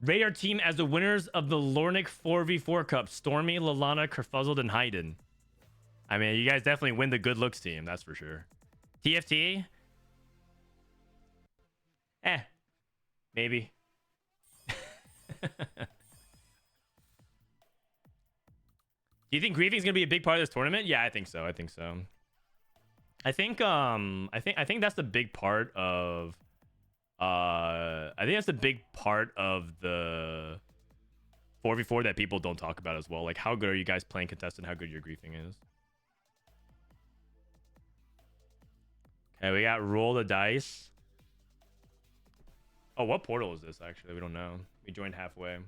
Rate our team as the winners of the Lornick 4v4 Cup. Stormy, Lalana, Kerfuzzled, and Hayden. I mean, you guys definitely win the good looks team, that's for sure. TFT? Maybe. Do you think griefing is gonna be a big part of this tournament? Yeah, I think so. I think that's the big part of that's the big part of the 4v4 that people don't talk about as well. Like, how good are you guys playing contestant? How good your griefing is. Okay, we got roll the dice. Oh, what portal is this, actually? We don't know. We joined halfway.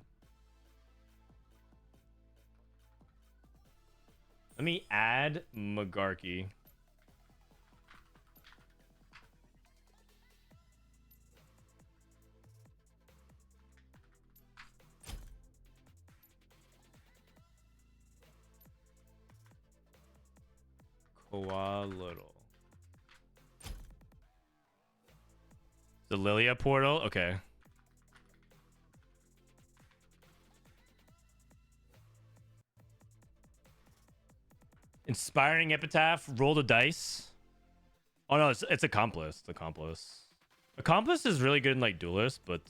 Let me add Magarky. Koala. The Lillia portal? Okay. Inspiring epitaph. Roll the dice. Oh no, it's accomplice. It's accomplice. Accomplice is really good in like duelist, but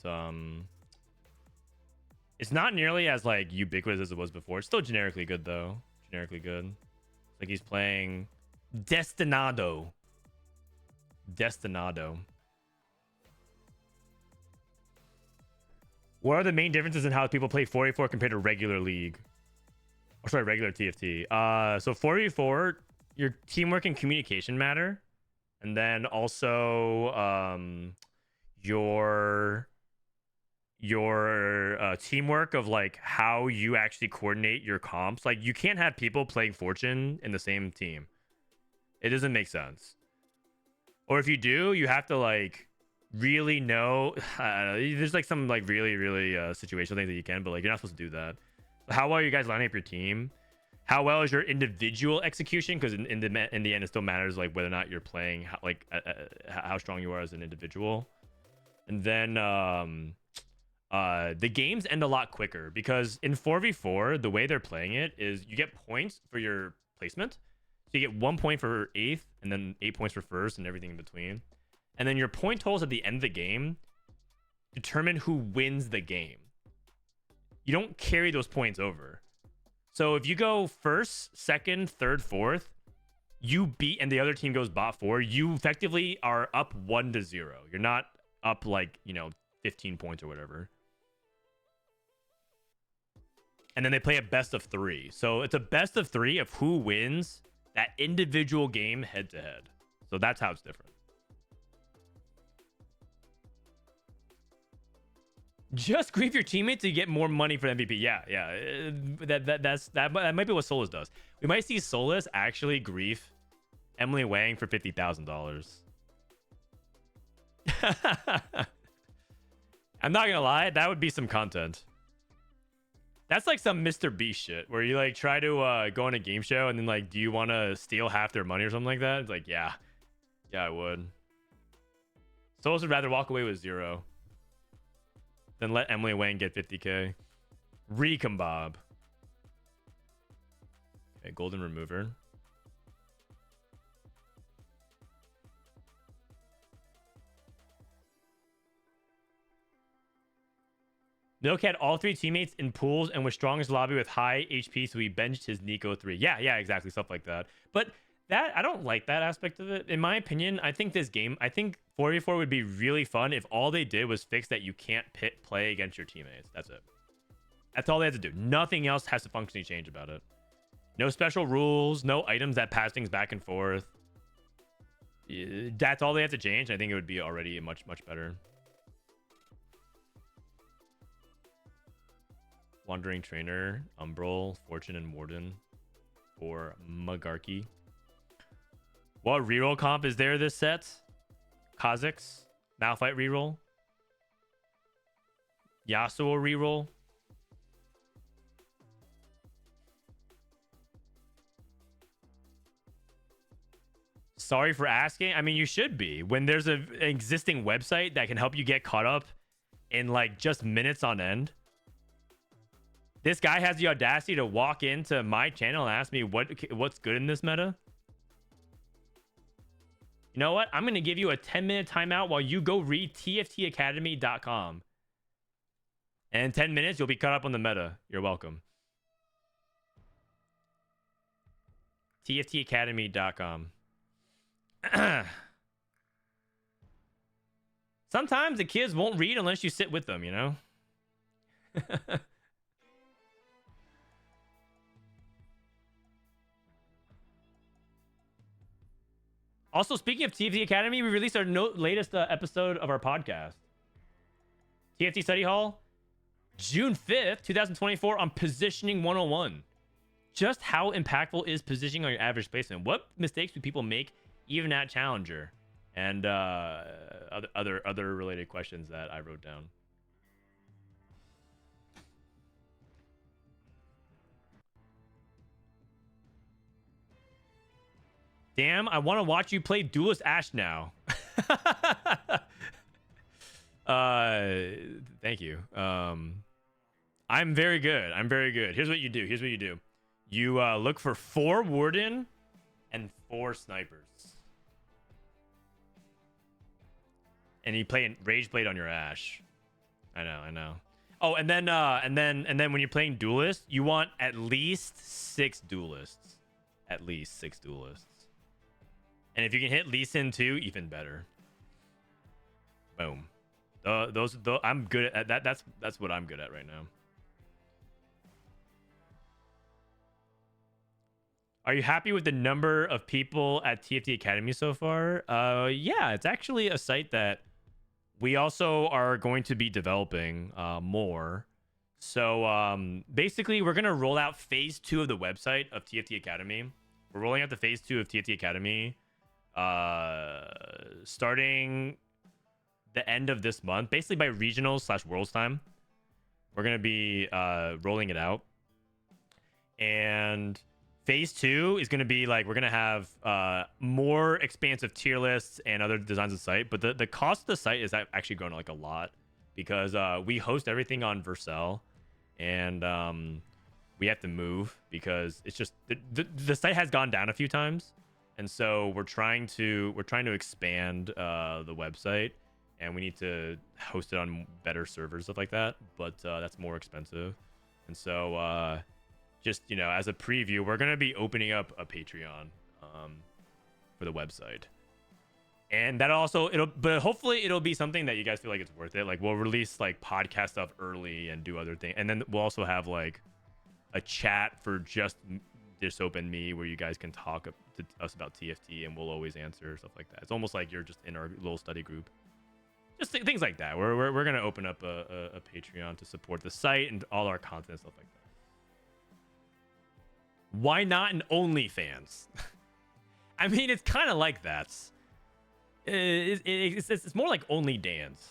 it's not nearly as like ubiquitous as it was before. It's still generically good though. Generically good. It's like he's playing Destinado. What are the main differences in how people play 4v4 compared to regular league? Oh, sorry, regular TFT. So 4v4, your teamwork and communication matter, and then also your teamwork of like how you actually coordinate your comps. Like you can't have people playing Fortune in the same team. It doesn't make sense. Or if you do, you have to like really know. There's like some like really situational things that you can, but like you're not supposed to do that. How well are you guys lining up your team? How well is your individual execution? Because in the end, it still matters like whether or not you're playing, how strong you are as an individual. And then the games end a lot quicker because in 4v4, the way they're playing it is you get points for your placement. So you get 1 point for 8th, and then 8 points for 1st, and everything in between. And then your point totals at the end of the game determine who wins the game. You don't carry those points over. So if you go 1st, 2nd, 3rd, 4th, you beat, and the other team goes bot 4, you effectively are up 1-0. You're not up like, 15 points or whatever. And then they play a best of 3. So it's a best of 3 of who wins that individual game head to head. So that's how it's different. Just grief your teammates to get more money for MVP. Yeah. That might be what Souless does. We might see Souless actually grief Emilyywang for $50,000. I'm not gonna lie, that would be some content. That's like some Mr. Beast shit where you like try to go on a game show and then like, do you want to steal half their money or something like that? It's like, yeah, I would. Souless would rather walk away with 0 than let Emilyywang get 50k. Recombab. Okay, golden remover. Milk had all 3 teammates in pools and was strongest lobby with high HP, so he benched his Nico 3. Yeah, exactly, stuff like that. But that, I don't like that aspect of it. In my opinion, I think 4v4 would be really fun if all they did was fix that you can't play against your teammates. That's it. That's all they have to do. Nothing else has to functionally change about it. No special rules, no items that pass things back and forth. That's all they have to change. I think it would be already much better. Wandering Trainer, Umbral, Fortune, and Warden, or Magarky. What reroll comp is there this set? Kha'Zix, Malphite reroll, Yasuo reroll. Sorry for asking. I mean, you should be. When there's an existing website that can help you get caught up in like just minutes on end. This guy has the audacity to walk into my channel and ask me what's good in this meta. You know what? I'm going to give you a 10-minute timeout while you go read tftacademy.com. And in 10 minutes, you'll be caught up on the meta. You're welcome. tftacademy.com. Sometimes the kids won't read unless you sit with them, you know? Also, speaking of TFT Academy, we released our latest episode of our podcast. TFT Study Hall, June 5th, 2024 on Positioning 101. Just how impactful is positioning on your average placement? What mistakes do people make even at Challenger? And other related questions that I wrote down. Damn, I want to watch you play Duelist Ashe now. Thank you. I'm very good. Here's what you do. You look for 4 Warden and 4 Snipers. And you play Rage Blade on your Ashe. I know. Oh, and then when you're playing Duelist, you want at least 6 Duelists. And if you can hit Lee Sin too, even better. Boom. I'm good at that. That's what I'm good at right now. Are you happy with the number of people at TFT Academy so far? Yeah, it's actually a site that we also are going to be developing more. So basically, we're gonna roll out phase 2 of the website of TFT Academy. We're rolling out the phase 2 of TFT Academy, starting the end of this month, basically by regionals / worlds time. We're gonna be rolling it out, and phase 2 is going to be like we're going to have more expansive tier lists and other designs of the site, but the cost of the site is actually grown like a lot because we host everything on Vercel, and we have to move because it's just the site has gone down a few times, and so we're trying to expand the website, and we need to host it on better servers, stuff like that, but that's more expensive. And so just, you know, as a preview, we're going to be opening up a Patreon for the website. And that also, but hopefully it'll be something that you guys feel like it's worth it. Like, we'll release like podcast stuff early and do other things. And then we'll also have like a chat for just Disop and me where you guys can talk to us about TFT and we'll always answer, stuff like that. It's almost like you're just in our little study group. Just things like that. We're going to open up a Patreon to support the site and all our content, stuff like that. Why not an OnlyFans? I mean, it's kind of like that. It's more like Only Dance,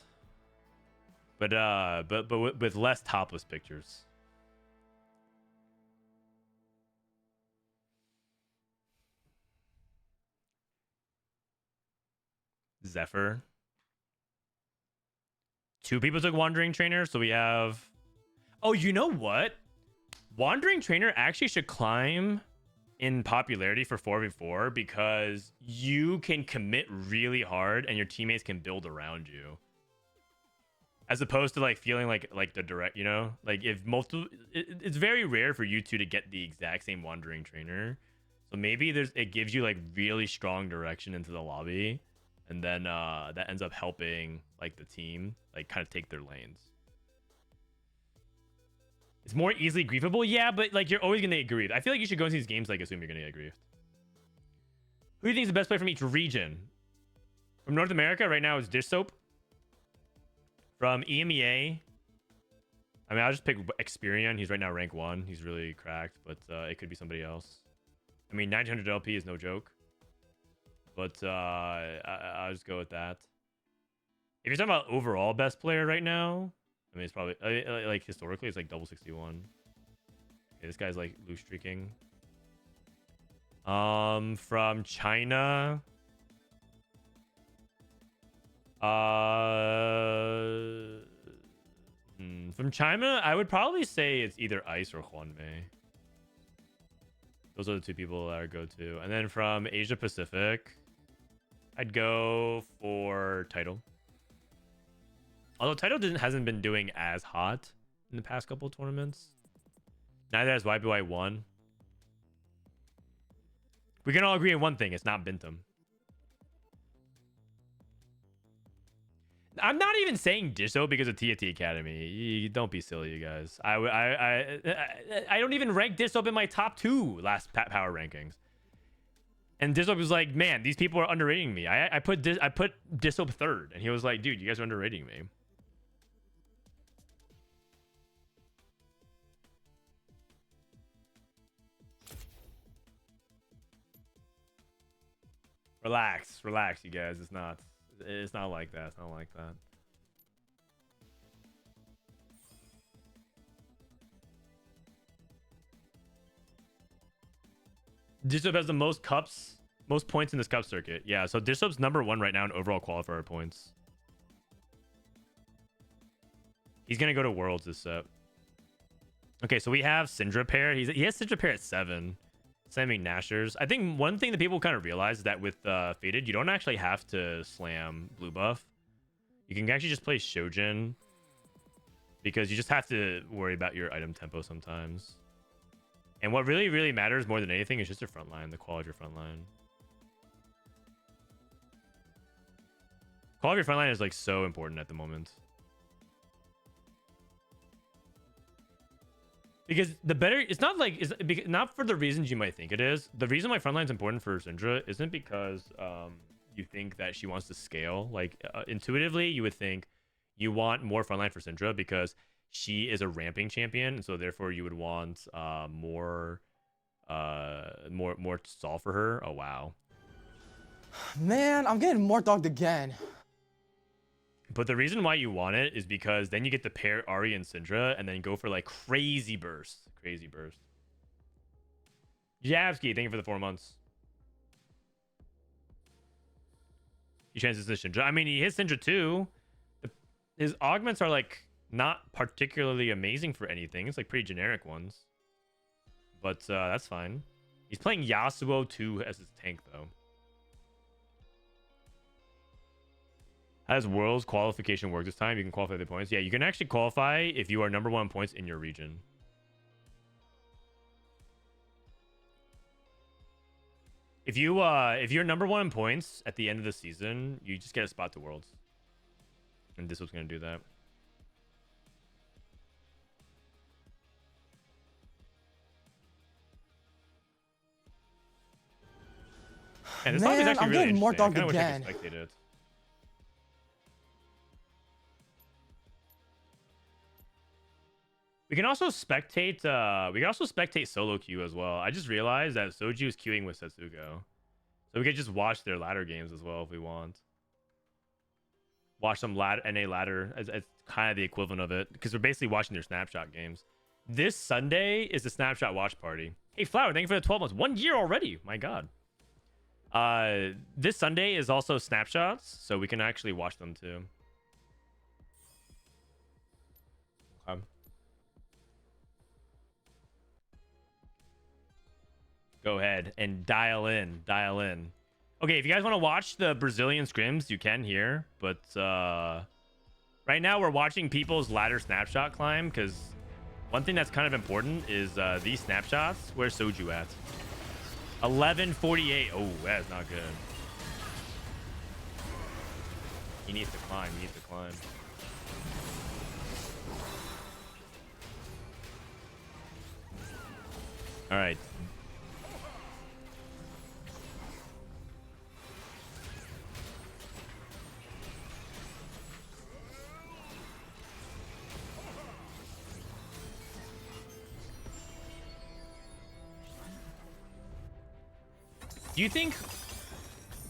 but with less topless pictures. Zephyr. 2 people took Wandering Trainer, so we have. Oh, you know what? Wandering Trainer actually should climb in popularity for 4v4 because you can commit really hard and your teammates can build around you. As opposed to like feeling like the direct, you know? Like if multiple it's very rare for you two to get the exact same Wandering Trainer. So maybe it gives you like really strong direction into the lobby, and then that ends up helping like the team like kind of take their lanes. It's more easily griefable, yeah, but like you're always gonna get griefed. I feel like you should go into these games like assume you're gonna get griefed. Who do you think is the best player from each region? From North America right now is Dish Soap. From EMEA, I mean, I'll just pick Experian. He's right now rank 1. He's really cracked, but it could be somebody else. I mean, 900 LP is no joke, but I'll just go with that. If you're talking about overall best player right now, I mean, it's probably like historically, it's like double 61. Okay, this guy's like loose streaking. From China, from China, I would probably say it's either Ice or Huanmei. Those are the 2 people that I would go to. And then from Asia Pacific, I'd go for Title. Although Title hasn't been doing as hot in the past couple of tournaments. Neither has YBY1. We can all agree on one thing. It's not Binteum. I'm not even saying Disho because of TFT Academy. Don't be silly, you guys. I don't even rank Disho in my top 2 last power rankings. And Disho was like, man, these people are underrating me. I put Disho 3rd. And he was like, dude, you guys are underrating me. Relax, you guys. It's not like that. It's not like that. Disop has the most points in this cup circuit. Yeah, so Disop's number 1 right now in overall qualifier points. He's gonna go to Worlds this set. Okay, so we have Syndra pair. He has Syndra pair at 7. Slamming Nashers. I think one thing that people kind of realize is that with Faded, you don't actually have to slam blue buff. You can actually just play Shojin because you just have to worry about your item tempo sometimes. And what really, really matters more than anything is just your front line, the quality of your front line. Quality of your frontline is like so important at the moment. Because the better, it's not like, not for the reasons you might think it is. The reason why frontline is important for Syndra isn't because you think that she wants to scale. Like intuitively, you would think you want more frontline for Syndra because she is a ramping champion, and so therefore you would want more stall for her. Oh wow.
Man, I'm getting more dogged again.
But the reason why you want it is because then you get to pair Ahri and Syndra and then go for like crazy bursts. Crazy burst. Yavsky, thank you for the 4 months. He transitions to Syndra. I mean, he hits Syndra too. His augments are like not particularly amazing for anything. It's like pretty generic ones. But that's fine. He's playing Yasuo too as his tank though. How does Worlds qualification work this time? You can qualify the points. Yeah, you can actually qualify if you are #1 points in your region. If you're #1 in points at the end of the season, you just get a spot to Worlds. And this was going to do that. And this lobby is actually
I'm
really
getting more
interesting.
dogged
I
again.
wish I could spectate it. We can also spectate solo queue as well. I just realized that Soju is queuing with Setsuko. So we could just watch their ladder games as well if we want. Watch some NA ladder as kind of the equivalent of it, because we're basically watching their snapshot games. This Sunday is the snapshot watch party. Hey Flower, thank you for the 12 months. 1 year already. My god. This Sunday is also snapshots, so we can actually watch them too. Go ahead and dial in. Okay, if you guys want to watch the Brazilian scrims, you can here, but right now we're watching people's ladder snapshot climb, because one thing that's kind of important is these snapshots. Where's Soju at? 11:48. Oh, that's not good. He needs to climb. All right. Do you think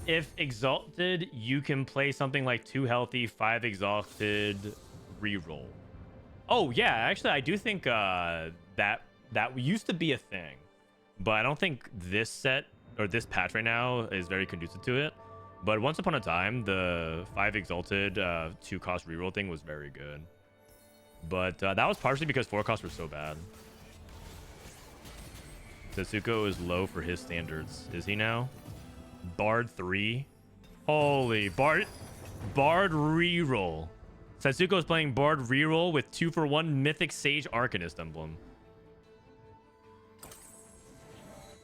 if Exalted, you can play something like 2 healthy, 5 Exalted reroll? Oh, yeah. Actually, I do think that used to be a thing. But I don't think this set or this patch right now is very conducive to it. But once upon a time, the 5 Exalted 2 cost reroll thing was very good. But that was partially because 4 costs were so bad. Setsuko is low for his standards. Is he now? Bard 3. Holy Bard reroll. Setsuko is playing Bard reroll with 2-for-1 Mythic Sage Arcanist emblem.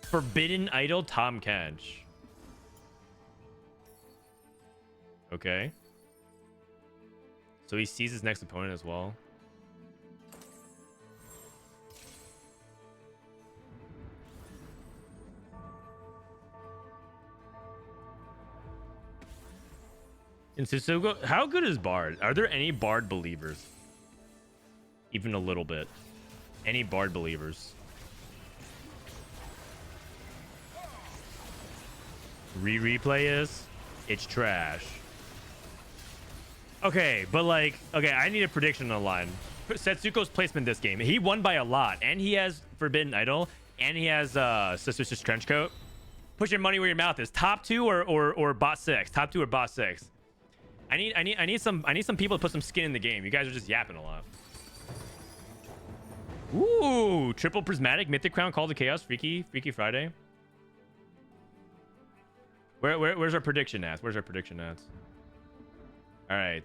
Forbidden Idol Tom Kench. Okay. So he sees his next opponent as well. In Setsuko, how good is Bard? Are there any Bard believers? Even a little bit. Any Bard believers? Replay is? It's trash. Okay, but like, okay, I need a prediction on the line. Setsuko's placement this game. He won by a lot, and he has Forbidden Idol, and he has Suspicious Trenchcoat. Put your money where your mouth is. Top 2 or bot 6. Top 2 or bot 6. I need some people to put some skin in the game. You guys are just yapping a lot. Ooh, triple prismatic Mythic Crown Call to Chaos. Freaky Friday. Where's our prediction at? All right.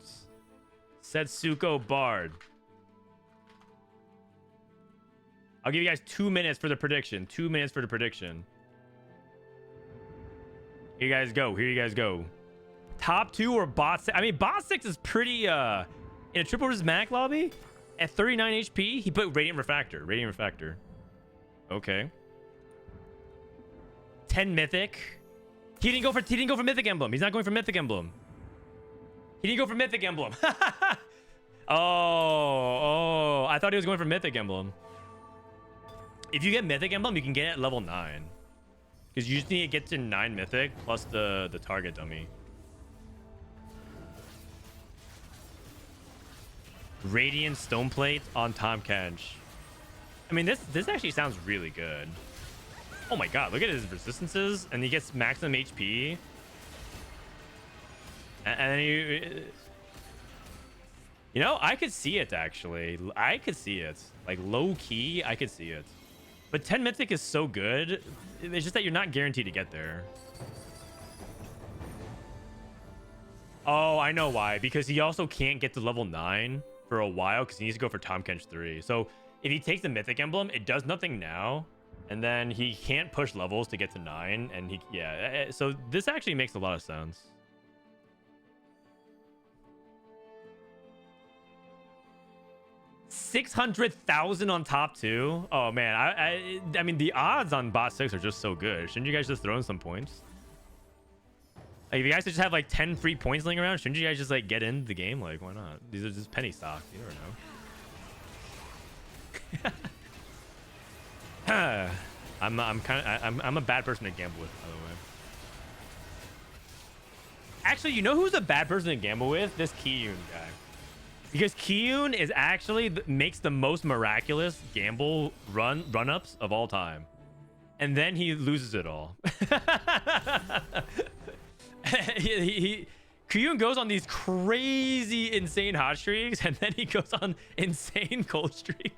Setsuko Bard. I'll give you guys 2 minutes for the prediction. Here you guys go. Top 2 or bot 6? I mean, bot 6 is pretty, in a triple versus Mac lobby, at 39 HP, he put Radiant Refractor. Radiant Refractor. Okay. 10 Mythic. He didn't go for Mythic Emblem. He's not going for Mythic Emblem. He didn't go for Mythic Emblem. Oh, I thought he was going for Mythic Emblem. If you get Mythic Emblem, you can get it at level 9. Because you just need to get to 9 Mythic plus the target dummy. Radiant Stoneplate on Tom Kench. I mean, this actually sounds really good. Oh my god, look at his resistances. And he gets maximum HP. And then he... You know, I could see it, actually. I could see it. Like, low-key, I could see it. But 10 Mythic is so good. It's just that you're not guaranteed to get there. Oh, I know why. Because he also can't get to level 9 for a while because he needs to go for Tom Kench 3. So, if he takes the Mythic Emblem, it does nothing now. And then he can't push levels to get to 9. And he... Yeah, so this actually makes a lot of sense. $600,000 on top 2. Oh man, I mean the odds on bot 6 are just so good. Shouldn't you guys just throw in some points? Like if you guys just have like 10 free points laying around, shouldn't you guys just like get in the game? Like why not? These are just penny stock. You never know. I'm a bad person to gamble with, by the way. Actually, you know who's a bad person to gamble with? This Kayn guy. Because Kayn is actually makes the most miraculous gamble run-ups of all time. And then he loses it all. Kayn goes on these crazy, insane hot streaks, and then he goes on insane cold streaks.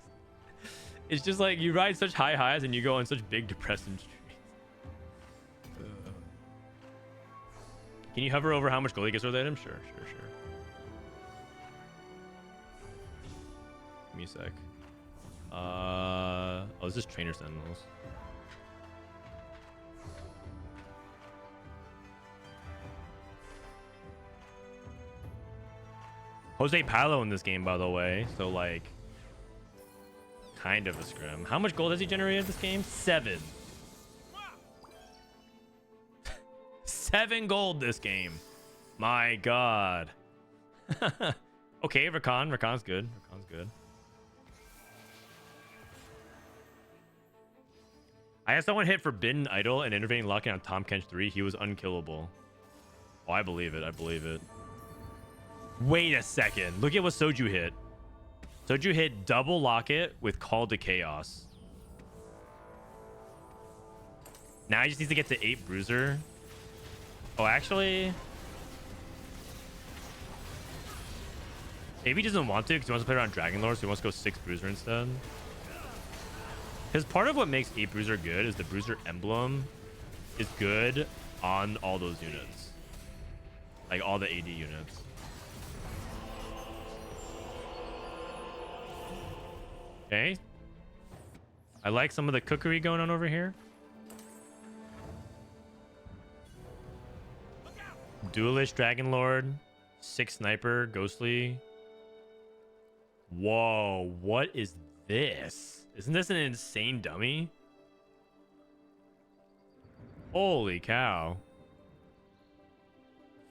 It's just like you ride such high highs and you go on such big depressing streaks. Can you hover over how much gold he gets with him? Sure. Give me a sec. Oh, this is Trainer Sentinels. Jose Palo in this game, by the way. So, like, kind of a scrim. How much gold has he generated this game? 7. 7 gold this game. My god. Okay, Rakan's good. Rakan's good. I had someone hit Forbidden Idol and intervening locking on Tom Kench 3. He was unkillable. Oh, I believe it. I believe it. Wait a second. Look at what Soju hit. Soju hit double locket with Call to Chaos. Now he just needs to get to 8 Bruiser. Oh, actually... Maybe he doesn't want to because he wants to play around Dragon Lord, so he wants to go 6 Bruiser instead. Because part of what makes 8 Bruiser good is the Bruiser emblem is good on all those units. Like all the AD units. Okay. I like some of the cookery going on over here. Duelist, Dragon Lord, 6 Sniper, Ghostly. Whoa, what is this? Isn't this an insane dummy? Holy cow.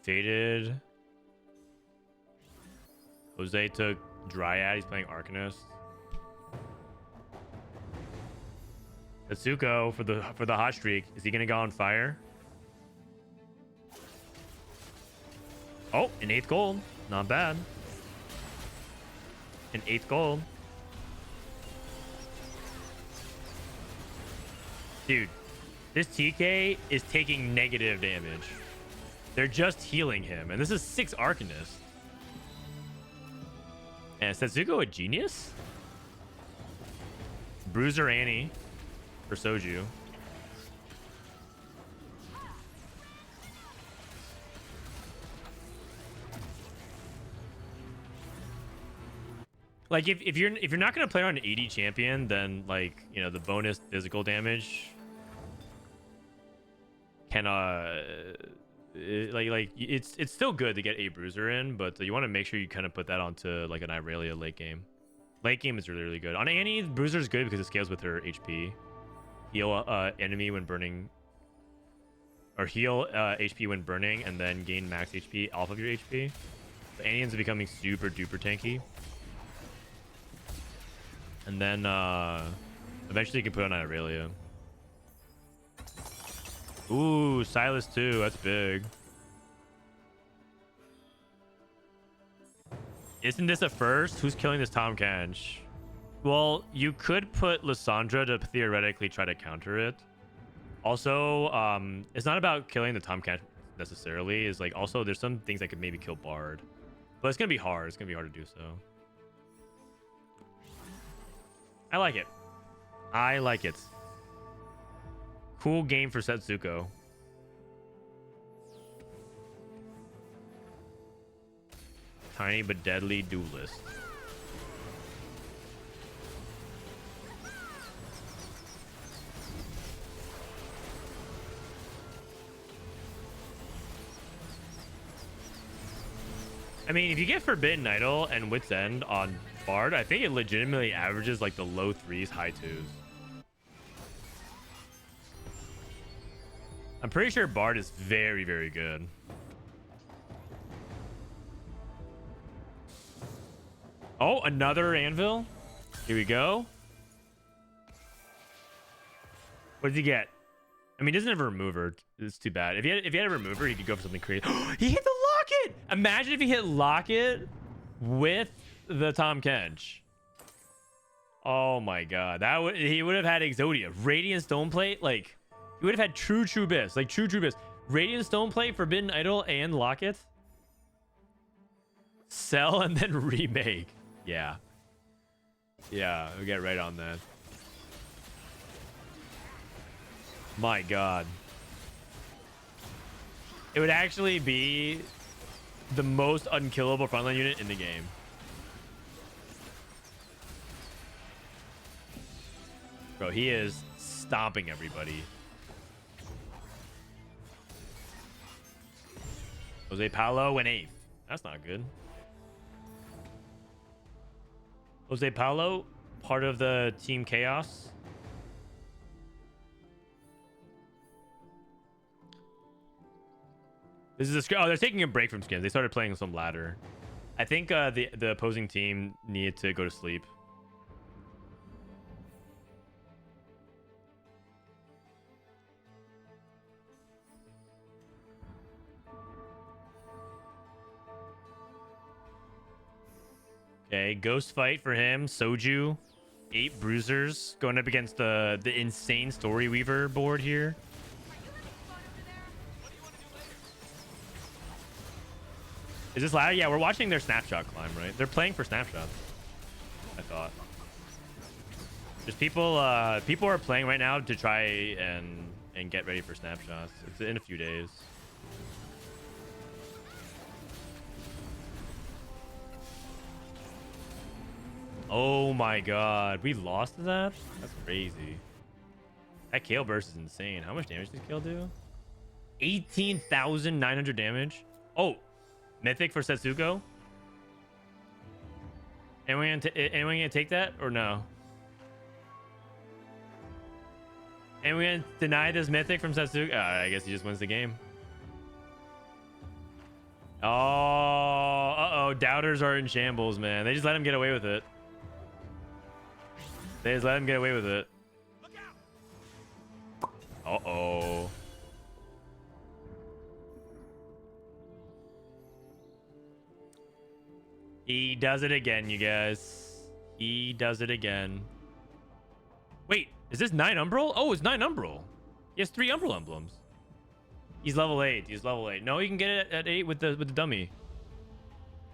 Faded. Jose took Dryad. He's playing Arcanist. Setsuko for the hot streak. Is he gonna go on fire? Oh, an 8th gold. Not bad. An 8th gold. Dude, this TK is taking negative damage. They're just healing him. And this is 6 Arcanists. And Setsuko a genius? Bruiser Annie for Soju. Like if you're not gonna play on an AD champion, then like, you know, the bonus physical damage can It's still good to get a bruiser in, but you want to make sure you kind of put that onto like an Irelia late game. Late game is really, really good. On Annie, bruiser is good because it scales with her HP. Heal enemy when burning, or heal HP when burning, and then gain max HP off of your HP. The Annie ends up becoming super duper tanky. And then eventually you can put on Irelia. Ooh, Silas too. That's big. Isn't this a first? Who's killing this Tom Kench? Well, you could put Lissandra to theoretically try to counter it. Also, it's not about killing the Tom Kench necessarily. It's like also there's some things that could maybe kill Bard. But it's gonna be hard. It's gonna be hard to do so. I like it. I like it. Cool game for Setsuko. Tiny but deadly duelist. I mean, if you get Forbidden Idol and Wit's End on Bard, I think it legitimately averages like the low 3s, high 2s. I'm pretty sure Bard is very, very good. Oh, another Anvil. Here we go. What did he get? I mean, he doesn't have a remover. It's too bad. If he had a remover, he could go for something crazy. He hit the Locket! Imagine if he hit Locket with the Tom Kench. Oh my god. He would have had Exodia. Radiant Stoneplate, like... You would have had true Bis. Like, true Bis. Radiant Stoneplate, Forbidden Idol, and Locket. Sell and then remake. Yeah. Yeah, we'll get right on that. My god. It would actually be the most unkillable frontline unit in the game. Bro, he is stomping everybody. Jose Paulo went 8th. That's not good. Jose Paulo, part of the Team Chaos. This is a... Oh, they're taking a break from skins. They started playing some ladder. I think the opposing team needed to go to sleep. Okay, ghost fight for him. Soju, 8 bruisers going up against the insane Story Weaver board here. Is this ladder? Yeah, we're watching their snapshot climb, right? They're playing for snapshots, I thought. There's people are playing right now to try and get ready for snapshots. It's in a few days. Oh my god, we lost to that? That's crazy. That Kale burst is insane. How much damage does Kale do? 18,900 damage. Oh, mythic for Setsuko. Anyone gonna take that or no? Anyone gonna deny this mythic from Setsuko? I guess he just wins the game. Oh, uh-oh. Doubters are in shambles, man. They just let him get away with it. They just let him get away with it. Uh-oh. He does it again, you guys. He does it again. Wait, is this 9 Umbral? Oh, it's 9 Umbral. He has 3 Umbral emblems. He's level 8. He's level 8. No, you can get it at 8 with the dummy.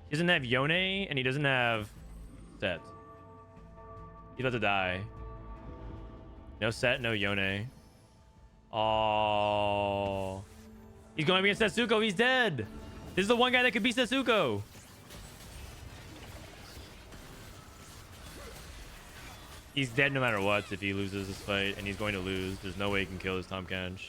He doesn't have Yone, and he doesn't have Set. He's about to die. No Set, no Yone. Oh. He's going against Setsuko. He's dead. This is the one guy that could beat Setsuko. He's dead no matter what if he loses this fight, and he's going to lose. There's no way he can kill this Tom Kench.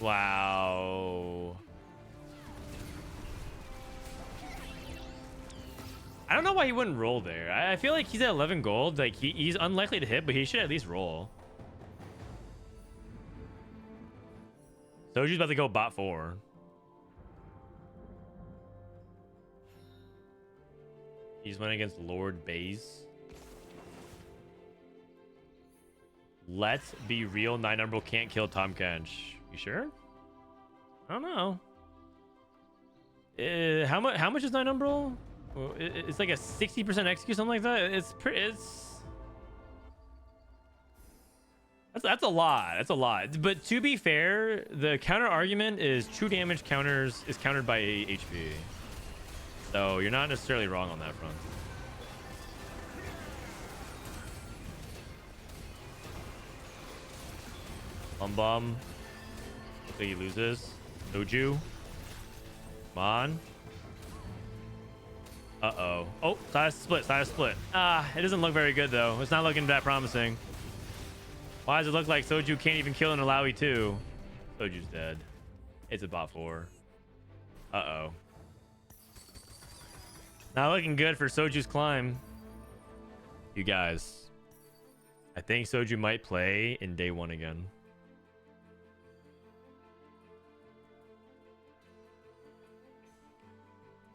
Wow. I don't know why he wouldn't roll there. I feel like he's at 11 gold. Like he's unlikely to hit, but he should at least roll. Soju's about to go bot 4. He's went against Lord Baze. Let's be real. 9 Umbral can't kill Tahm Kench. You sure? I don't know. How much is 9 Umbral? Well, it's like a 60% execute, something like that. It's that's a lot. That's a lot. But to be fair, the counter argument is true damage is countered by HP. So you're not necessarily wrong on that front. Bomb. Looks like he loses. Soju. Come on. Uh-oh. Oh, side split. Ah, it doesn't look very good, though. It's not looking that promising. Why does it look like Soju can't even kill an Alawi 2? Soju's dead. It's a bot 4. Uh-oh. Not looking good for Soju's climb. You guys. I think Soju might play in day 1 again.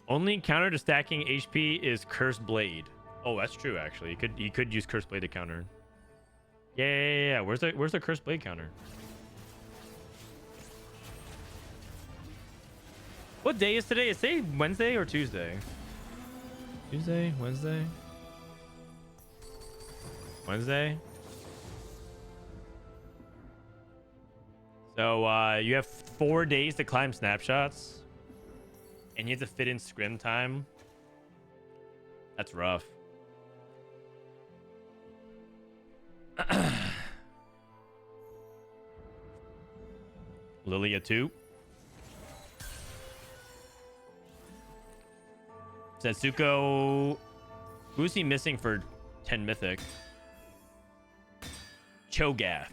Only counter to stacking HP is Cursed Blade. Oh, that's true, actually. You could use Cursed Blade to counter. Yeah. Where's the Cursed Blade counter? What day is today? Is today Wednesday or Tuesday? Tuesday? Wednesday? Wednesday? So, you have 4 days to climb snapshots. And you have to fit in scrim time. That's rough. Lillia 2. Setsuko. Who's he missing for 10 mythic? Cho'Gath.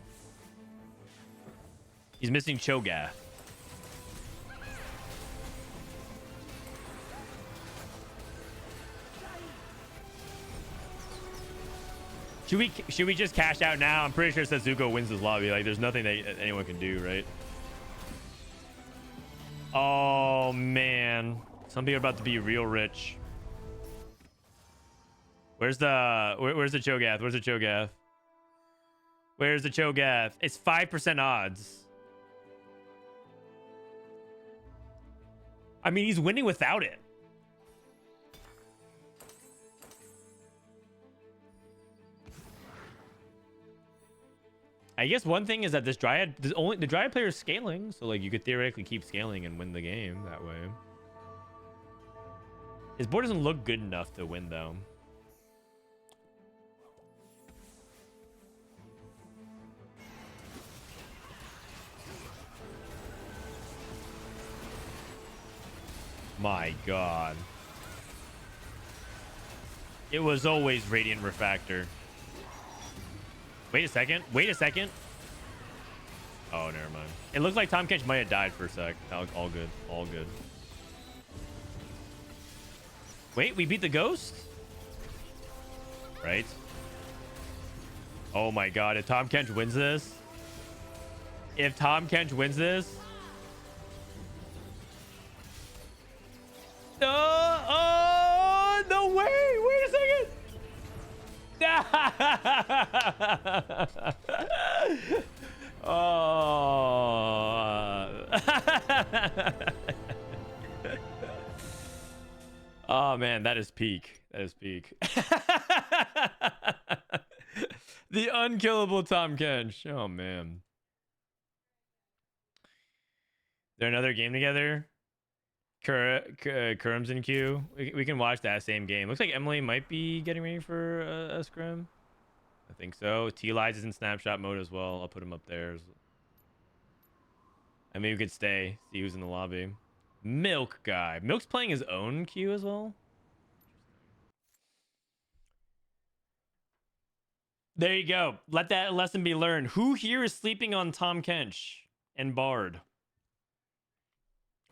He's missing Cho'Gath. Should we just cash out now? I'm pretty sure Setsuko wins this lobby. Like, there's nothing that anyone can do, right? Oh, man. Some people are about to be real rich. Where's the Cho'Gath? Where's the Cho'Gath? Where's the Cho'Gath? It's 5% odds. I mean, he's winning without it. I guess one thing is that the Dryad player is scaling, so like you could theoretically keep scaling and win the game that way. His board doesn't look good enough to win though. My God. It was always Radiant Refractor. Wait a second. Oh, never mind. It looked like Tahm Kench might have died for a sec. All good. All good. Wait, we beat the ghost? Right? Oh my God. If Tahm Kench wins this. Oh, no way. Wait a second. Oh man, that is peak. The unkillable Tahm Kench. Oh man. They're another game together. Kerm's in queue. We can watch that same game. Looks like Emily might be getting ready for a scrim. I think so. T-Lies is in snapshot mode as well. I'll put him up there. I mean, we could stay. See who's in the lobby. Milk guy. Milk's playing his own queue as well. There you go. Let that lesson be learned. Who here is sleeping on Tahm Kench and Bard?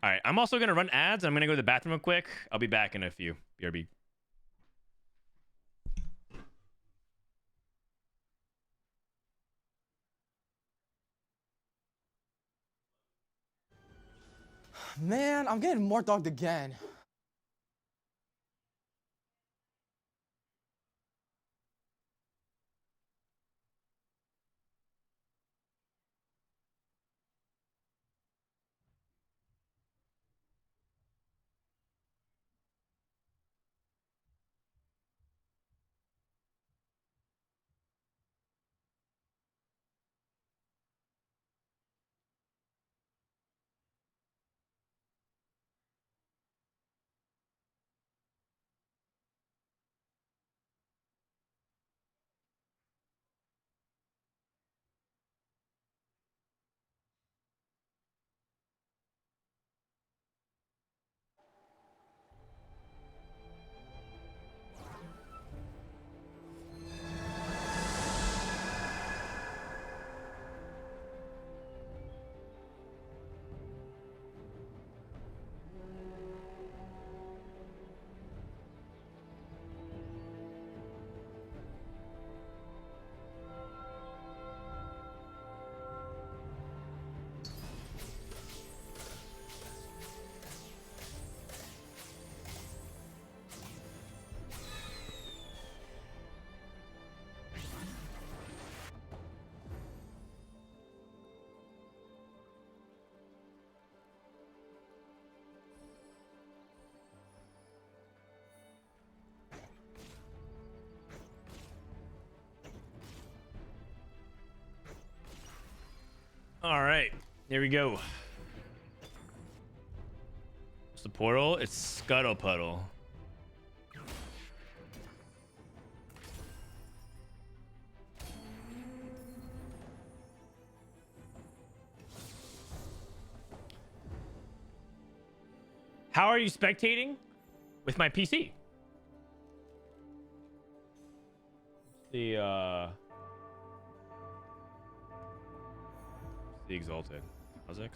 All right, I'm also gonna run ads. I'm gonna go to the bathroom real quick. I'll be back in a few. BRB.
Man, I'm getting more dogged again.
All right, here we go. What's the portal? It's Scuttle Puddle. How are you spectating? With my PC. The Exalted. Kha'Zix?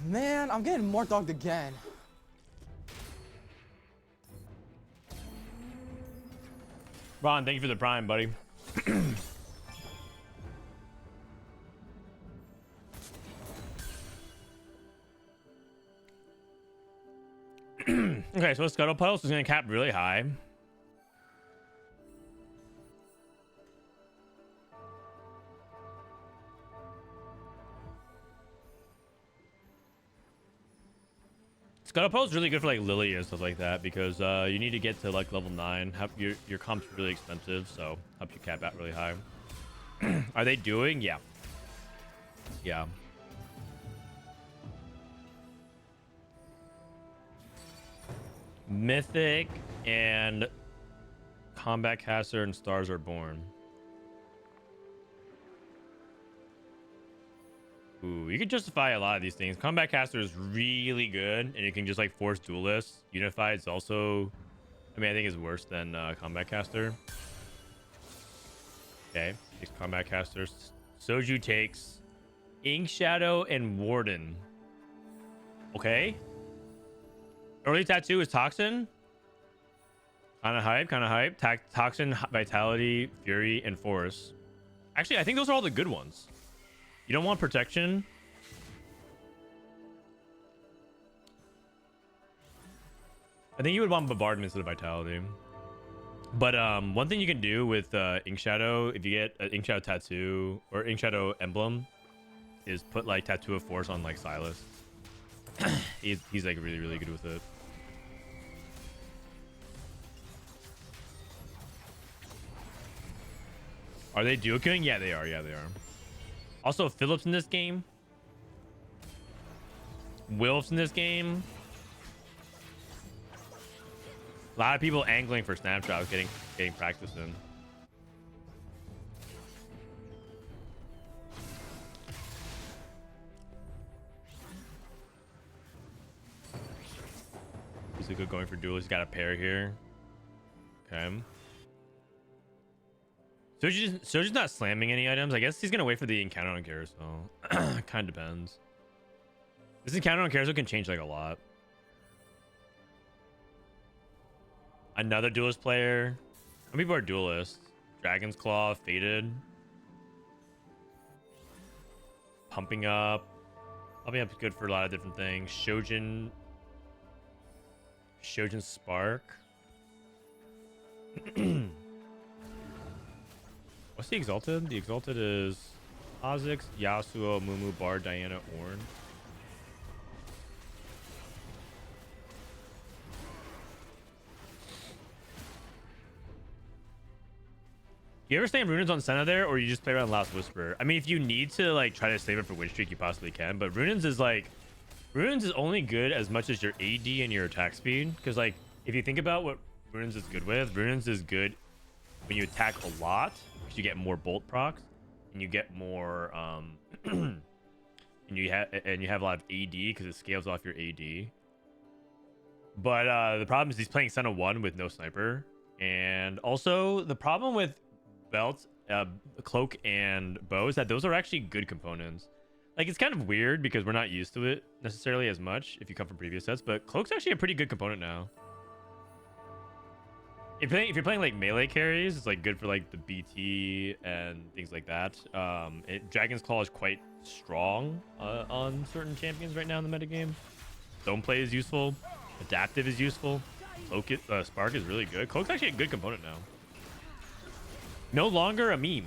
Man, I'm getting more dogged again.
Ron, thank you for the prime, buddy. Okay, so Scuttle Puddle is going to cap really high. Scuttle Puddle is really good for like Lillia and stuff like that because you need to get to like level 9. Your comp's really expensive, so helps you cap out really high. Are they doing? Yeah. Yeah. Mythic and Combat Caster and Stars Are Born. Ooh, you can justify a lot of these things. Combat Caster is really good, and you can just like force duelists. Unified is also, I mean, I think is worse than Combat Caster. Okay, takes Combat Casters. Soju takes Ink Shadow and Warden. Okay. Early Tattoo is Toxin. Kind of hype, kind of hype. Toxin, Vitality, Fury, and Force. Actually, I think those are all the good ones. You don't want Protection. I think you would want Bombardment instead of Vitality. But one thing you can do with Ink Shadow, if you get an Ink Shadow Tattoo or Ink Shadow Emblem, is put like Tattoo of Force on like Silas. he's like really, really good with it. Are they duoing? Yeah, they are. Yeah, they are. Also, Phillips in this game. Wilf's in this game. A lot of people angling for Snapshot, getting practice in. He's a good going for duel. He's got a pair here. Okay. Soju's not slamming any items. I guess he's gonna wait for the encounter on carousel. Kind of depends. This encounter on carousel can change like a lot. Another duelist player. How many people are duelists? Dragon's Claw, Faded. Pumping up. Pumping up is good for a lot of different things. Shojin Spark. What's the Exalted? The Exalted is Kha'Zix, Yasuo, Mumu, Bard, Diana, Ornn. You ever stay in Runaan's on Senna there, or you just play around Last Whisper? I mean, if you need to like try to save it for win streak, you possibly can. But Runaan's is like, Runaan's is only good as much as your AD and your attack speed. Because like, if you think about what Runaan's is good with, Runaan's is good when you attack a lot, because you get more bolt procs, and you get more and you have a lot of AD because it scales off your AD. But the problem is he's playing Senna 1 with no sniper, and also the problem with belt, cloak, and bow is that those are actually good components. Like, it's kind of weird because we're not used to it necessarily as much if you come from previous sets, but cloak's actually a pretty good component now. If you're playing like melee carries, it's like good for like the BT and things like that. Dragon's Claw is quite strong on certain champions right now in the metagame. Zone play is useful. Adaptive is useful. Cloak Spark is really good. Cloak's actually a good component now. No longer a meme.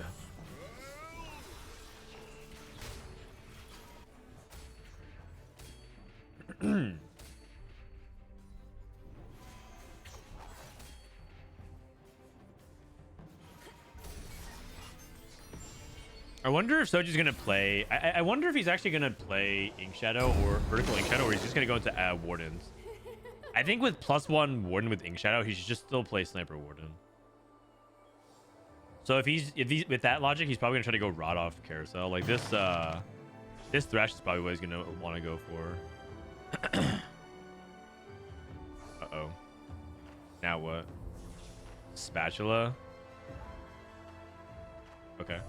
I wonder if Soju's gonna play. I wonder if he's actually gonna play Ink Shadow or Vertical Ink Shadow, or he's just gonna go into Wardens. I think with +1 Warden with Ink Shadow, he should just still play Sniper Warden. So if he's with that logic, he's probably gonna try to go Rod off Carousel. Like this Thresh is probably what he's gonna want to go for. Uh-oh. Now what? Spatula? Okay.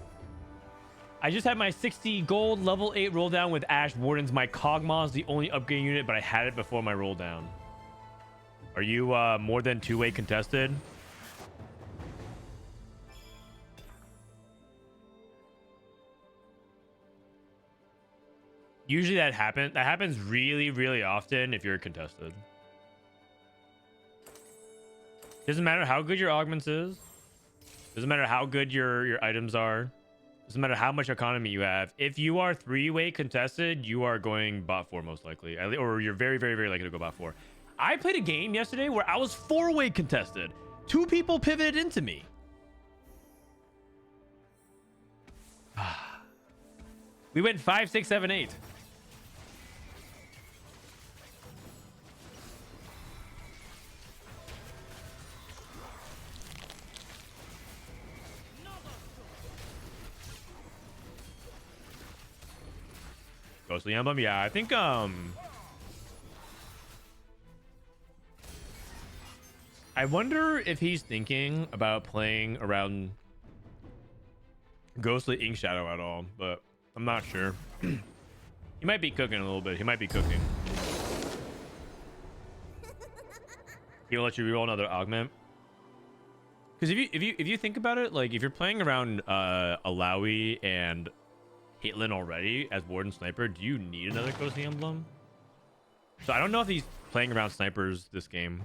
I just had my 60 gold level 8 roll down with Ash Wardens. My Kog'Maw is the only upgrade unit, but I had it before my roll down. Are you more than 2-way contested? Usually that happens really, really often if you're contested. Doesn't matter how good your augments is. Doesn't matter how good your items are. Doesn't matter how much economy you have. If you are 3-way contested, you are going bot 4 most likely. Or you're very, very, very likely to go bot 4. I played a game yesterday where I was 4-way contested. 2 people pivoted into me. We went 5, 6, 7, 8. Ghostly Emblem, yeah, I think I wonder if he's thinking about playing around Ghostly Ink Shadow at all, but I'm not sure. He might be cooking a little bit. He might be cooking. He'll let you reroll another augment. Because if you think about it, like if you're playing around Alawi and Caitlyn already as Warden Sniper, do you need another Ghostly Emblem? So I don't know if he's playing around snipers this game.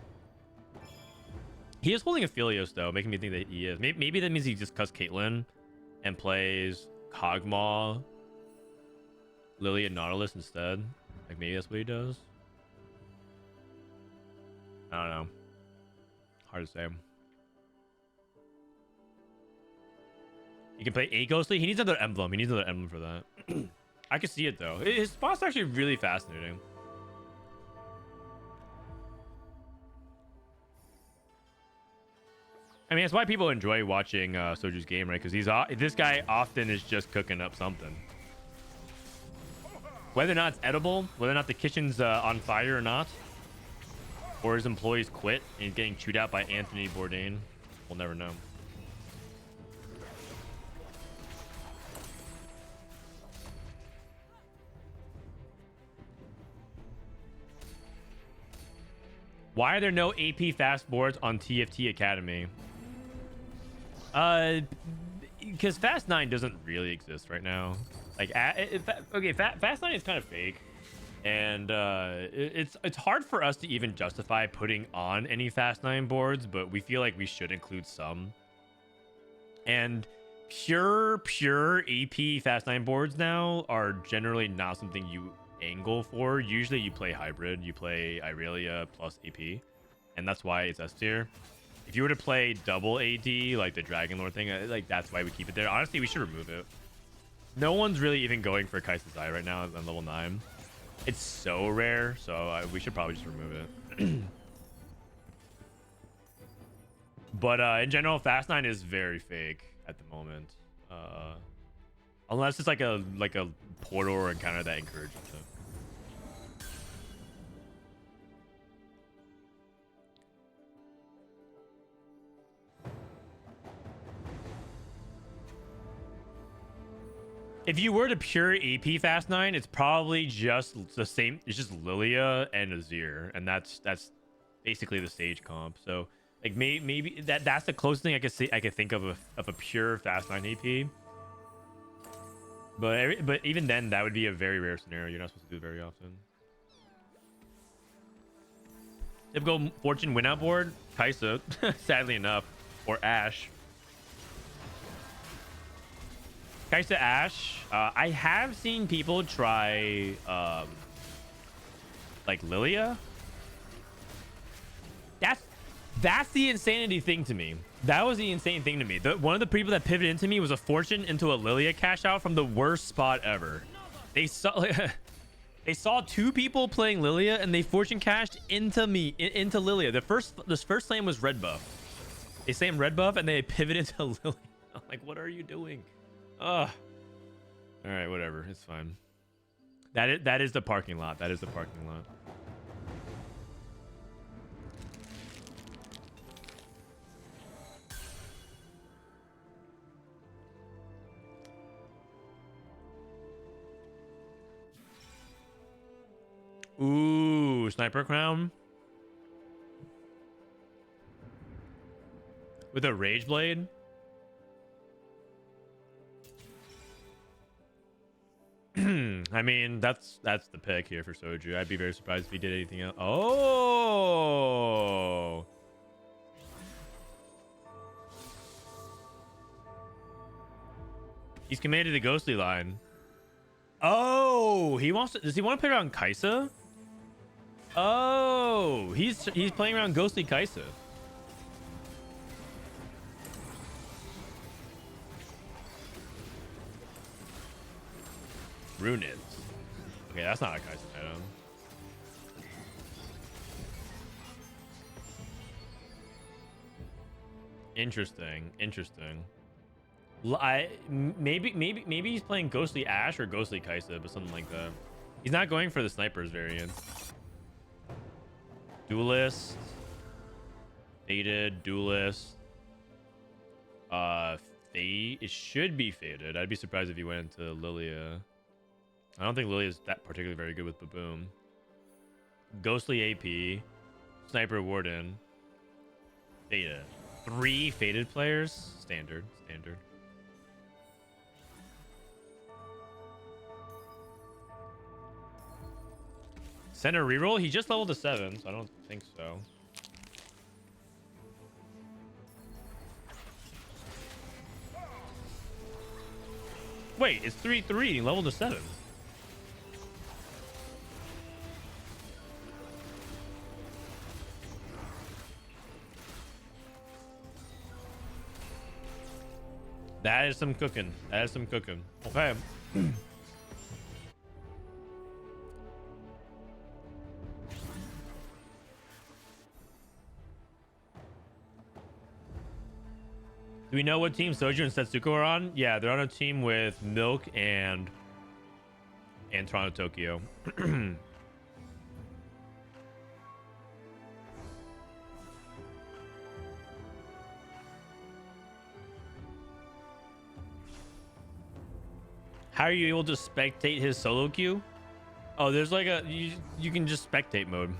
He is holding Aphelios though, making me think that he is. Maybe that means he just cuts Caitlyn and plays Kog'Maw, Lillia, and Nautilus instead. Like maybe that's what he does. I don't know. Hard to say. You can play a Ghostly. He needs another emblem. He needs another emblem for that. I can see it though. His spot's actually really fascinating. I mean, that's why people enjoy watching Soju's game, right? Because this guy often is just cooking up something. Whether or not it's edible, whether or not the kitchen's on fire or not, or his employees quit and he's getting chewed out by Anthony Bourdain. We'll never know. Why are there no AP fast boards on TFT Academy? Because Fast 9 doesn't really exist right now. Like, okay, Fast 9 is kind of fake, and it's hard for us to even justify putting on any Fast 9 boards, but we feel like we should include some. And pure AP Fast 9 boards now are generally not something you angle for. Usually you play hybrid, you play Irelia plus AP, and that's why it's S tier. If you were to play double AD like the Dragon Lord thing, like that's why we keep it there. Honestly, we should remove it. No one's really even going for Kai'Sa's Eye right now on level 9. It's so rare, so we should probably just remove it. But in general, Fast 9 is very fake at the moment, unless it's like a portal or encounter that encourages it. If you were to pure AP Fast 9, it's probably just the same. It's just Lillia and Azir, and that's basically the stage comp. So like maybe that's the closest thing I could think of a pure Fast 9 AP. But even then, that would be a very rare scenario. You're not supposed to do it very often. Typical Fortune win out board, Kai'Sa, sadly enough, or Ashe. Kai'Sa Ashe. I have seen people try like Lillia. That's the insanity thing to me. That was the insane thing to me. One of the people that pivoted into me was a Fortune into a Lillia cash out from the worst spot ever. They saw two people playing Lillia and they Fortune cashed into Lillia. This first lane was red buff. They slammed red buff and they pivoted to Lillia. I'm like, what are you doing? Ugh. All right, whatever. It's fine. That is the parking lot. That is the parking lot. Ooh, sniper crown with a rage blade. I mean, that's the pick here for Soju. I'd be very surprised if he did anything else. Oh, he's committed the ghostly line. Oh, he wants to. Does he want to play around Kai'Sa? Oh, he's playing around ghostly Kai'Sa. Runids. Okay, that's not a Kai'Sa item. Interesting. Maybe he's playing ghostly Ashe or ghostly Kai'Sa, but something like that. He's not going for the snipers variant. Duelist. Faded. Duelist. Fade. It should be faded. I'd be surprised if he went into Lillia. I don't think Lillia is that particularly very good with Baboom. Ghostly AP. Sniper Warden. Faded. 3 faded players. Standard. Center reroll? He just leveled to 7, so I don't think so. Wait, it's 3-3. He leveled to 7. That is some cooking. Okay. Do we know what team Soju and Setsuko are on? Yeah, they're on a team with Milk and Toronto Tokyo. How are you able to spectate his solo queue? Oh, there's like a you can just spectate mode,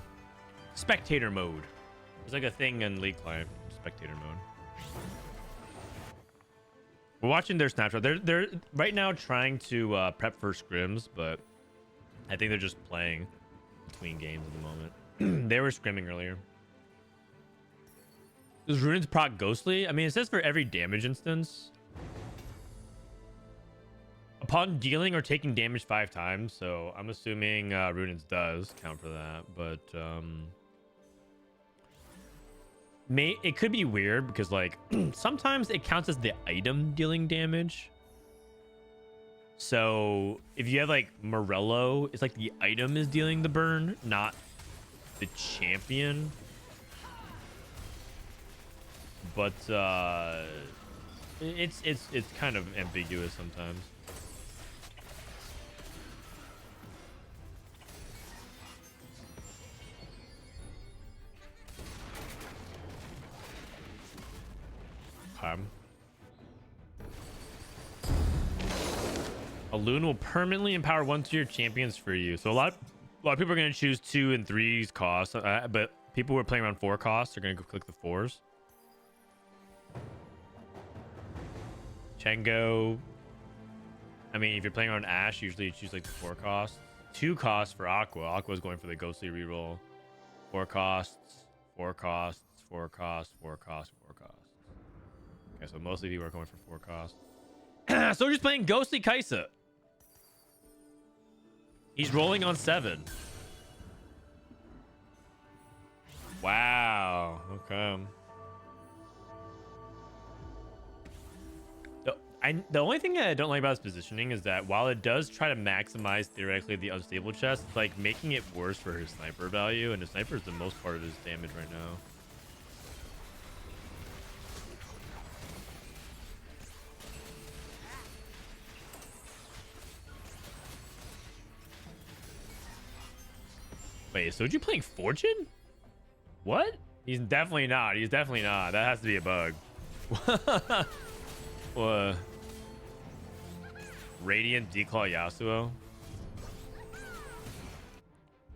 spectator mode. There's like a thing in League Client, spectator mode. We're watching their snapshot. They're right now trying to prep for scrims, but I think they're just playing between games at the moment. They were scrimming earlier. Does Rune's proc Ghostly? I mean, it says for every damage instance. Upon dealing or taking damage 5 times, so I'm assuming Rune's does count for that, but it could be weird because like sometimes it counts as the item dealing damage. So if you have like Morello, it's like the item is dealing the burn, not the champion. But it's kind of ambiguous sometimes. A loon will permanently empower 1-tier champions for you. So a lot of people are going to choose 2 and 3's costs, but people who are playing around 4 costs are going to go click the 4s. Chengo. I mean, if you're playing on Ashe, usually you choose like the 4 costs. 2 costs for Aqua. Aqua is going for the ghostly reroll. 4 costs, 4 costs, 4 costs, 4 costs, 4 costs. Okay, so mostly people are going for 4 costs. So we're just playing ghostly Kaisa. He's rolling on 7. Wow. Okay. The only thing that I don't like about his positioning is that while it does try to maximize theoretically the unstable chest, it's like making it worse for his sniper value, and his sniper is the most part of his damage right now. Wait, so you playing Fortune? What? He's definitely not. He's definitely not. That has to be a bug. What? Radiant Declaw Yasuo.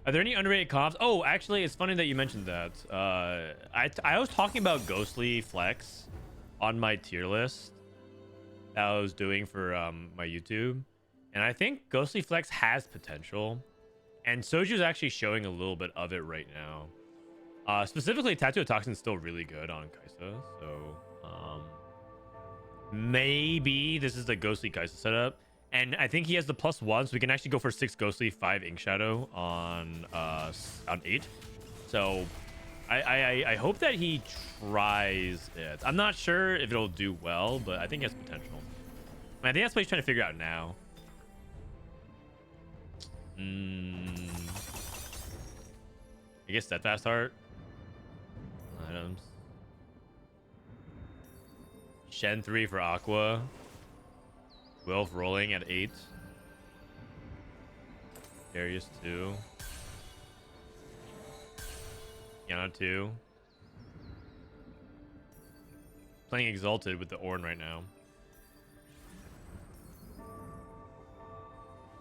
Are there any underrated comps? Oh, actually, it's funny that you mentioned that. I was talking about Ghostly Flex on my tier list that I was doing for my YouTube, and I think Ghostly Flex has potential, and Soju's actually showing a little bit of it right now. Specifically, Tattoo Toxin's still really good on Kaisa, so maybe this is the Ghostly Kaisa setup. And I think he has the +1, so we can actually go for 6 Ghostly, 5 Ink Shadow on 8. So I hope that he tries it. I'm not sure if it'll do well, but I think it has potential. I think that's what he's trying to figure out now. I guess Steadfast Heart. Items. Shen 3 for Aqua. Wilf rolling at 8. Darius 2. Yana 2. Playing Exalted with the Ornn right now.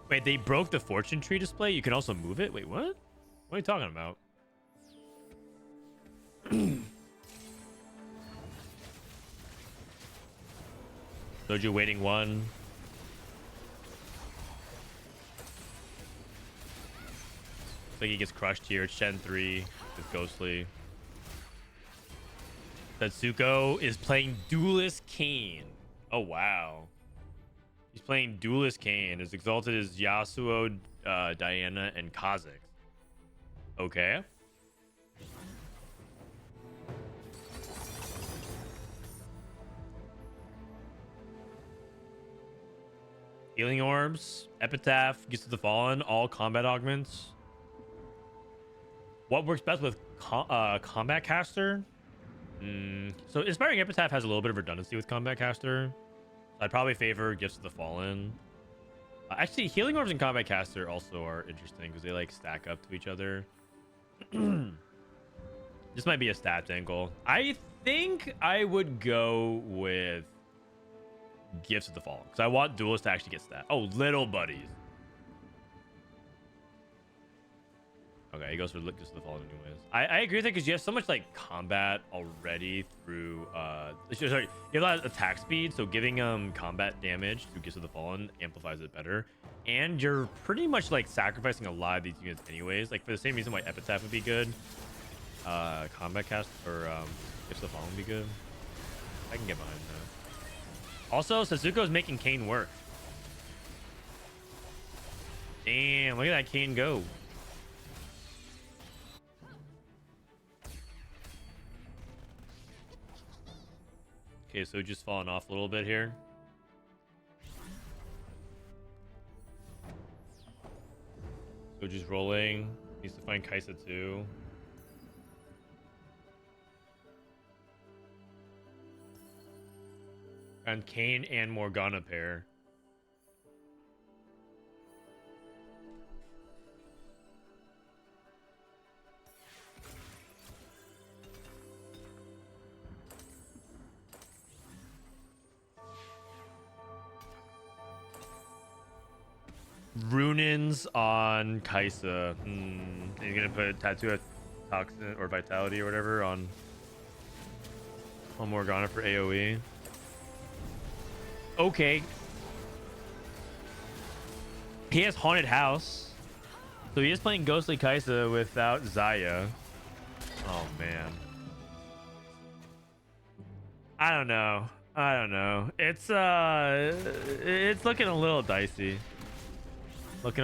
Wait, they broke the Fortune Tree display? You can also move it? Wait, what? What are you talking about? Soju waiting 1. Looks like he gets crushed here. Shen 3 with Ghostly. Setsuko is playing Duelist Kayn. Oh, wow. He's playing Duelist Kayn. His Exalted is Yasuo, Diana, and Kha'Zix. Okay. Healing Orbs, Epitaph, Gifts of the Fallen, all combat augments. What works best with Combat Caster? So Inspiring Epitaph has a little bit of redundancy with Combat Caster. So I'd probably favor Gifts of the Fallen. Actually, Healing Orbs and Combat Caster also are interesting because they like stack up to each other. This might be a stats angle. I think I would go with Gifts of the Fallen, because I want Duelist to actually get stat. Oh, little buddies. Okay, he goes for Gifts of the Fallen anyways. I agree with it because you have so much like combat already through sorry, you have a lot of attack speed, so giving combat damage through Gifts of the Fallen amplifies it better. And you're pretty much like sacrificing a lot of these units anyways, like for the same reason why Epitaph would be good. Combat cast or Gifts of the Fallen would be good. I can get behind that. Also, Setsuko is making Kayn work. Damn, look at that Kayn go. Okay, so just falling off a little bit here. So just rolling. Needs to find Kaisa too. And Kayn and Morgana pair. Runins on Kaisa. He's gonna put a tattoo of toxin or vitality or whatever on Morgana for AoE. Okay. He has Haunted House. So he is playing Ghostly Kaisa without Xayah. Oh man. I don't know. It's looking a little dicey. Good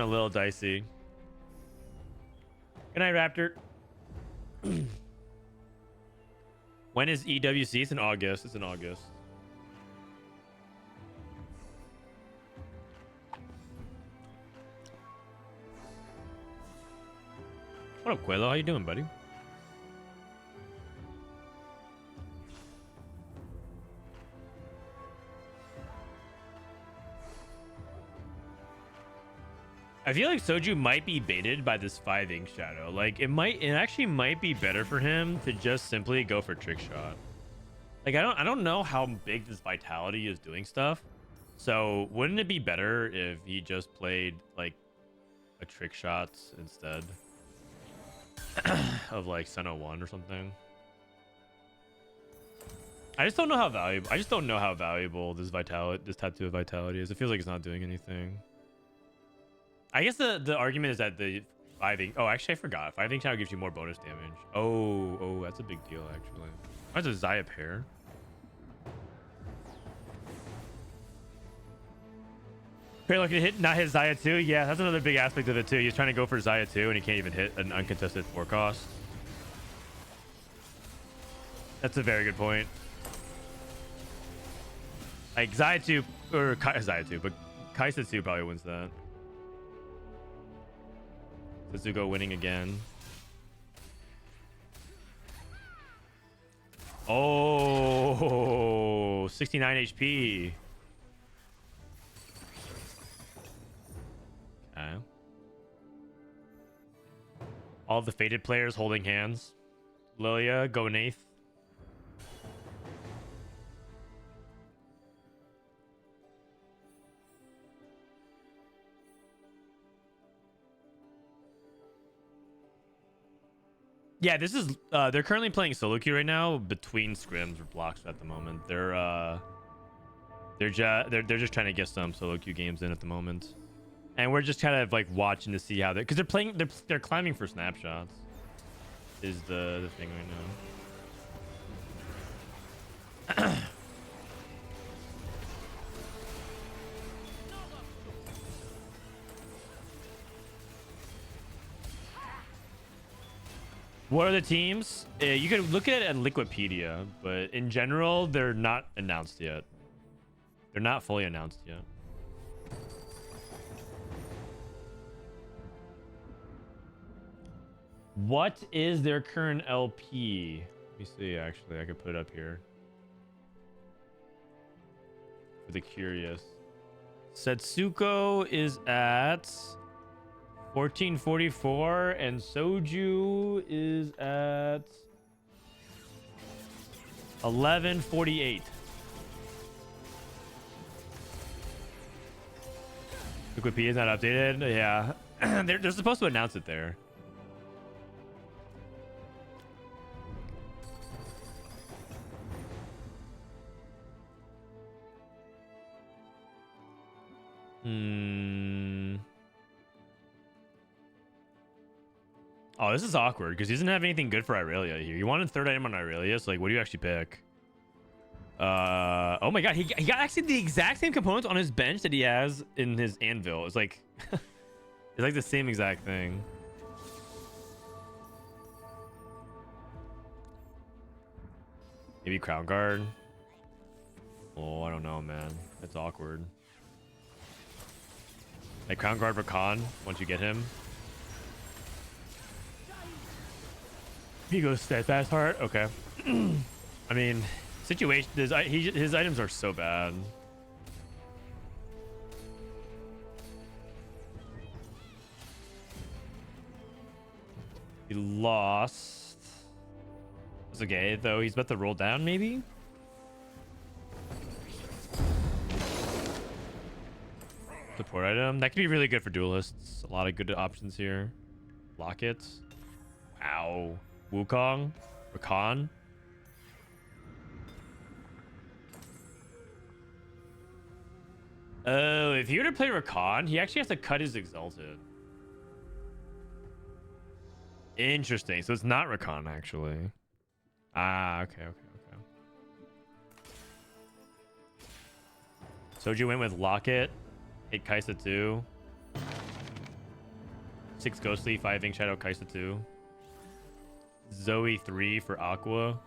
night, Raptor. When is EWC? It's in August. What up, Koala? How you doing, buddy? I feel like Soju might be baited by this 5 ink shadow. Like it actually might be better for him to just simply go for trick shot. Like I don't know how big this vitality is doing stuff. So wouldn't it be better if he just played like a trick shot instead of like Sentinel 1 or something? I just don't know how valuable this tattoo of vitality is. It feels like it's not doing anything. I guess the argument is that the 5 ink. Oh, actually, I forgot. 5 ink shadow gives you more bonus damage. Oh, that's a big deal, actually. Why is a Xayah pair? Fair lucky to not hit Xayah too. Yeah, that's another big aspect of it too. He's trying to go for Xayah too, and he can't even hit an uncontested 4 cost. That's a very good point. Like Xayah 2 or Xayah 2, but Kaisa 2 probably wins that. Setsuko winning again. Oh, 69 HP. Okay. All the Fated players holding hands. Lillia, go Nath. Yeah, this is they're currently playing solo queue right now between scrims or blocks at the moment. They're just trying to get some solo queue games in at the moment. And we're just kind of like watching to see how they're, because they're climbing for snapshots is the thing right now. What are the teams? You can look at it on Liquipedia, but in general, they're not announced yet. They're not fully announced yet. What is their current LP? Let me see, actually. I could put it up here. For the curious. Setsuko is at 1444 and Soju is at 1148. Wikipedia is not updated. Yeah, they're supposed to announce it there. Oh, this is awkward because he doesn't have anything good for Irelia here. You wanted third item on Irelia, so like, what do you actually pick? Oh my god, he got actually the exact same components on his bench that he has in his Anvil. It's like it's like the same exact thing. Maybe Crown Guard. Oh, I don't know, man. It's awkward. Like Crown Guard Rakan once you get him. He goes Steadfast Heart. Okay. I mean, situation. His items are so bad. He lost. It's okay though. He's about to roll down, maybe. Support item that could be really good for duelists. A lot of good options here. Locket. Wow. Wukong, Rakan. Oh, if he were to play Rakan, he actually has to cut his Exalted. Interesting. So it's not Rakan, actually. Ah, okay. Soju went with Locket, 8 Kaisa 2, 6 Ghostly, 5 Ink Shadow Kaisa 2. Zoe 3 for Aqua.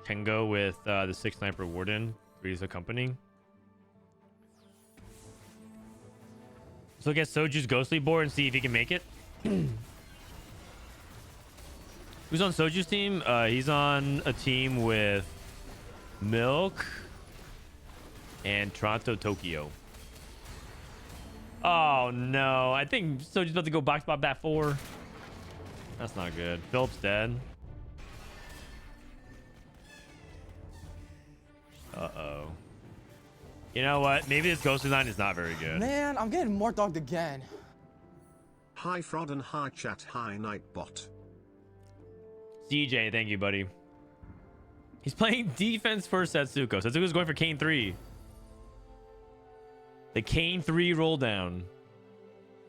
Kengo with the 6 Sniper Warden. 3 is a company. So get Soju's Ghostly board and see if he can make it. Who's on Soju's team? He's on a team with Milk and Toronto Tokyo. Oh no, I think Soju's about to go box Bob Bat 4. That's not good. Philip's dead. Uh-oh. You know what? Maybe this ghost design is not very good.
Man, I'm getting more dogged again.
Hi Frodan, hi chat, hi Nightbot.
CJ, thank you, buddy. He's playing defense for Setsuko. Setsuko's going for Kayn 3. The Kayn 3 roll down.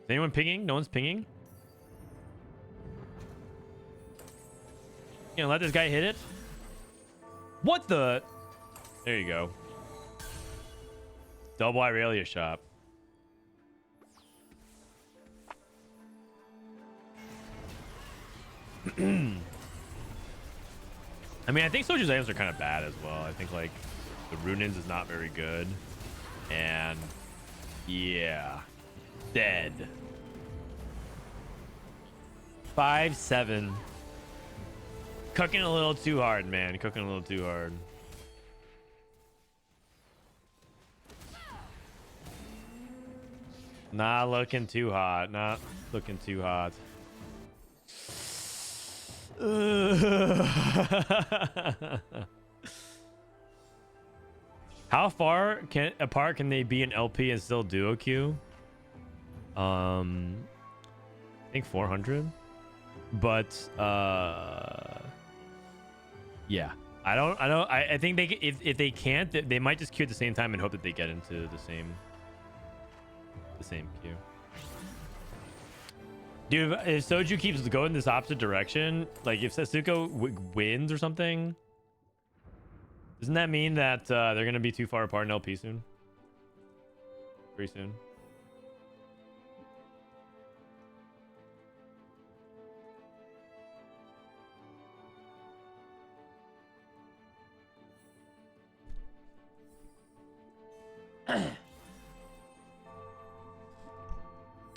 Is anyone pinging? No one's pinging? You know, let this guy hit it. What the? There you go. Double Irelia shop. I mean, I think Soldier's items are kind of bad as well. I think like the Runins is not very good. And yeah, dead. 5-7. Cooking a little too hard, man. Cooking a little too hard. Not looking too hot. Not looking too hot. How far apart can they be in LP and still duo queue? I think 400. But yeah, I think they if they can't, they might just queue at the same time and hope that they get into the same queue. Dude, if Soju keeps going this opposite direction, like if Setsuko wins or something, doesn't that mean that they're gonna be too far apart in LP soon? Pretty soon.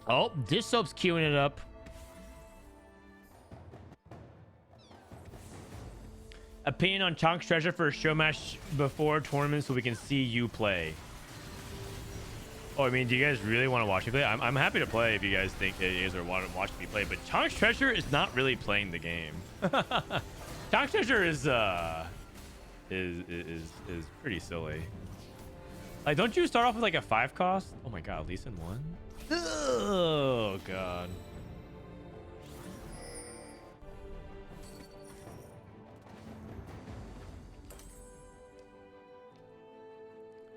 Oh, Dish Soap's queuing it up. Opinion on Chonk's treasure for a show match before tournament so we can see you play. Oh, I mean, do you guys really want to watch me play? I'm happy to play if you guys think you guys are want to watch me play, but Chonk's treasure is not really playing the game. Chonk's treasure is pretty silly. Like, don't you start off with like a 5 cost? Oh my god, Lee Sin 1? Oh god.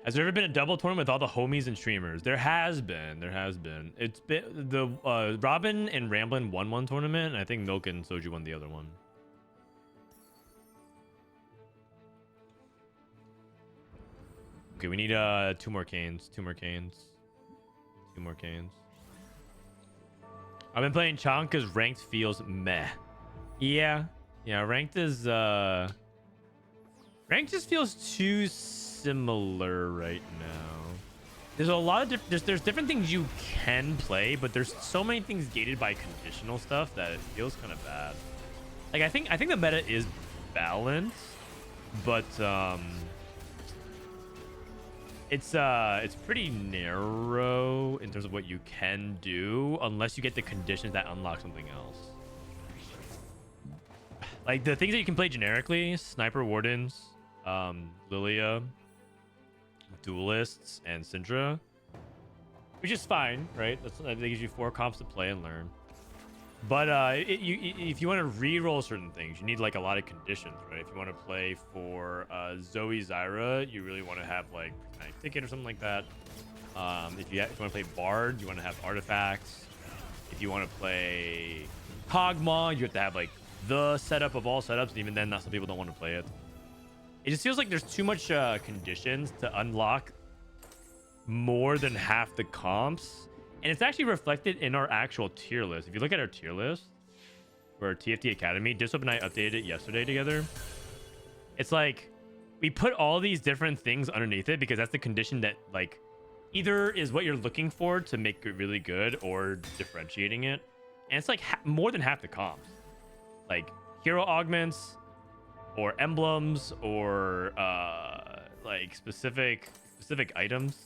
Has there ever been a double tournament with all the homies and streamers? There has been. There has been. It's been the Robin and Ramblin won one tournament, and I think Milk and Soju won the other one. Okay, we need 2 more Kayns. 2 more Kayns. 2 more Kayns. I've been playing Chong because ranked feels meh. Yeah. Yeah, ranked is ranked just feels too similar right now. There's a lot of there's different things you can play, but there's so many things gated by conditional stuff that it feels kind of bad. Like I think the meta is balanced, but it's pretty narrow in terms of what you can do unless you get the conditions that unlock something else. Like the things that you can play generically, Sniper Wardens, Lillia, Duelists, and Syndra, which is fine, right? That gives you 4 comps to play and learn. But if you want to re-roll certain things, you need like a lot of conditions, right? If you want to play for Zoe Zyra, you really want to have like Night Ticket or something like that. If you want to play Bard, you want to have artifacts. If you want to play Kog'Maw, you have to have like the setup of all setups, and even then, some people don't want to play it. It just feels like there's too much conditions to unlock more than half the comps. And it's actually reflected in our actual tier list. If you look at our tier list for our TFT Academy, Disop and I updated it yesterday together. It's like we put all these different things underneath it because that's the condition that like either is what you're looking for to make it really good or differentiating it. And it's like more than half the comps. Like hero augments or emblems or like specific items.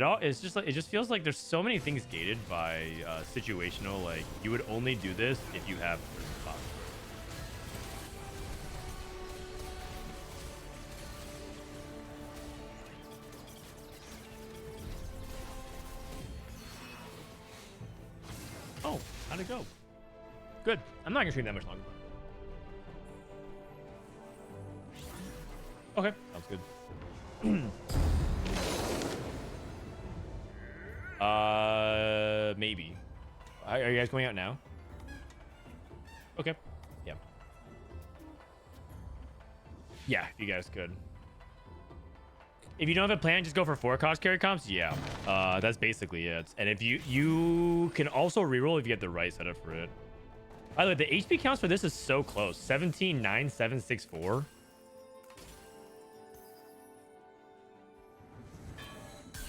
It's just like it just feels like there's so many things gated by situational. Like you would only do this if you have certain spots. Oh, how'd it go? Good. I'm not gonna stream that much longer. Okay, sounds good. Maybe. Are you guys going out now? Okay. Yeah. Yeah, you guys could. If you don't have a plan, just go for 4 cost carry comps. Yeah. That's basically it. And if you can also reroll if you get the right setup for it. By the way, the HP counts for this is so close. 17, 9, 7, 6, 4.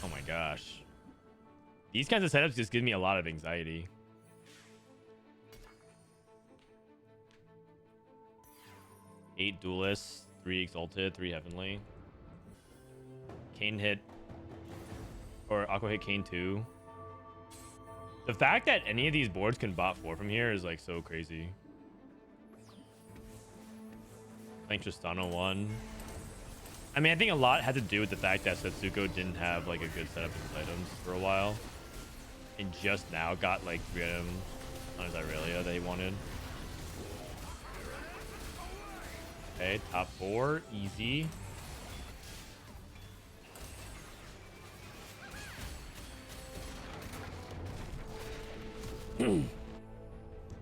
Oh my gosh. These kinds of setups just give me a lot of anxiety. Eight Duelists, 3 Exalted, 3 Heavenly. Kayn hit. Or Aqua hit Kayn 2. The fact that any of these boards can bot 4 from here is like so crazy. I think Tristana 1. I mean, I think a lot had to do with the fact that Setsuko didn't have like a good setup of his items for a while. And just now got like 3 items on his Irelia that he wanted. Okay, top 4, easy.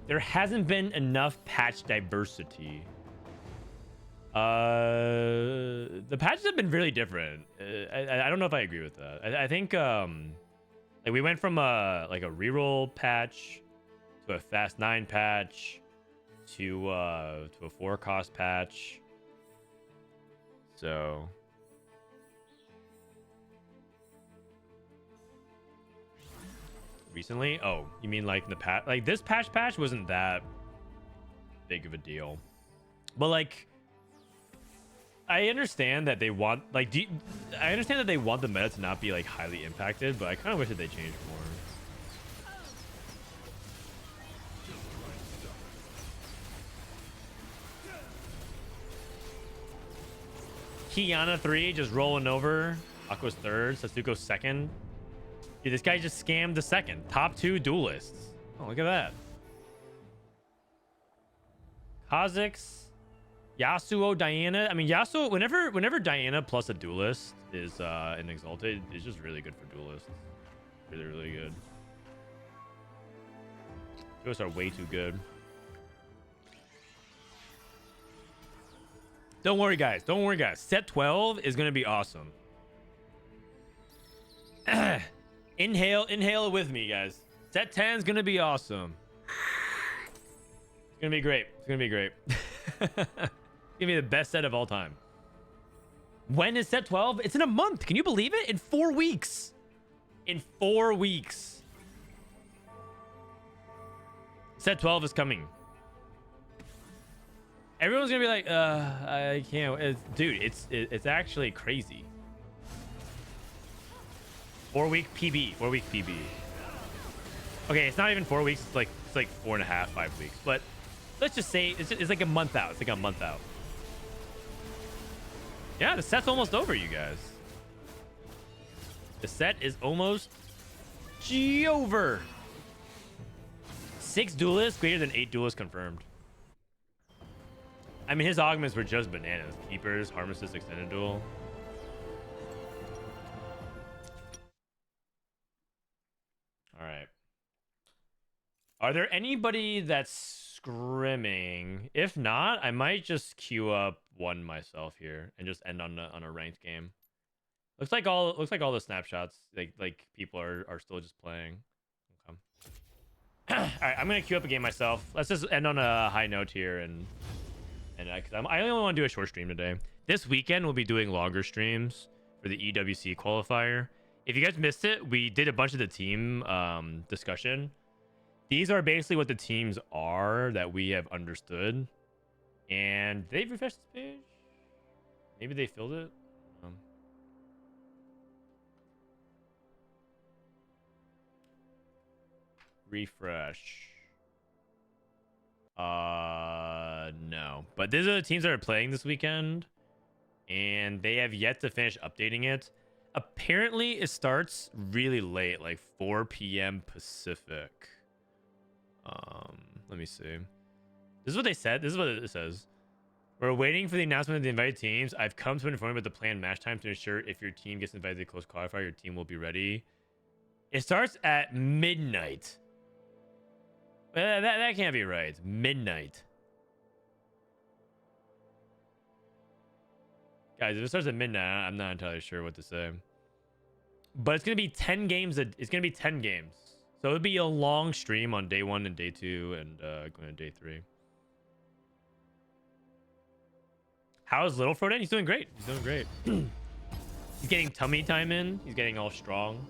There hasn't been enough patch diversity. The patches have been really different. I don't know if I agree with that. I think like we went from a reroll patch to a fast 9 patch to a 4 cost patch. So recently, oh, you mean like the patch? Like this patch wasn't that big of a deal, but like I understand that they want like I understand that they want the meta to not be like highly impacted, but I kind of wish that they changed more. Kiana 3 just rolling over. Aqua's 3rd. Setsuko 2nd. Dude, this guy just scammed the second. Top 2 duelists. Oh, look at that. Kha'Zix, Yasuo, Diana. I mean, Yasuo, whenever Diana plus a duelist is an Exalted, it's just really good for duelists. Really, really good. Duelists are way too good. Don't worry, guys. Don't worry, guys. Set 12 is going to be awesome. Inhale it with me, guys. Set 10 is going to be awesome. It's going to be great. It's going to be great. It's going to be the best set of all time. When is set 12? It's in a month. Can you believe it? In 4 weeks. In 4 weeks. Set 12 is coming. Everyone's gonna be like, I can't. Dude, it's actually crazy. 4-week PB. 4-week PB. Okay, it's not even 4 weeks. It's like 4.5, 5 weeks. But let's just say it's like a month out. It's like a month out. Yeah, the set's almost over, you guys. The set is almost over. 6 duelists, greater than 8 duelists confirmed. I mean, his augments were just bananas. Keepers, Harmless, Extended Duel. All right. Are there anybody that's scrimming? If not, I might just queue up one myself here and just end on a ranked game. Looks like all the snapshots like people are still just playing. Okay. All right, I'm gonna queue up a game myself. Let's just end on a high note here and because I only want to do a short stream today. This weekend we'll be doing longer streams for the EWC qualifier. If you guys missed it, we did a bunch of the team discussion. These are basically what the teams are that we have understood. And they've refreshed this page. Maybe they filled it. Refresh. No. But these are the teams that are playing this weekend. And they have yet to finish updating it. Apparently, it starts really late, like 4 p.m. Pacific. Let me see. This is what they said. This is what it says. We're waiting for the announcement of the invited teams. I've come to inform you about the planned match time to ensure if your team gets invited to the close qualifier, your team will be ready. It starts at midnight. That can't be right. Midnight. Guys, if it starts at midnight, I'm not entirely sure what to say. But it's going to be 10 games. It's going to be 10 games. So it'll be a long stream on day 1 and day 2 and going to day 3. How's little Frodan? He's doing great. He's doing great. He's getting tummy time in. He's getting all strong.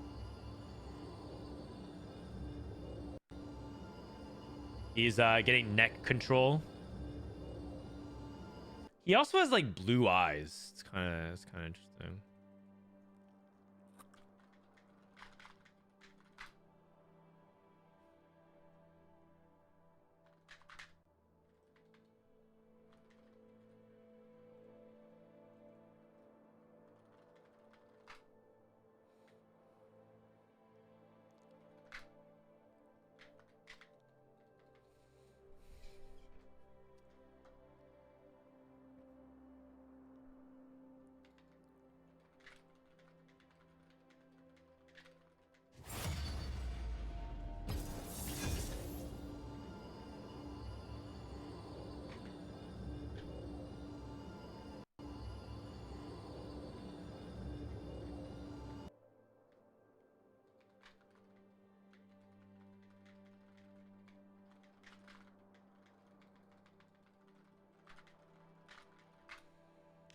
He's getting neck control. He also has like blue eyes. It's kind of interesting.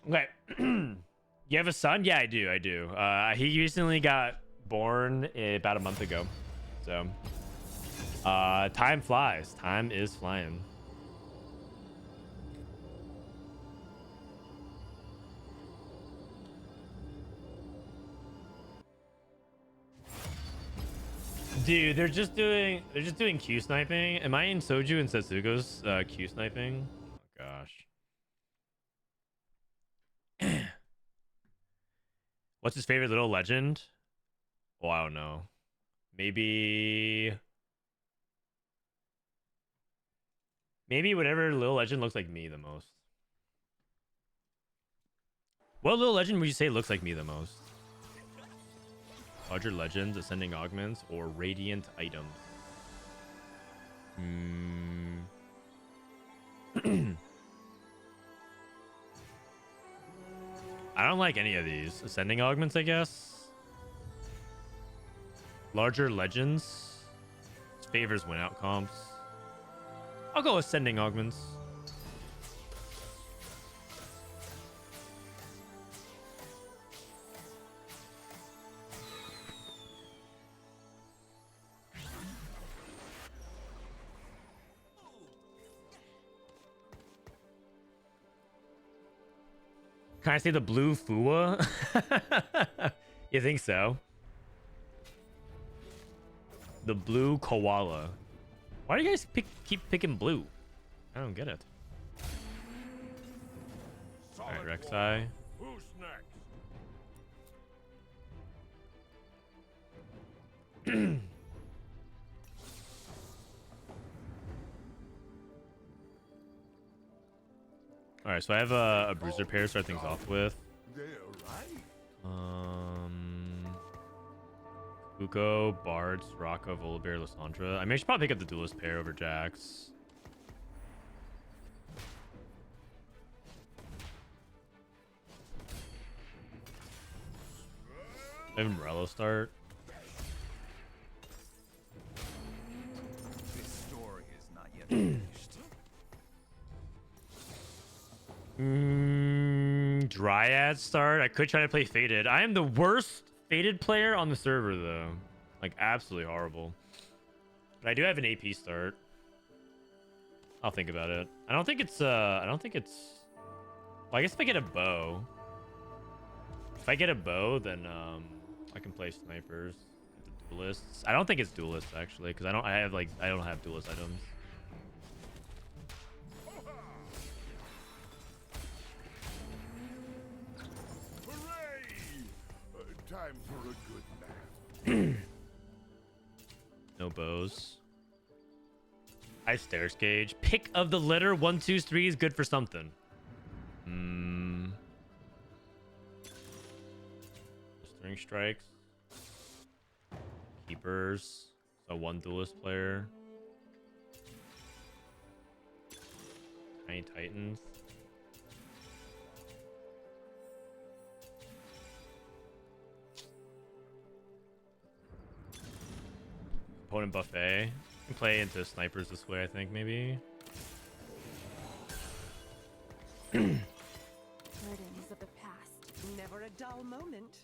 Okay. You have a son? Yeah, I do. He recently got born about a month ago. So, time flies. Time is flying. Dude, they're just doing Q sniping. Am I in Soju and Setsuko's Q sniping? Oh gosh. What's his favorite little legend? Oh, I don't know. Maybe whatever little legend looks like me the most. What little legend would you say looks like me the most? Larger legends, ascending augments, or radiant items? I don't like any of these. Ascending augments, I guess. Larger legends. Favors win out comps. I'll go ascending augments. Can I say the blue Fua? You think so? The blue Koala. Why do you guys keep picking blue? I don't get it. Alright, Rek'Sai.
Who's next?
Alright, so I have a bruiser pair to start things off with.
They're right.
Uko, Bard, Soraka, Volibear, Lissandra. I mean, I should probably pick up the duelist pair over Jax. Maybe Morello start.
This story is not yet finished.
Dryad start. I could try to play Fated. I am the worst Fated player on the server, though. Like, absolutely horrible. But I do have an AP start. I'll think about it. I don't think it's well, I guess if I get a bow. If I get a bow, then I can play snipers. The duelists. I don't think it's duelists actually, because I don't have duelist items.
Time for a good nap.
No bows. High stairs gauge. Pick of the litter. 1, 2, 3 is good for something. String strikes. Keepers. So 1 duelist player. Tiny Titans. Opponent buffet. You can play into snipers this way, I think, maybe.
Burdens of the past.
Never a dull moment.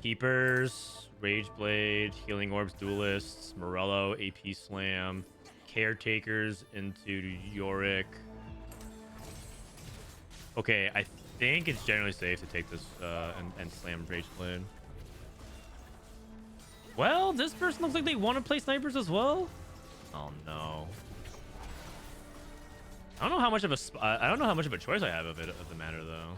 Keepers, Rage Blade, Healing Orbs, Duelists, Morello, AP Slam, Caretakers into Yorick. Okay, I think it's generally safe to take this and slam Rage Blade. Well, this person looks like they want to play snipers as well. Oh no. I don't know how much of a choice I have of the matter though.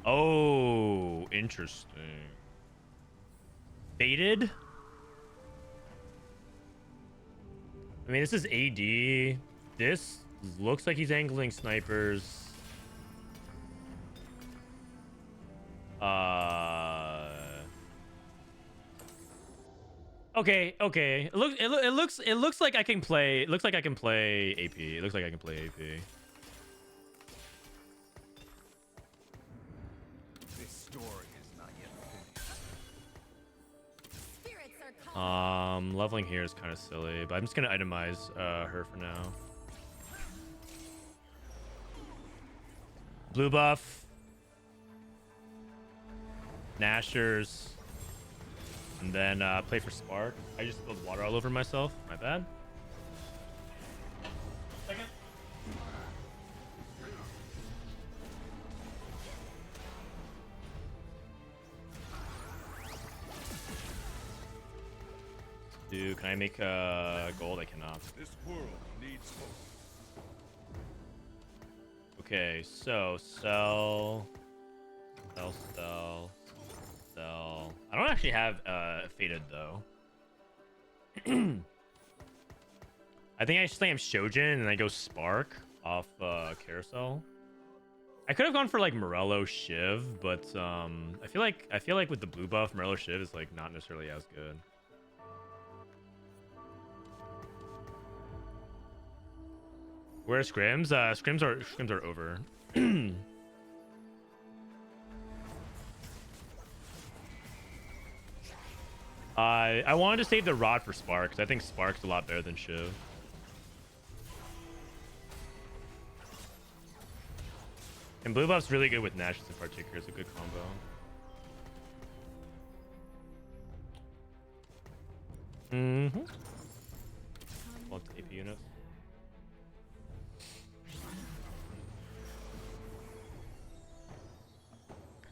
Oh, interesting. Fated? I mean, this is AD. This looks like he's angling snipers. Okay. It looks like I can play. It looks like I can play AP. It looks like I can play AP. Leveling here is kind of silly, but I'm just gonna itemize her for now. Blue buff, Nashers, and then play for Spark. I just spilled water all over myself. My bad. Second. Dude, can I make gold? I cannot.
This world needs hope.
Okay, so sell. I don't actually have faded though. I think I just am Shojin and I go Spark off Carousel. I could have gone for like Morello Shiv, but I feel like with the blue buff, Morello Shiv is like not necessarily as good. Where are scrims? Scrims are over. I wanted to save the rod for Spark because I think Spark's a lot better than Shiv. And blue buff's really good with Nashes in particular. It's a good combo. Lots of AP units.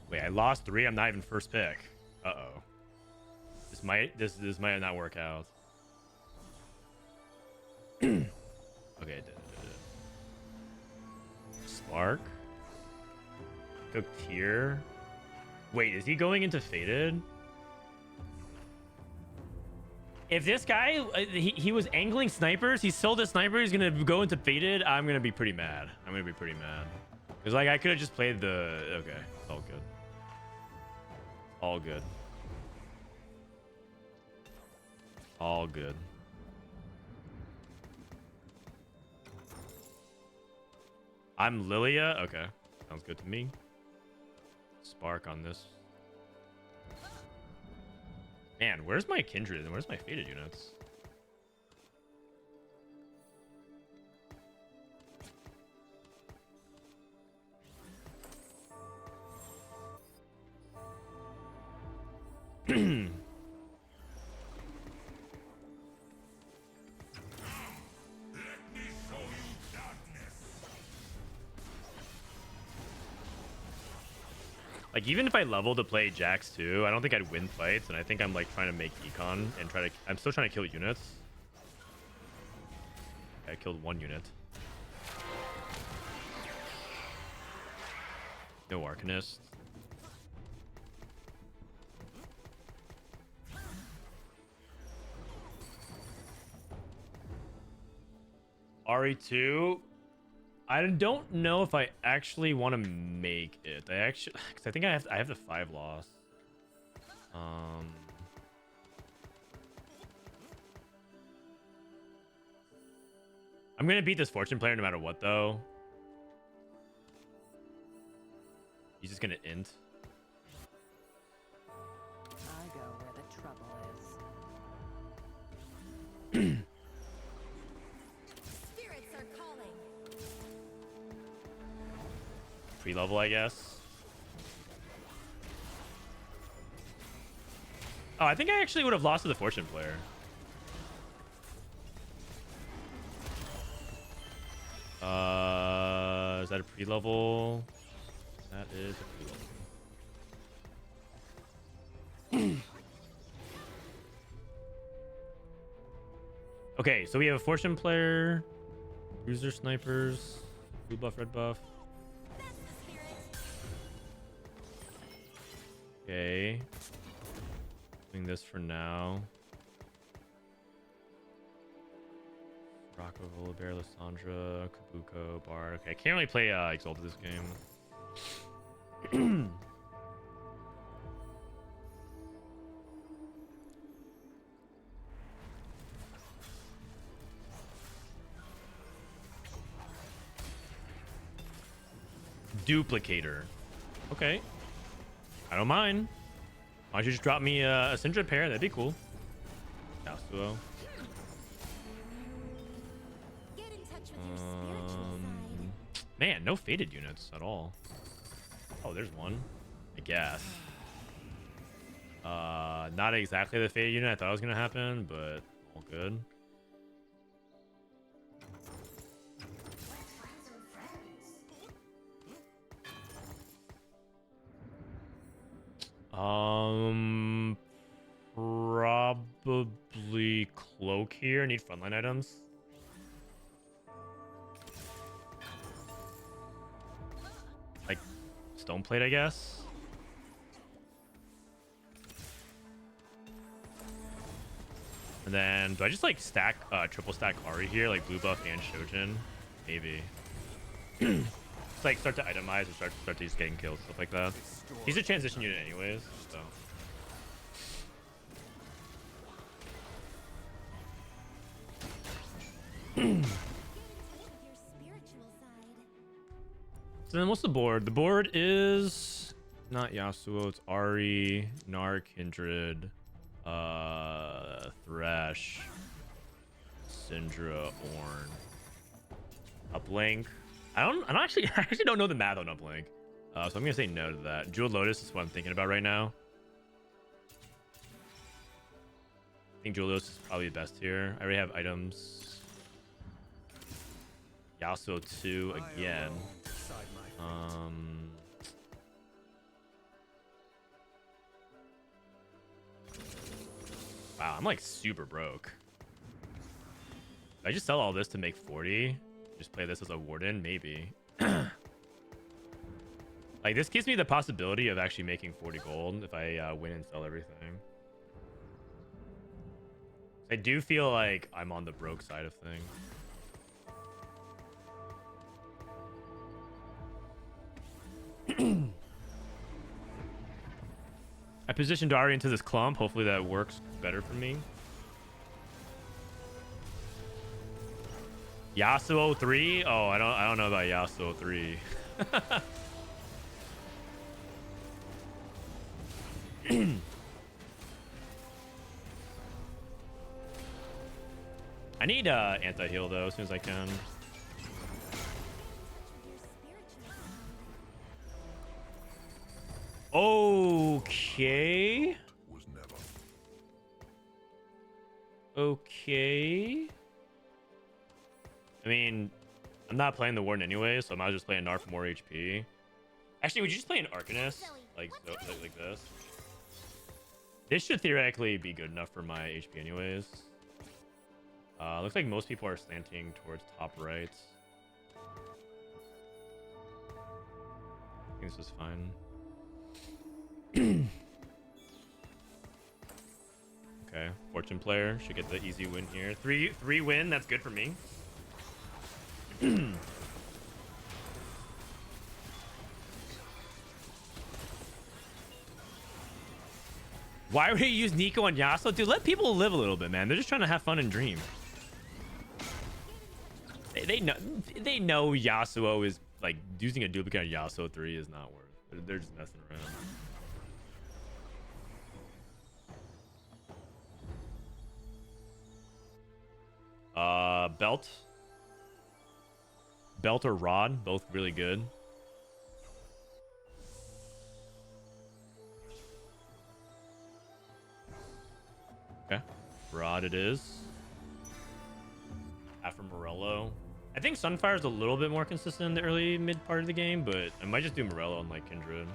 Wait, I lost 3. I'm not even first pick. Uh-oh. This might not work out. Okay, it did. Spark. Go tier. Wait, is he going into faded? If this guy he was angling snipers, he sold a sniper, he's gonna go into faded, I'm gonna be pretty mad. Because like I could have just played the okay, it's all good. All good. All good. I'm Lillia. Okay. Sounds good to me. Spark on this. Man, where's my kindred and where's my faded units? Like, even if I level to play Jax too, I don't think I'd win fights, and I think I'm like trying to make econ and I'm still trying to kill units. I killed 1 unit. No Arcanist. RE2. I don't know if I actually want to make it. Because I think I have the 5 loss. I'm gonna beat this fortune player no matter what, though. He's just gonna int.
I go where the trouble is.
Spirits are calling.
Pre-level, I guess. Oh, I think I actually would have lost to the fortune player. Is that a pre-level? That is a pre-level. Okay, so we have a fortune player, bruiser snipers, blue buff, red buff. Okay. Doing this for now. Rocco, Volibear, Lissandra, Kabuko, Bard. Okay, I can't really play Exalted this game. Duplicator. Okay. I don't mind. Why don't you just drop me a Syndra pair? That'd be cool. Yasuo.
Get in touch with your spiritual side.
Man, no faded units at all. Oh, there's one. I guess. Not exactly the faded unit I thought was gonna happen, but all good. Probably here. Need frontline items. Like stone plate, I guess. And then do I just like stack triple stack Ari here, like blue buff and Shojin? Maybe. It's like start to itemize and start to just getting kills, stuff like that. He's a transition unit anyways, so. So then what's the board? The board is not Yasuo, it's Ari, Nar, Kindred, Thresh, Syndra, Ornn, Uplink. I actually don't know the math on Uplink. So I'm gonna say no to that. Jewel Lotus is what I'm thinking about right now. I think Jewel Lotus is probably the best here. I already have items. Yasuo 2 again. Wow, I'm like super broke. Did I just sell all this to make 40? Just play this as a warden? Maybe. Like, this gives me the possibility of actually making 40 gold if I win and sell everything. I do feel like I'm on the broke side of things. I positioned Ari into this clump. Hopefully that works better for me. Yasuo 3? Oh, I don't know about Yasuo 3. I need anti-heal though as soon as I can. Okay.
Was never.
Okay. I mean, I'm not playing the Warden anyway, so I might as well just play a Nar for more HP. Actually, would you just play an Arcanist? Like this? This should theoretically be good enough for my HP anyways. Looks like most people are slanting towards top right. I think this is fine. Okay, fortune player should get the easy win here. Three win, that's good for me. Why would he use Nico and Yasuo? Dude, let people live a little bit, man. They're just trying to have fun and dream. They know Yasuo is like using a duplicate on Yasuo 3 is not worth it. They're just messing around. Belt or Rod, both really good. Okay, Rod it is. After Morello. I think Sunfire is a little bit more consistent in the early mid part of the game, but I might just do Morello and like Kindred.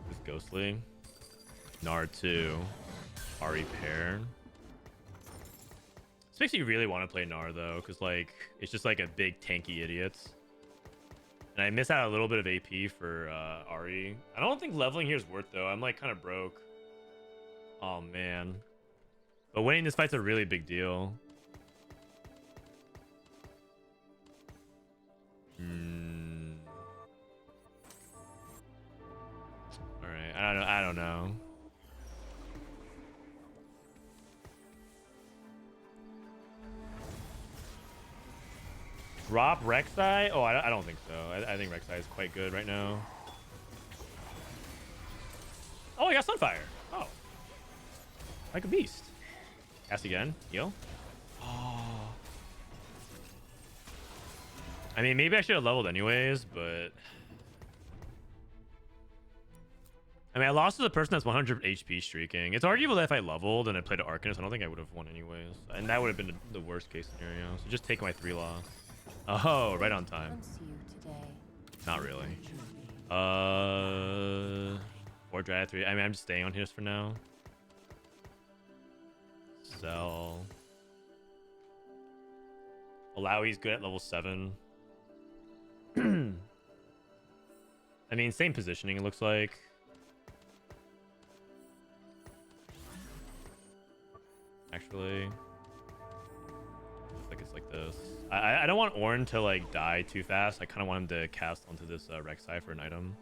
This Ghostly. Nar 2. Ari pair. This makes me really want to play Nar though, because like it's just like a big tanky idiot. And I miss out a little bit of AP for Ari. I don't think leveling here is worth though. I'm like kind of broke. Oh man. But winning this fight's a really big deal. Alright, I don't know. Drop Rek'Sai? Oh, I don't think so. I think Rek'Sai is quite good right now. Oh, I got Sunfire. Oh. Like a beast. Cast again. Heal. Oh. I mean, maybe I should have leveled anyways, but... I mean, I lost to the person that's 100 HP streaking. It's arguable that if I leveled and I played an Arcanist, I don't think I would have won anyways. And that would have been the worst case scenario. So just take my 3 loss. Oh, right on time. Not really. Or Dry 3. I mean, I'm just staying on his for now. Sell. Alawi's good at level 7. I mean, same positioning, it looks like. Actually, looks like it's like this. I don't want Ornn to like die too fast. I kind of want him to cast onto this Rek'Sai for an item.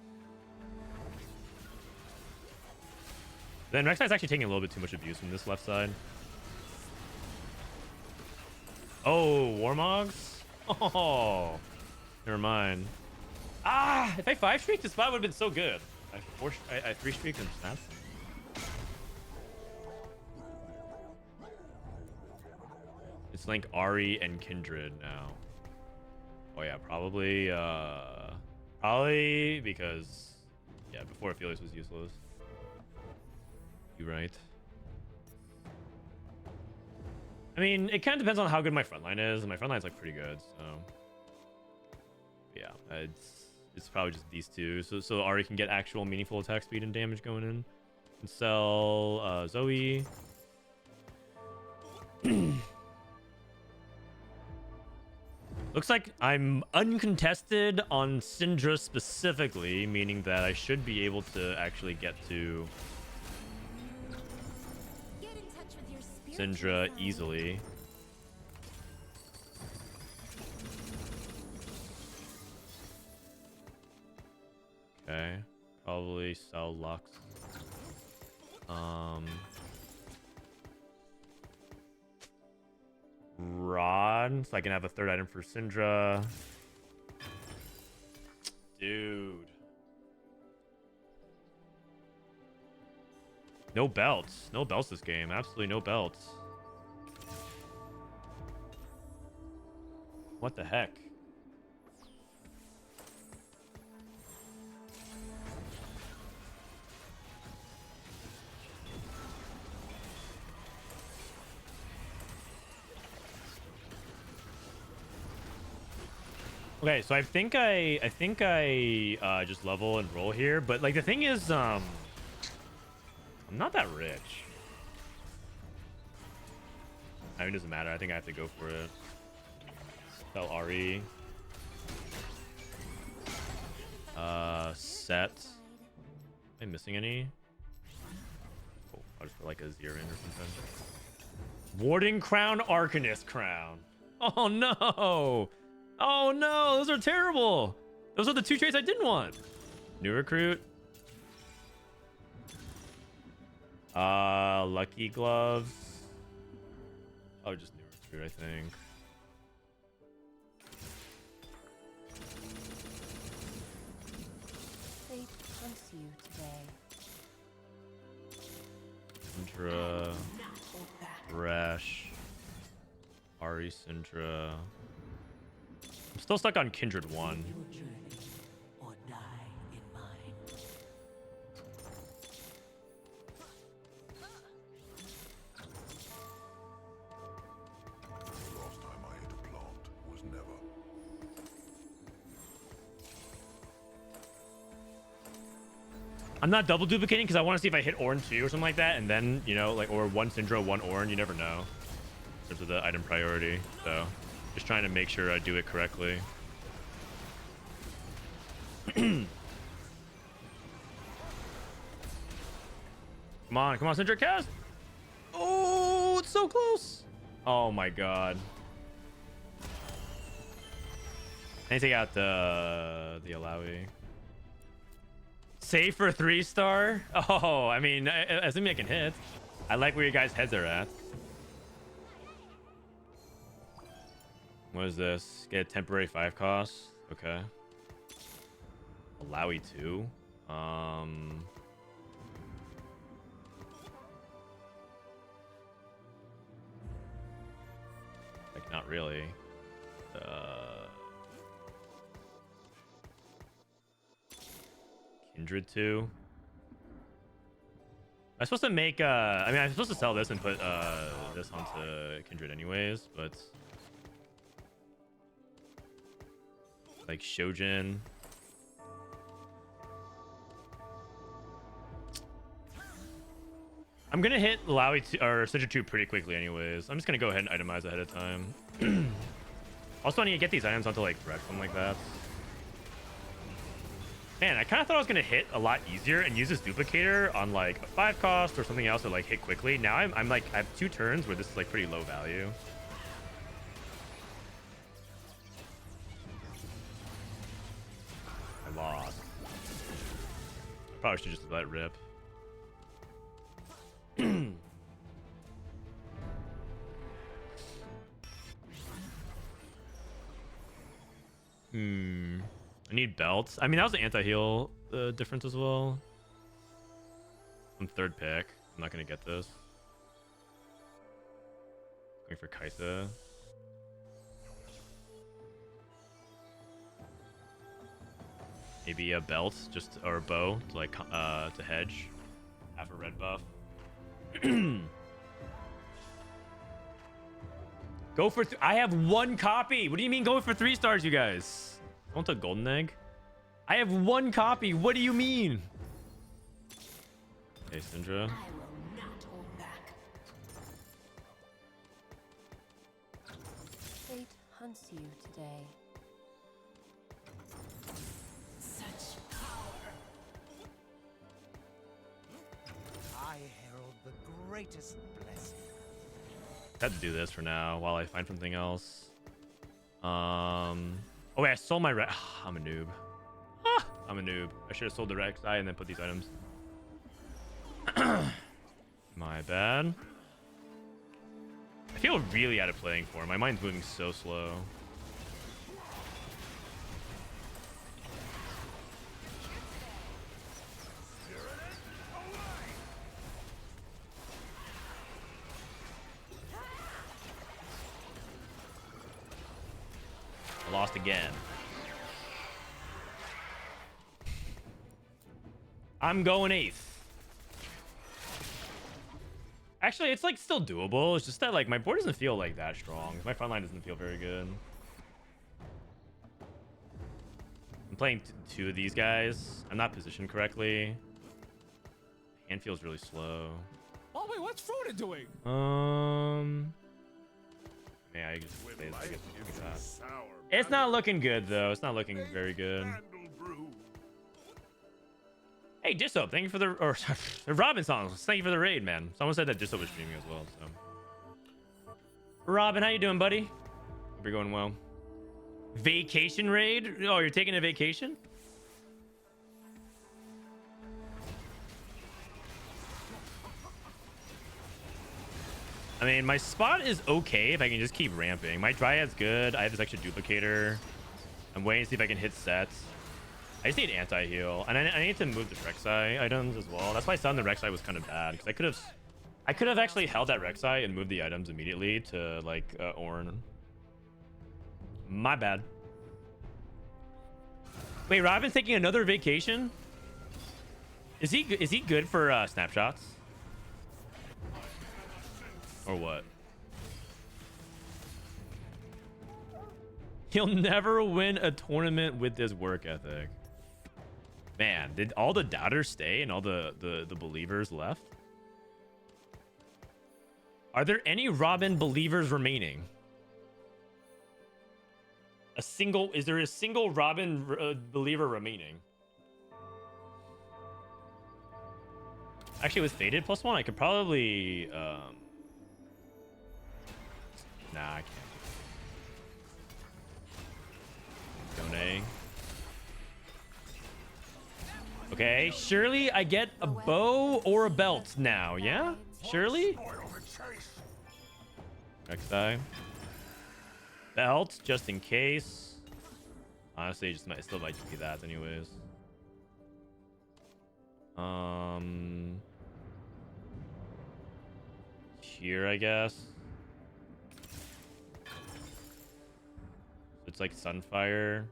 Then Rek'Sai is actually taking a little bit too much abuse from this left side. Oh, Warmogs? Oh, never mind. Ah, if I 5-streaked, this spot would have been so good. I 3-streaked and snapped. It's like Ahri and Kindred now. Oh yeah, probably because yeah, before Aphelios was useless. You're right. I mean, it kind of depends on how good my frontline is, and my frontline's like pretty good, so yeah, it's probably just these two. So Ahri can get actual meaningful attack speed and damage going in. And sell Zoe. Looks like I'm uncontested on Syndra specifically, meaning that I should be able to actually get to
Get in touch with your spiritual
Syndra
side.
easily. Okay, probably sell Lux. Rod, so I can have a third item for Syndra. Dude. No belts. No belts this game. Absolutely no belts. What the heck? Okay, so I think I just level and roll here, but like the thing is, I'm not that rich. I mean, it doesn't matter. I think I have to go for it. Sell Ahri. Set. Am I missing any? Oh, I'll just put like a Zirin or something. Warden Crown, Arcanist Crown. Oh no! Oh no, those are terrible. Those are the two traits I didn't want. New recruit. Lucky gloves. Oh, just new recruit, I think.
Fate hunts you today.
Syndra. Rash. Ahri Syndra. I'm still stuck on Kindred 1.
Your journey or die in mine.
The last time I ate a plant was never.
I'm not double duplicating because I want to see if I hit Ornn 2 or something like that, and then, you know, like, or one Syndra, one Ornn, you never know. In terms of the item priority, so just trying to make sure I do it correctly. Come on, Syndra cast! Oh, it's so close! Oh my god. I need to take out the Alawi. Save for 3-star? Oh, I mean, assuming I can hit. I like where your guys' heads are at. What is this? Get a temporary 5 cost? Okay. Alawi 2. Like, not really. Kindred 2. I'm supposed to make I mean, I'm supposed to sell this and put this onto Kindred anyways, but like Shojin. I'm gonna hit Lowy or Sidra 2 pretty quickly anyways. I'm just gonna go ahead and itemize ahead of time. Also, I need to get these items onto like threat, something like that. Man, I kind of thought I was gonna hit a lot easier and use this duplicator on like a 5 cost or something else to like hit quickly. Now I'm like, I have 2 turns where this is like pretty low value. I lost. I probably should just let it rip. I need belts. I mean, that was an anti-heal difference as well. I'm 3rd pick. I'm not gonna get this. Going for Kaisa. Maybe a belt, just or a bow to like to hedge. Have a red buff. Go for I have 1 copy. What do you mean going for 3 stars, you guys? I want a golden egg. I have 1 copy. What do you mean? Hey, Syndra.
I will not hold back.
Fate hunts you today.
Such power.
I herald the greatest blessing.
Had to do this for now while I find something else. Oh wait, I sold my I'm a noob. I'm a noob. I should have sold the Rek'Sai and then put these items. My bad. I feel really out of playing form. My mind's moving so slow. I lost again. I'm going 8th. Actually, it's like still doable. It's just that like my board doesn't feel like that strong. My front line doesn't feel very good. I'm playing 2 of these guys. I'm not positioned correctly. Hand feels really slow.
Oh wait, what's Frodan doing?
Yeah, I just play I guess that. It's not looking good though. It's not looking very good. Hey, Disso, thank you for the Robin songs. Thank you for the raid, man. Someone said that Disso was streaming as well. So, Robin, how you doing, buddy? Hope you're going well. Vacation raid? Oh, you're taking a vacation? I mean, my spot is okay if I can just keep ramping. My Dryad's good. I have this extra duplicator. I'm waiting to see if I can hit sets. I just need anti-heal. And I need to move the Rek'Sai items as well. That's why I found the Rek'Sai was kind of bad. Because I could have actually held that Rek'Sai and moved the items immediately to, like, Ornn. My bad. Wait, Robin's taking another vacation? Is he good for snapshots? Or what? He'll never win a tournament with this work ethic. Man, did all the doubters stay and all the believers left? Are there any Robin believers remaining? Is there a single Robin believer remaining? Actually, with Faded +1, I could probably nah, I can't. Donate. Okay, surely I get a bow or a belt now, yeah? Surely? Next time. Belt, just in case. Honestly, it still might just be that anyways. Here, I guess. It's like Sunfire.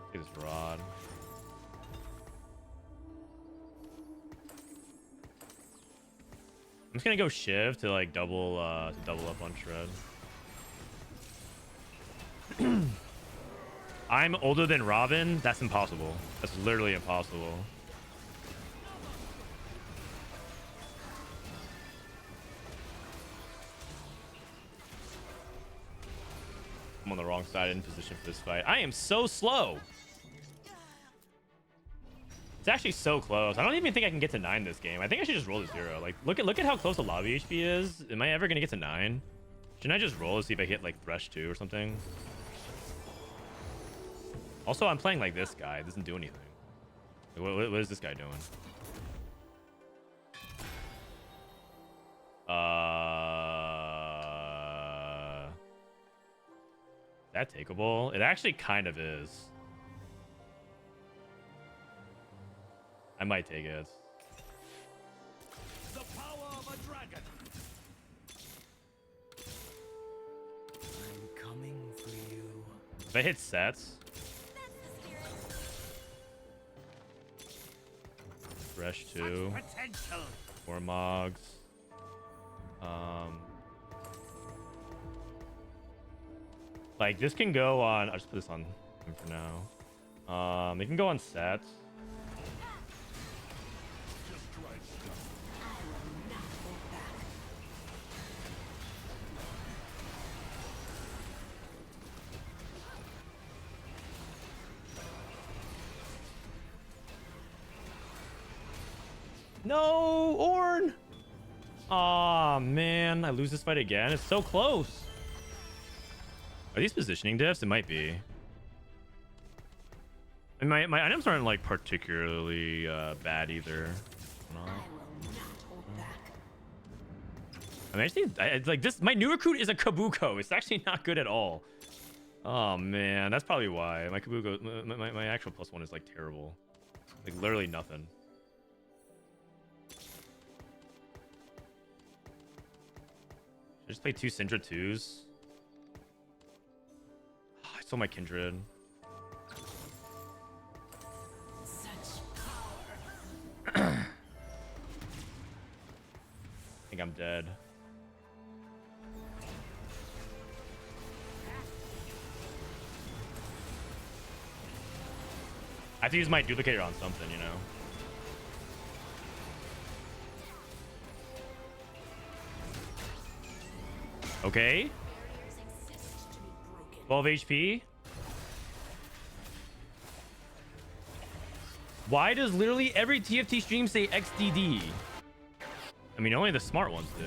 Look at this rod. I'm just gonna go Shiv to like double up on Shred. I'm older than Robin? That's impossible. That's literally impossible. I'm on the wrong side in position for this fight. I am so slow. It's actually so close. I don't even think I can get to 9 this game. I think I should just roll to 0. Like, look at how close the lobby HP is. Am I ever gonna get to 9? Shouldn't I just roll to see if I hit like Thresh 2 or something? Also, I'm playing like this guy. It doesn't do anything. What is this guy doing? Is that takeable? It actually kind of is. I might take it.
The power of a dragon.
I'm coming for you.
If I hit sets, Thresh 2,
Potential.
4 Mogs. Like this can go on. I'll just put this on him for now. It can go on sets. No, Ornn. Aw, man. I lose this fight again. It's so close. Are these positioning diffs? It might be. And my items aren't like particularly bad either. No. I mean, I like this. My new recruit is a Kabuko. It's actually not good at all. Oh man, that's probably why my Kabuko, my actual +1 is like terrible. Like literally nothing. I just play 2 Syndra 2s. I stole my Kindred.
Such power.
I think I'm dead. I have to use my duplicator on something, you know. Okay. 12 HP. Why does literally every TFT stream say XDD? I mean, only the smart ones do.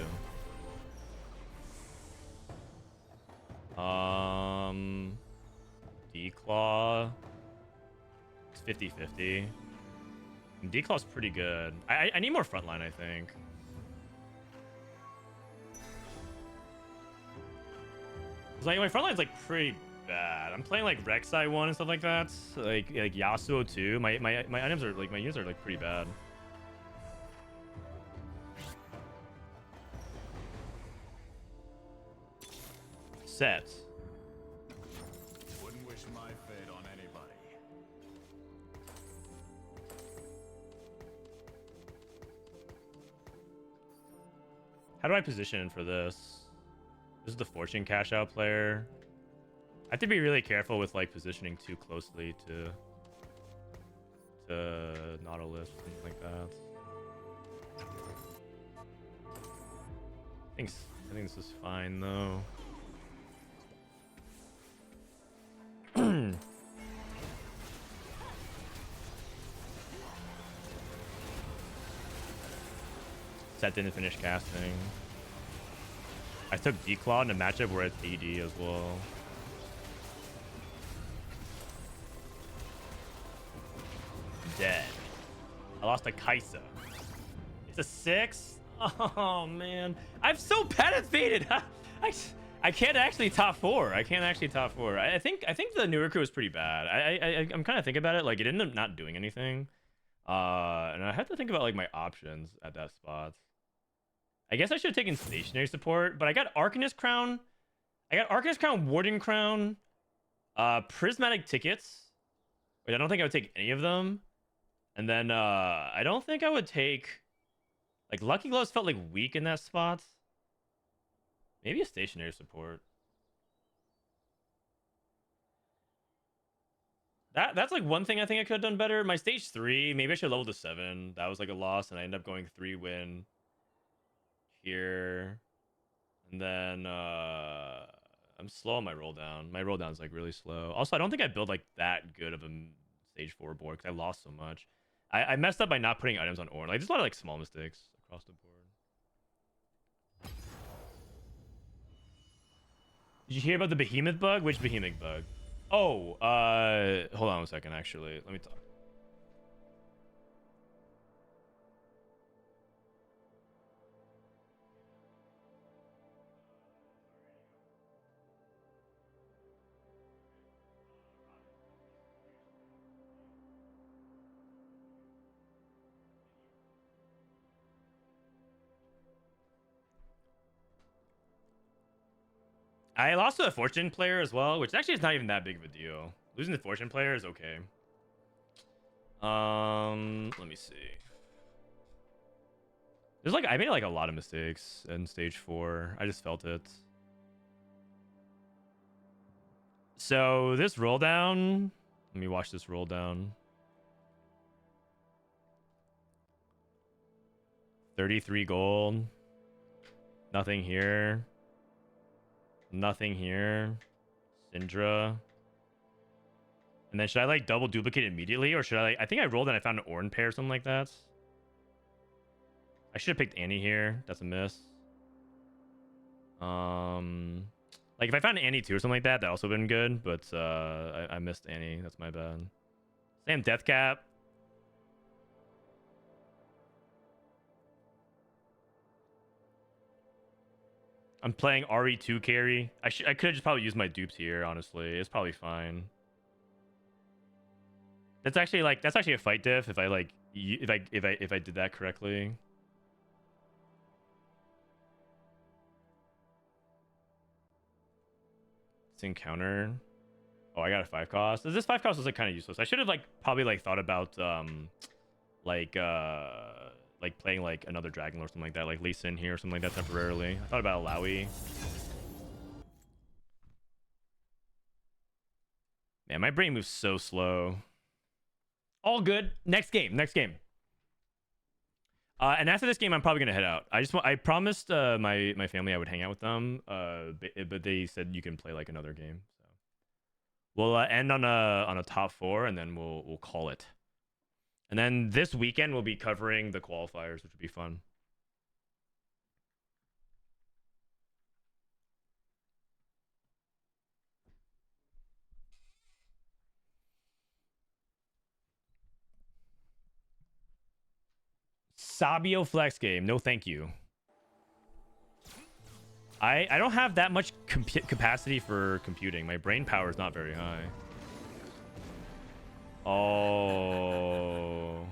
D-Claw. It's 50-50. D-Claw's pretty good. I need more frontline, I think. Like my frontline's like pretty bad. I'm playing like Rek'Sai 1 and stuff like that. Like Yasuo 2. My items are like my units are like pretty bad. Set.
Wouldn't wish my fate on anybody.
How do I position for this? This is the Fortune cash out player. I have to be really careful with like positioning too closely to Nautilus, things like that. I think this is fine though. Set didn't finish casting. I took D-Claw in a matchup where it's AD as well. Dead. I lost a Kaisa. It's a 6? Oh man. I'm so penetrated. I can't actually top 4. I can't actually top 4. I think the new recruit was pretty bad. I'm kind of thinking about it. Like it ended up not doing anything. And I had to think about like my options at that spot. I guess I should have taken stationary support, but I got Arcanist Crown. I got Arcanist Crown, Warden Crown, Prismatic Tickets. Wait, I don't think I would take any of them. And then I don't think I would take... Like, Lucky Gloves felt like weak in that spot. Maybe a stationary support. That's like one thing I think I could have done better. My stage 3, maybe I should level to 7. That was like a loss, and I ended up going 3-win here. And then I'm slow on my roll down. My roll down's like really slow. Also, I don't think I built like that good of a stage 4 board because I lost so much. I messed up by not putting items on Orn. Like, there's a lot of like small mistakes across the board. Did you hear about the behemoth bug? Which behemoth bug? Oh, hold on a second, actually. Let me talk. I lost to a fortune player as well, which actually is not even that big of a deal. Losing the fortune player is okay. Let me see. There's like I made like a lot of mistakes in stage 4. I just felt it. So this roll down, let me watch this roll down. 33 gold. Nothing here. Nothing here. Syndra. And then should I like double duplicate immediately, or should I like, I think I rolled and I found an Orn pair or something like that. I should have picked Annie here. That's a miss. Like if I found Annie too or something like that, that also been good, but I missed Annie. That's my bad. Same death cap. I'm playing RE2 carry. I could have just probably used my dupes here, honestly. It's probably fine. That's actually a fight diff if I like if I did that correctly. It's encounter. Oh, I got a 5 cost. This 5 cost was like kind of useless. I should have like probably like thought about like playing like another dragon or something like that, like Lee Sin here or something like that temporarily. I thought about Alawi. Man, my brain moves so slow. All good. Next game. And after this game, I'm probably gonna head out. I promised my family I would hang out with them. But they said you can play like another game. So we'll end on a top 4, and then we'll call it. And then this weekend we'll be covering the qualifiers, which would be fun. Sabio flex game. No, thank you. I don't have that much capacity for computing. My brain power is not very high. Oh,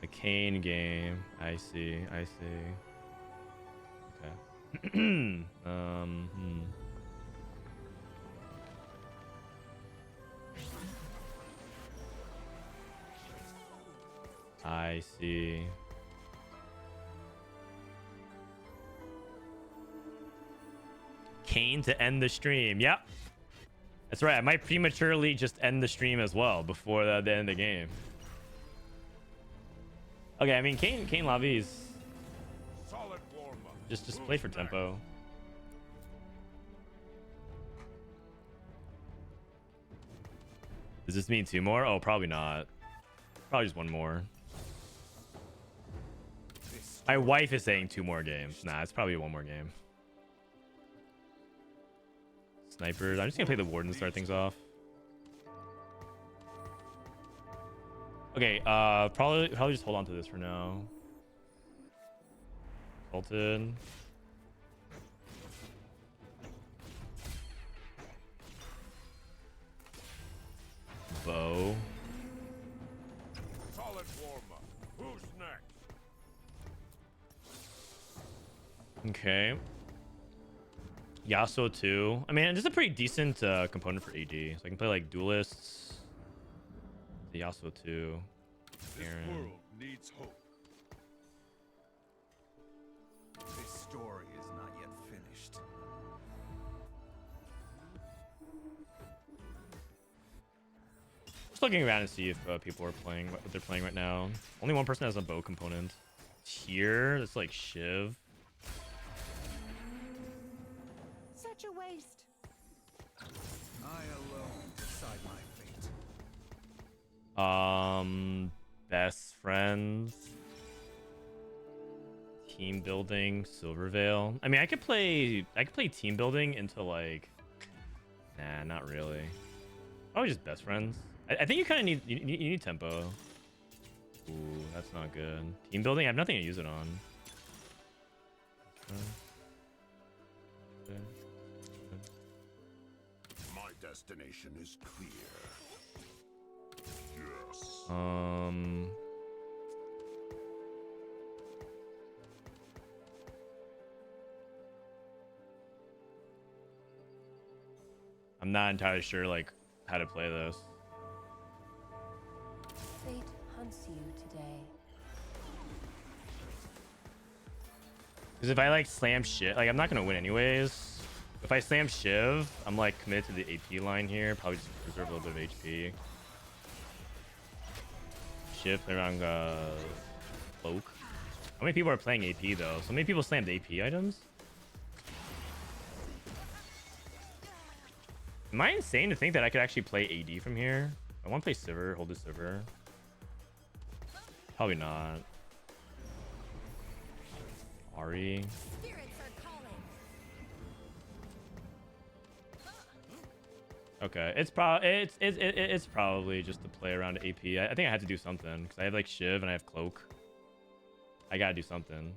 the Kayn game. I see. Okay. I see. Kayn to end the stream. Yep. That's right. I might prematurely just end the stream as well before the end of the game. Okay, I mean, Kayn lobbies.
Solid warm-up.
Just play for tempo. Does this mean 2 more? Oh, probably not. Probably just 1 more. My wife is saying 2 more games. Nah, it's probably 1 more game. Snipers. I'm just gonna play the Warden to start things off. Okay, probably just hold on to this for now. Salted. Bow.
Solid warm-up. Who's next?
Okay. Yasuo 2. I mean, this is a pretty decent component for AD. So I can play like duelists. The Yasuo 2.
This world needs hope. This story is not yet finished.
looking around to see if people are playing what they're playing right now. Only one person has a bow component. Tier, it's like Shiv.
Such a waste.
I alone decide my fate.
Best friends. Team building, Silvervale. I mean, I could play team building into like, nah, not really. Oh, just best friends. I think you kind of need you need tempo. Ooh, that's not good. Team building, I have nothing to use it on.
My destination is clear. Yes.
I'm not entirely sure like how to play this.
Fate hunts you today.
Because if I like slam shit, like I'm not gonna win anyways. If I slam Shiv, I'm like committed to the AP line here. Probably just preserve a little bit of HP. Shiv around cloak. How many people are playing AP though? So many people slammed AP items. Am I insane to think that I could actually play AD from here? I want to play Sivir, hold the Sivir. Probably not. Ari.
Spirits are calling.
Okay, it's probably just to play around AP. I think I had to do something because I have like Shiv and I have Cloak. I gotta do something.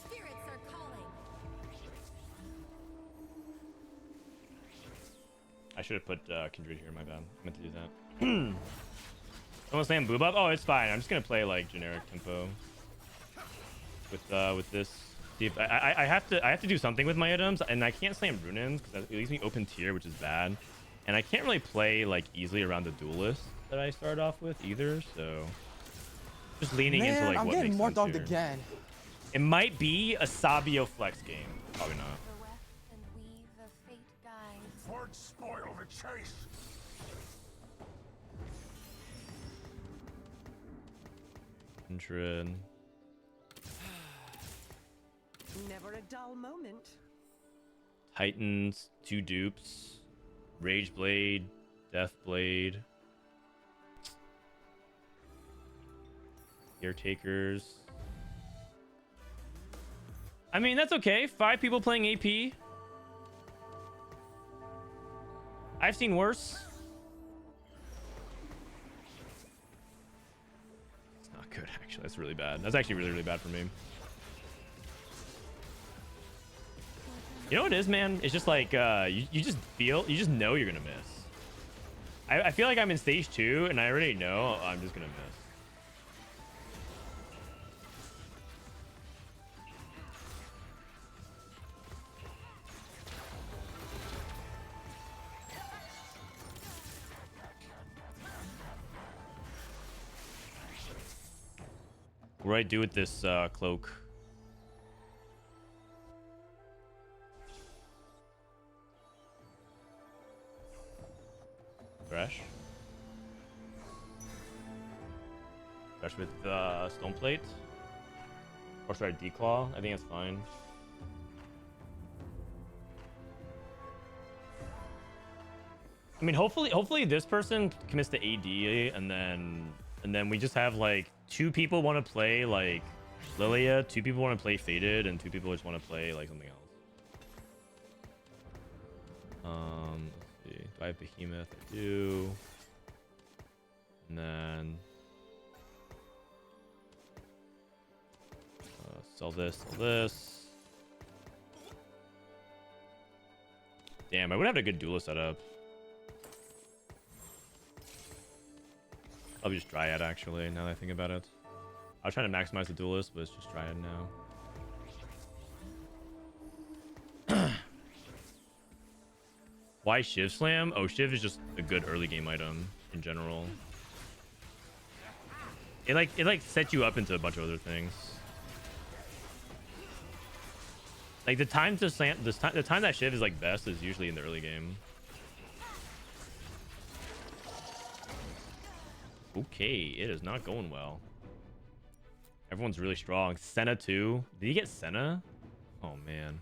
Spirits are calling.
I should have put Kindred here. My bad. I meant to do that. Someone saying boob up? Oh, it's fine. I'm just gonna play like generic tempo with this. See if I have to do something with my items, and I can't slam Runins because it leaves me open tier, which is bad. And I can't really play like easily around the duelist that I started off with either. So just leaning into like
I'm
what
getting
makes
more
sense
dogged
here.
again.
It might be a Sabio flex game. Probably not.
The weft and weave of fate guides.
Won't spoil the chase.
Kindred.
Never a dull moment.
Titans, 2 dupes, Rage Blade, Death Blade, Caretakers. I mean, that's okay. 5 people playing AP. I've seen worse. It's not good, actually. That's really bad. That's actually really, really bad for me. You know what it is, man? It's just like you just know you're gonna miss. I feel like I'm in stage 2 and I already know I'm just gonna miss. What do I do with this cloak? Thresh. Thresh with stone plate. Or should I declaw? I think it's fine. I mean, hopefully this person commits to AD, and then we just have like 2 people want to play like Lillia, 2 people want to play Faded, and 2 people just want to play like something else. Let's see. Do I have Behemoth? I do. And then sell this, sell this. Damn, I would have a good duelist setup. I'll just Dryad actually, now that I think about it. I was trying to maximize the duelist, but it's just Dryad now. Why Shiv Slam? Oh, Shiv is just a good early game item in general. it sets you up into a bunch of other things. Like the time to slam, the time that shiv is like best is usually in the early game. Okay, it is not going well. Everyone's really strong. Senna too. Did he get Senna? Oh man.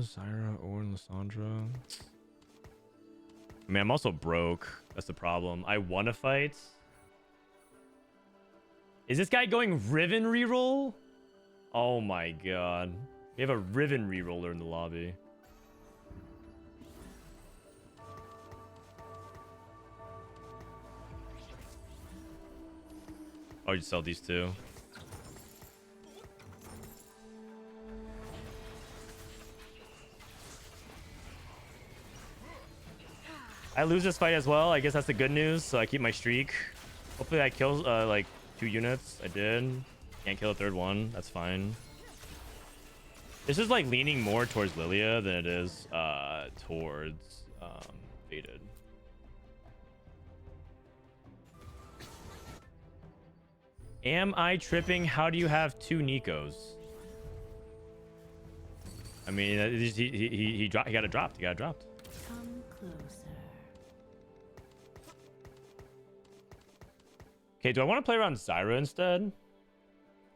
Zyra or Lissandra. I mean, I'm also broke. That's the problem. I want to fight. Is this guy going Riven reroll? Oh my god. We have a Riven reroller in the lobby. Oh, you sell these two. I lose this fight as well. I guess that's the good news. So I keep my streak. Hopefully I kill like 2 units. I did. Can't kill a third one. That's fine. This is like leaning more towards Lillia than it is towards Faded. Am I tripping? How do you have 2 Nikos? I mean, he got it dropped. He got it dropped.
Come closer.
Okay, do I want to play around Zyra instead?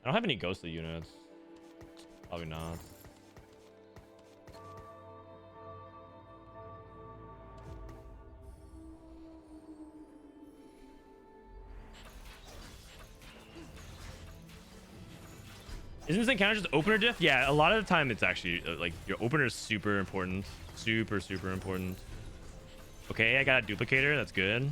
I don't have any ghostly units. Probably not. Isn't this encounter just opener diff? Yeah, a lot of the time it's actually like your opener is super important. Super important. Okay, I got a duplicator. That's good.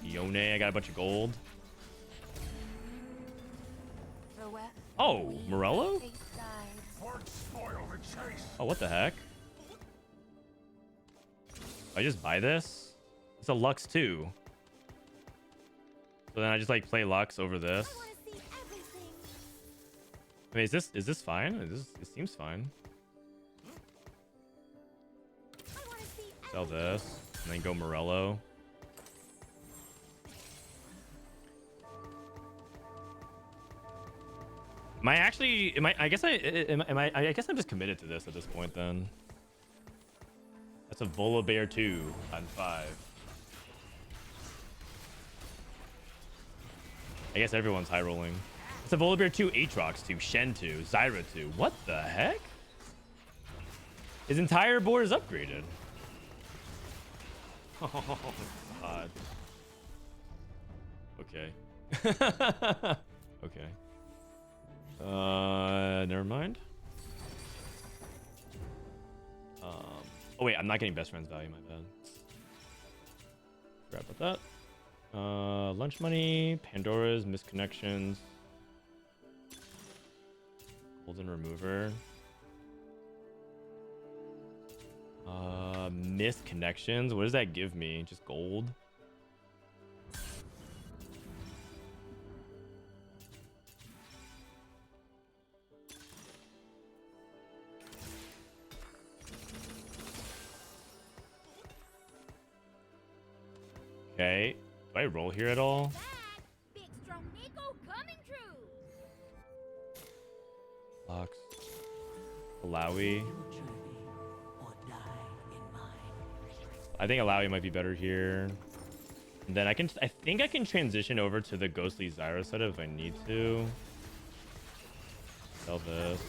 Yone, I got a bunch of gold. Oh, Morello? Oh, what the heck? I just buy this? It's a Lux too. So then I just like play Lux over this. I mean, is this fine? It seems fine. Sell this and then go Morello. Am I actually? I guess I guess I'm just committed to this at this point. Then that's a Volibear 2 on 5. I guess everyone's high rolling. It's a Volibear 2, Aatrox 2, Shen 2, Zyra 2. What the heck? His entire board is upgraded. Oh god. Okay. Okay. Never mind. Oh wait, I'm not getting best friends value, my bad. Forgot about that. Lunch money, Pandora's, misconnections, golden remover. Misconnections. What does that give me? Just gold? Okay. Do I roll here at all?
Big strong Nico coming true.
Lux. Alawi. I think Alawi might be better here. And then I think I can transition over to the Ghostly Zyra set if I need to. Sell this.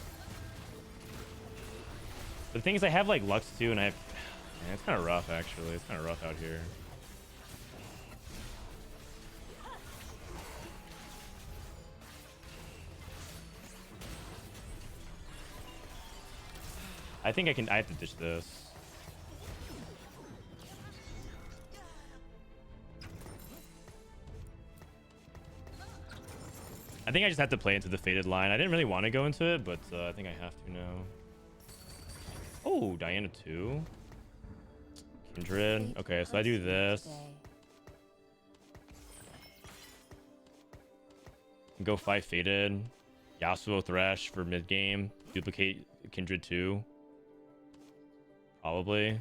The thing is I have like Lux too, and I have... Man, it's kind of rough actually. It's kind of rough out here. I think I have to ditch this. I think I just have to play into the Faded line. I didn't really want to go into it, but I think I have to now. Oh, Diana 2. Kindred. Okay, so I do this. Go 5 Faded. Yasuo Thresh for mid game. Duplicate Kindred 2. Probably.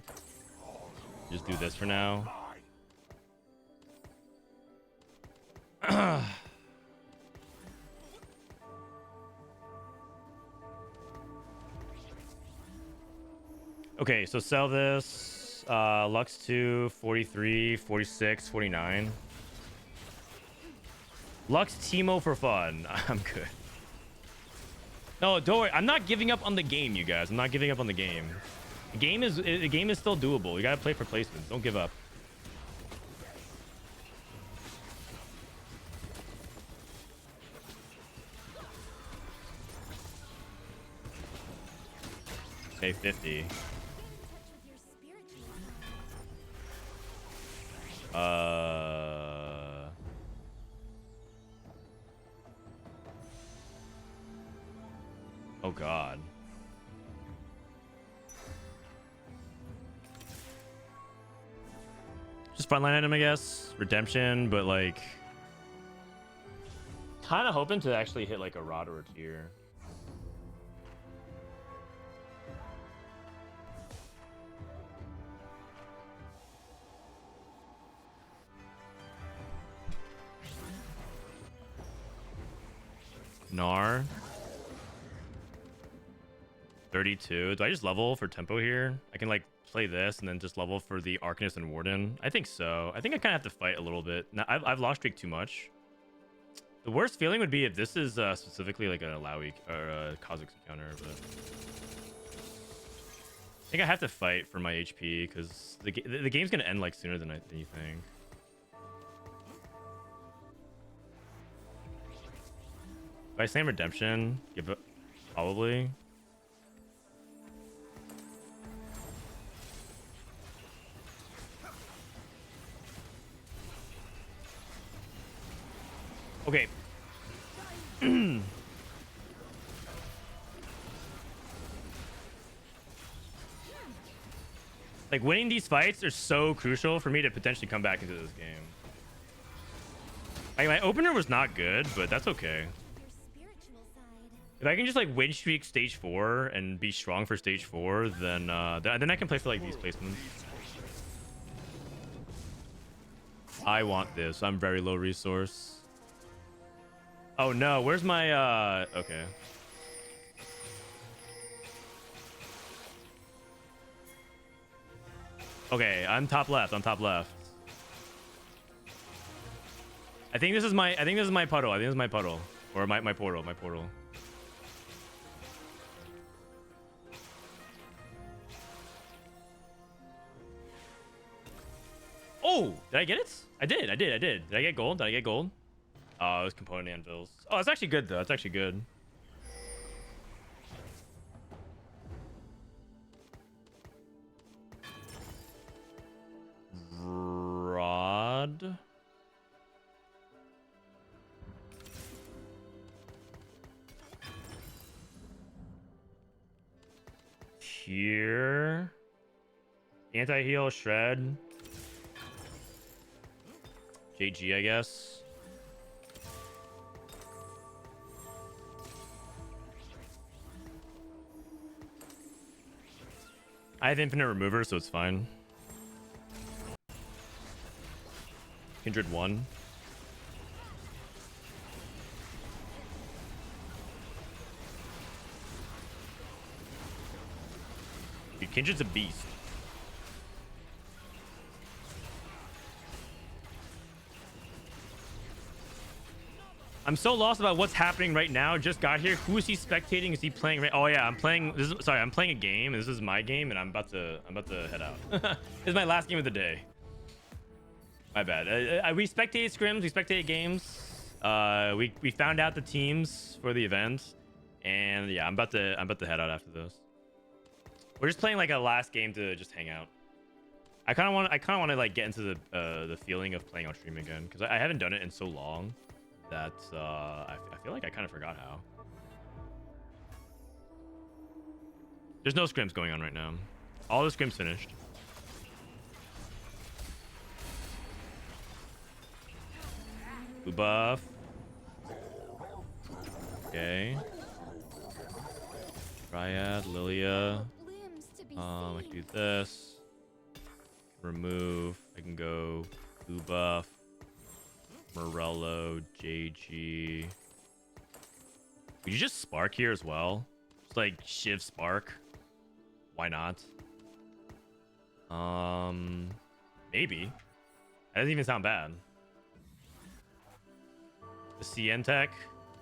Just do this for now. Okay, so sell this. Lux 2, 43, 46, 49. Lux Teemo for fun. I'm good. No, don't worry. I'm not giving up on the game, you guys. I'm not giving up on the game. The game is still doable. You gotta play for placements. Don't give up. Okay, 50. Oh god. Just frontline item, I guess. Redemption, but like kind of hoping to actually hit like a rod or a tier. Gnar. 32. Do I just level for tempo here? I can like play this and then just level for the Arcanist and Warden. I think so. I think I kind of have to fight a little bit. Now, I've lost streak too much. The worst feeling would be if this is specifically like a Laui or a Kha'Zix encounter, but I think I have to fight for my HP because the game's gonna end like sooner than you think. If I slam Redemption, give it probably. Okay. Like winning these fights are so crucial for me to potentially come back into this game. Like my opener was not good, but that's okay. If I can just like win streak stage 4 and be strong for stage 4, then I can play for like these placements. I want this. I'm very low resource. Oh no, where's my okay. Okay, I'm top left. I'm top left. I think this is my puddle. I think this is my puddle. Or my portal. My portal. Oh, did I get it? I did. Did I get gold? Oh, it was component anvils. Oh, that's actually good though. That's actually good. Rod. Here. Anti-heal, shred. JG, I guess. I have infinite remover, so it's fine. Kindred 1. Dude, Kindred's a beast. I'm so lost about what's happening right now. Just got here. Who is he spectating? Is he playing right? Oh yeah, I'm playing. Sorry, I'm playing a game. This is my game, and I'm about to head out. This is my last game of the day. My bad. We spectated scrims. We spectated games. We found out the teams for the event, and yeah, I'm about to head out after this. We're just playing like a last game to just hang out. I kind of want to like get into the feeling of playing on stream again because I haven't done it in so long. That I feel like I kind of forgot how. There's no scrims going on right now. All the scrims finished. Blue buff. Okay. Dryad, Lillia.
Limbs to be
I can do
seen.
this. Remove. I can go blue buff. Morello, JG. Would you just spark here as well? Just like Shiv spark. Why not? Maybe. That doesn't even sound bad. The CN tech,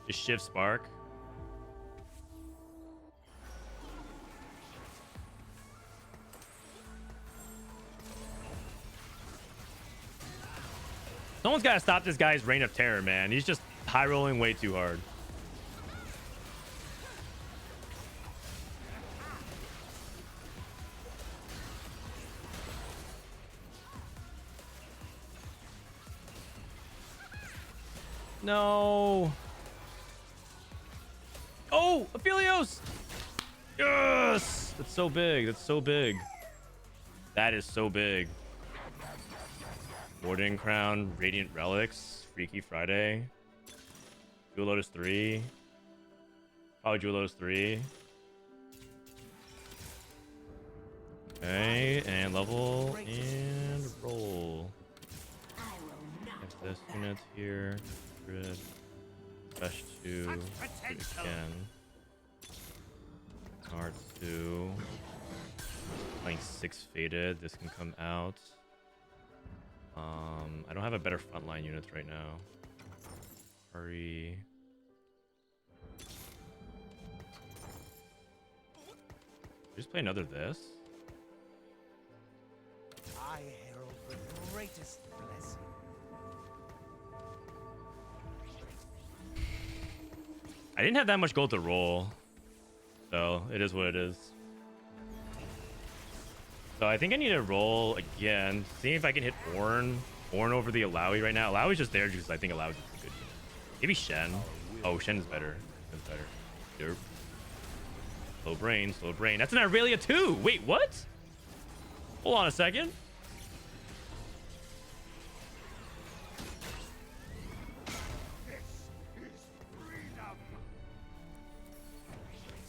just Shiv spark. Someone's got to stop this guy's reign of terror, man. He's just high rolling way too hard. No. Oh, Aphelios. Yes. That's so big. That's so big. That is so big. Warden Crown, Radiant Relics, Freaky Friday, Jewel Lotus 3. Probably Jewel Lotus 3. Okay, and level and roll. Have this unit here. Grid. Dash 2. Do it again. R2. Playing 6 Faded. This can come out. I don't have a better frontline units right now. Hurry. Just play another this.
I herald the greatest blessing.
I didn't have that much gold to roll, so it is what it is. So I think I need to roll again. See if I can hit Ornn over the Alawi right now. Alawi's just there because I think Alawi's a good unit. Maybe Shen. Oh, Shen is better. Shen's better. Derp. Slow brain, slow brain. That's an Aurelia too. Wait, what? Hold on a second.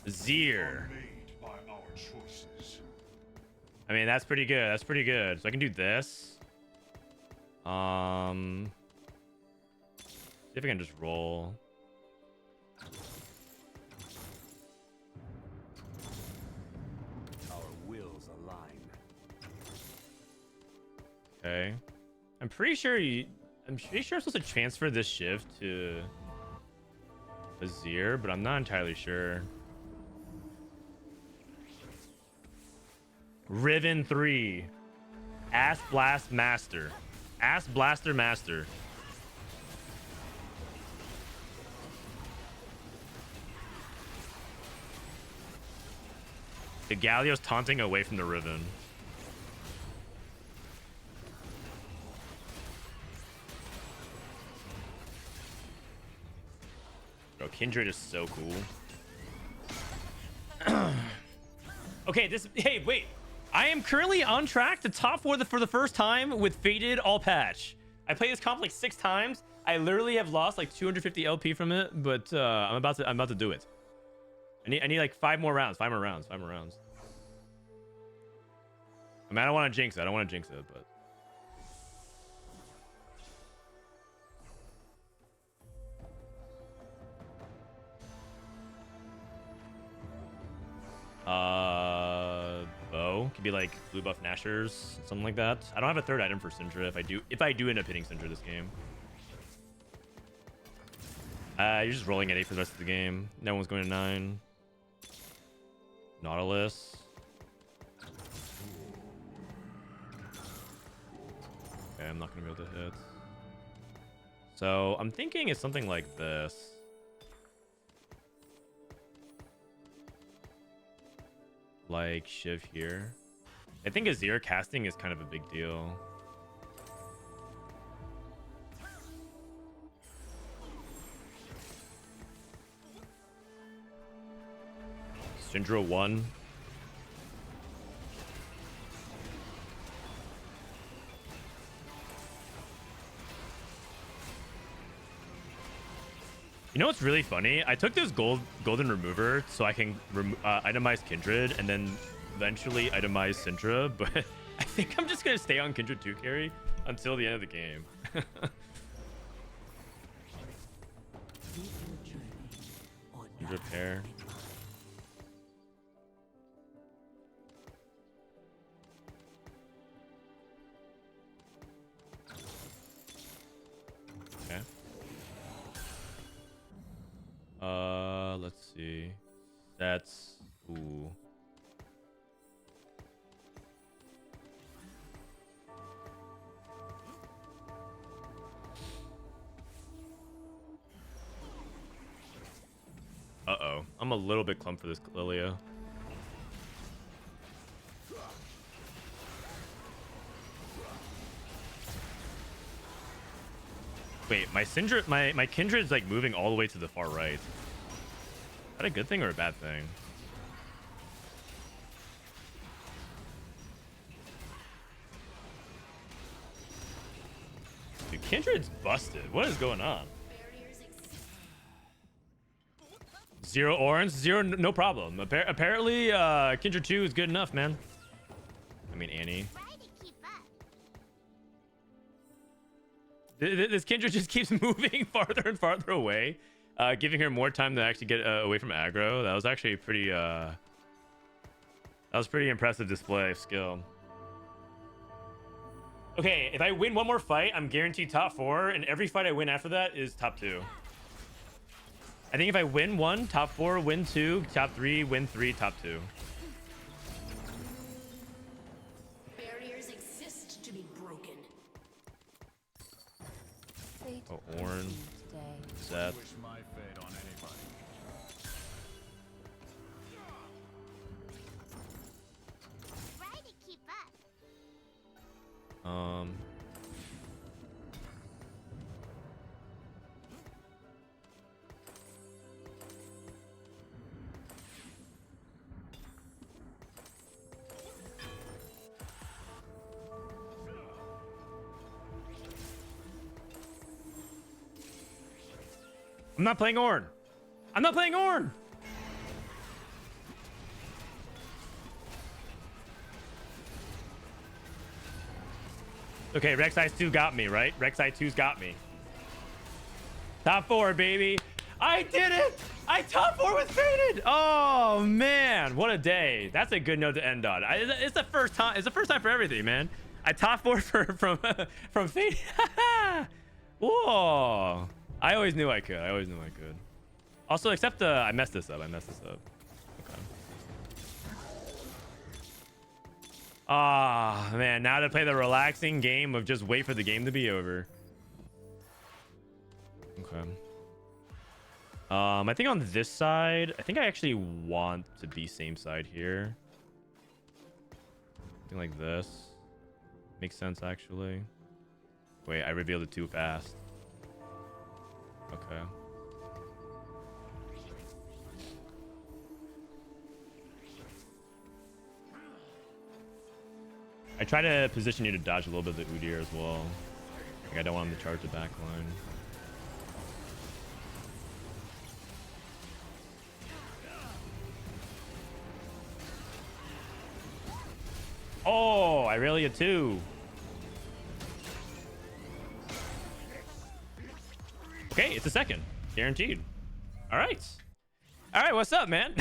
Zir. I mean, that's pretty good. That's pretty good. So I can do this. See if I can just roll.
Our wills align.
Okay. I'm pretty sure I'm supposed to transfer this shift to Azir, but I'm not entirely sure. Riven 3. Ass Blast Master. Ass Blaster Master. The Galio's taunting away from the Riven. Bro, Kindred is so cool. Okay, hey, wait. I am currently on track to top 4 for the first time with Faded all patch. I played this comp like 6 times. I literally have lost like 250 LP from it, but I'm about to do it. I need like 5 more rounds. 5 more rounds. I mean, I don't want to jinx it. But bow could be like blue buff Nashers, something like that. I don't have a third item for Syndra. If I do end up hitting Syndra this game, you're just rolling at 8 for the rest of the game. No one's going to 9. Nautilus. Okay, I'm not gonna be able to hit. So I'm thinking it's something like this. Like Shiv here. I think Azir casting is kind of a big deal. Syndra 1. You know what's really funny? I took this golden remover so I can itemize Kindred and then eventually itemize Syndra, but I think I'm just gonna stay on Kindred 2 carry until the end of the game. Repair. Okay. Let's see. That's ooh. Uh-oh. I'm a little bit clumped for this Lillia. Wait, my Syndra, my Kindred's like moving all the way to the far right. Is that a good thing or a bad thing? Dude, Kindred's busted. What is going on? 0 orange, 0 no problem. Apparently, Kindred 2 is good enough, man. I mean, Annie. This Kindred just keeps moving farther and farther away, giving her more time to actually get away from aggro. That was actually pretty. That was pretty impressive display of skill. Okay, if I win one more fight, I'm guaranteed top 4, and every fight I win after that is top 2. I think if I win 1, top 4, win 2, top 3, win 3, top 2.
Barriers exist to be broken.
Oh, orange. Set.
Wish my fate on anybody.
Try to keep up.
I'm not playing Ornn. I'm not playing Ornn. Okay, Rek'Sai 2 got me, right? Rek'Sai 2's got me. Top 4, baby. I did it. I top 4 with Faded. Oh man, what a day. That's a good note to end on. It's the first time. It's the first time for everything, man. I top 4 from Faded. Whoa. I always knew I could. I always knew I could. Also, except I messed this up. Okay. Ah, man. Now to play the relaxing game of just wait for the game to be over. Okay. I think on this side, I think I actually want to be same side here. Something like this. Makes sense, actually. Wait, I revealed it too fast. Okay. I try to position you to dodge a little bit of the Udyr as well. Like, I don't want him to charge the back line. Oh, Irelia too. Okay, it's a second. Guaranteed. All right. All right, what's up, man?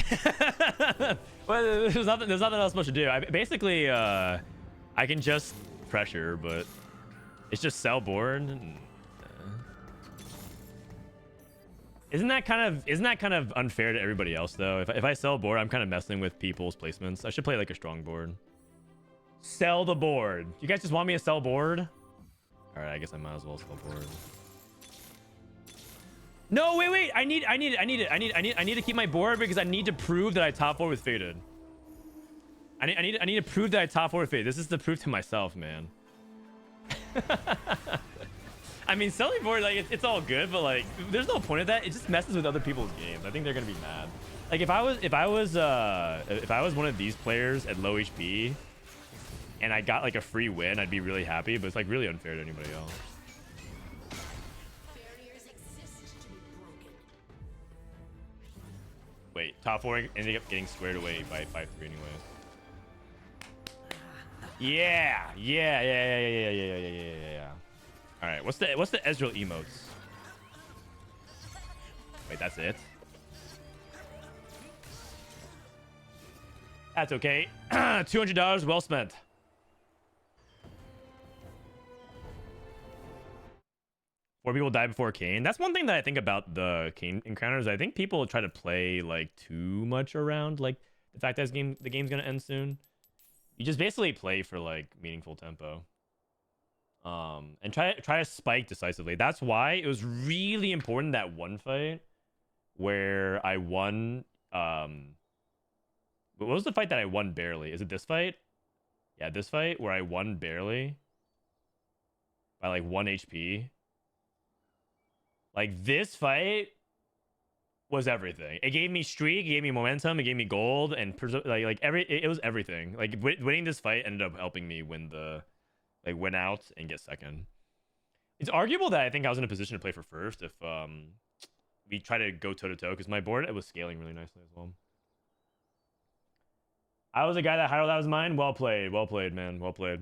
Well, there's nothing else much to do. Basically, I can just pressure, but it's just sell board. And, isn't that kind of unfair to everybody else, though? If I sell board, I'm kind of messing with people's placements. I should play like a strong board. Sell the board. You guys just want me to sell board? All right, I guess I might as well sell board. No, wait. I need to keep my board because I need to prove that I top 4 with Faded. I need to prove that I top 4 with Faded. This is the proof to myself, man. I mean, selling board, like, it's all good, but like, there's no point of that. It just messes with other people's games. I think they're gonna be mad. Like, if I was one of these players at low HP, and I got like a free win, I'd be really happy. But it's like really unfair to anybody else.
Barriers exist to be broken.
top 4 ended up getting squared away by 5-3 anyways. Yeah. All right, what's the Ezreal emotes? Wait, that's it? That's okay. $200 well spent. Four people die before Kayn. That's one thing that I think about the Kayn encounters. I think people try to play like too much around like the fact that the game's gonna end soon. You just basically play for like meaningful tempo. And try to spike decisively. That's why it was really important that one fight where I won. What was the fight that I won barely? Is it this fight? Yeah, this fight where I won barely by like 1 HP. Like this fight was everything. It gave me streak, it gave me momentum, it gave me gold, and it was everything. Like winning this fight ended up helping me win win out and get second. It's arguable that I think I was in a position to play for first if we try to go toe to toe because my board it was scaling really nicely as well. I was a guy that that was mine. Well played, man. Well played.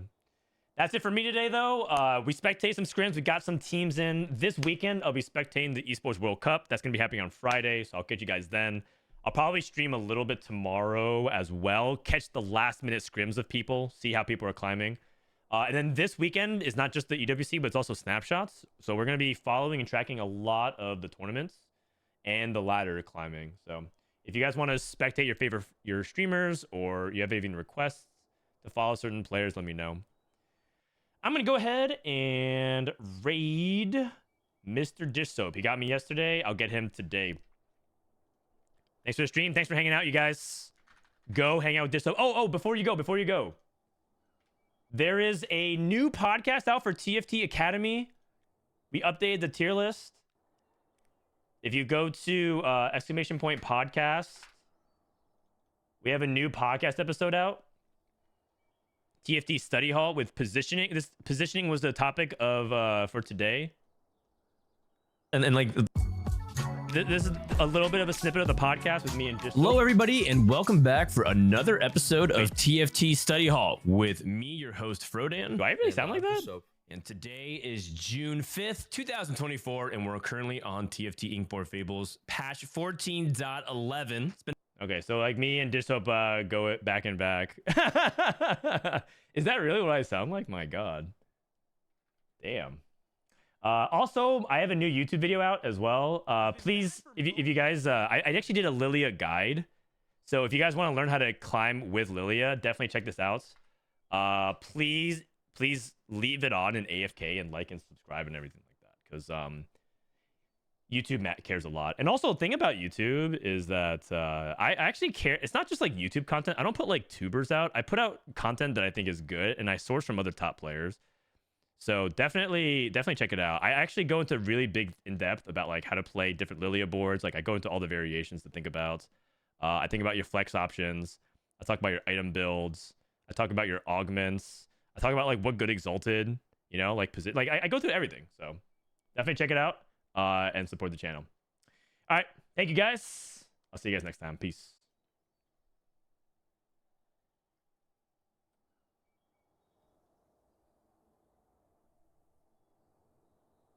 That's it for me today, though. We spectate some scrims. We got some teams in this weekend. I'll be spectating the Esports World Cup. That's going to be happening on Friday, so I'll catch you guys then. I'll probably stream a little bit tomorrow as well. Catch the last-minute scrims of people. See how people are climbing. And then this weekend is not just the EWC, but it's also Snapshots. So we're going to be following and tracking a lot of the tournaments and the ladder climbing. So if you guys want to spectate your streamers or you have even requests to follow certain players, let me know. I'm going to go ahead and raid Mr. Dish Soap. He got me yesterday. I'll get him today. Thanks for the stream. Thanks for hanging out, you guys. Go hang out with Dish Soap. Oh, before you go. There is a new podcast out for TFT Academy. We updated the tier list. If you go to ! Podcast, we have a new podcast episode out. TFT Study Hall with positioning. This positioning was the topic of for today. And like this is a little bit of a snippet of the podcast with me and just hello everybody and welcome back for another episode of TFT Study Hall with me, your host Frodan. Do I really sound like that? And today is June 5th, 2024, and we're currently on TFT Ink 4 Fables patch 14.11. Okay, so like me and Dish Soap go it back and back. Is that really what I sound like? My God. Damn. Also, I have a new YouTube video out as well. Please, if you guys, I actually did a Lillia guide. So if you guys want to learn how to climb with Lillia, definitely check this out. Please leave it on in AFK and like and subscribe and everything like that. Because YouTube cares a lot. And also, the thing about YouTube is that I actually care. It's not just like YouTube content. I don't put like tubers out. I put out content that I think is good, and I source from other top players. So definitely check it out. I actually go into really big in depth about like how to play different Lillia boards. Like I go into all the variations to think about. I think about your flex options. I talk about your item builds. I talk about your augments. I talk about like what good exalted. You know, like I go through everything. So definitely check it out. And support the channel. All right. Thank you guys. I'll see you guys next time. Peace.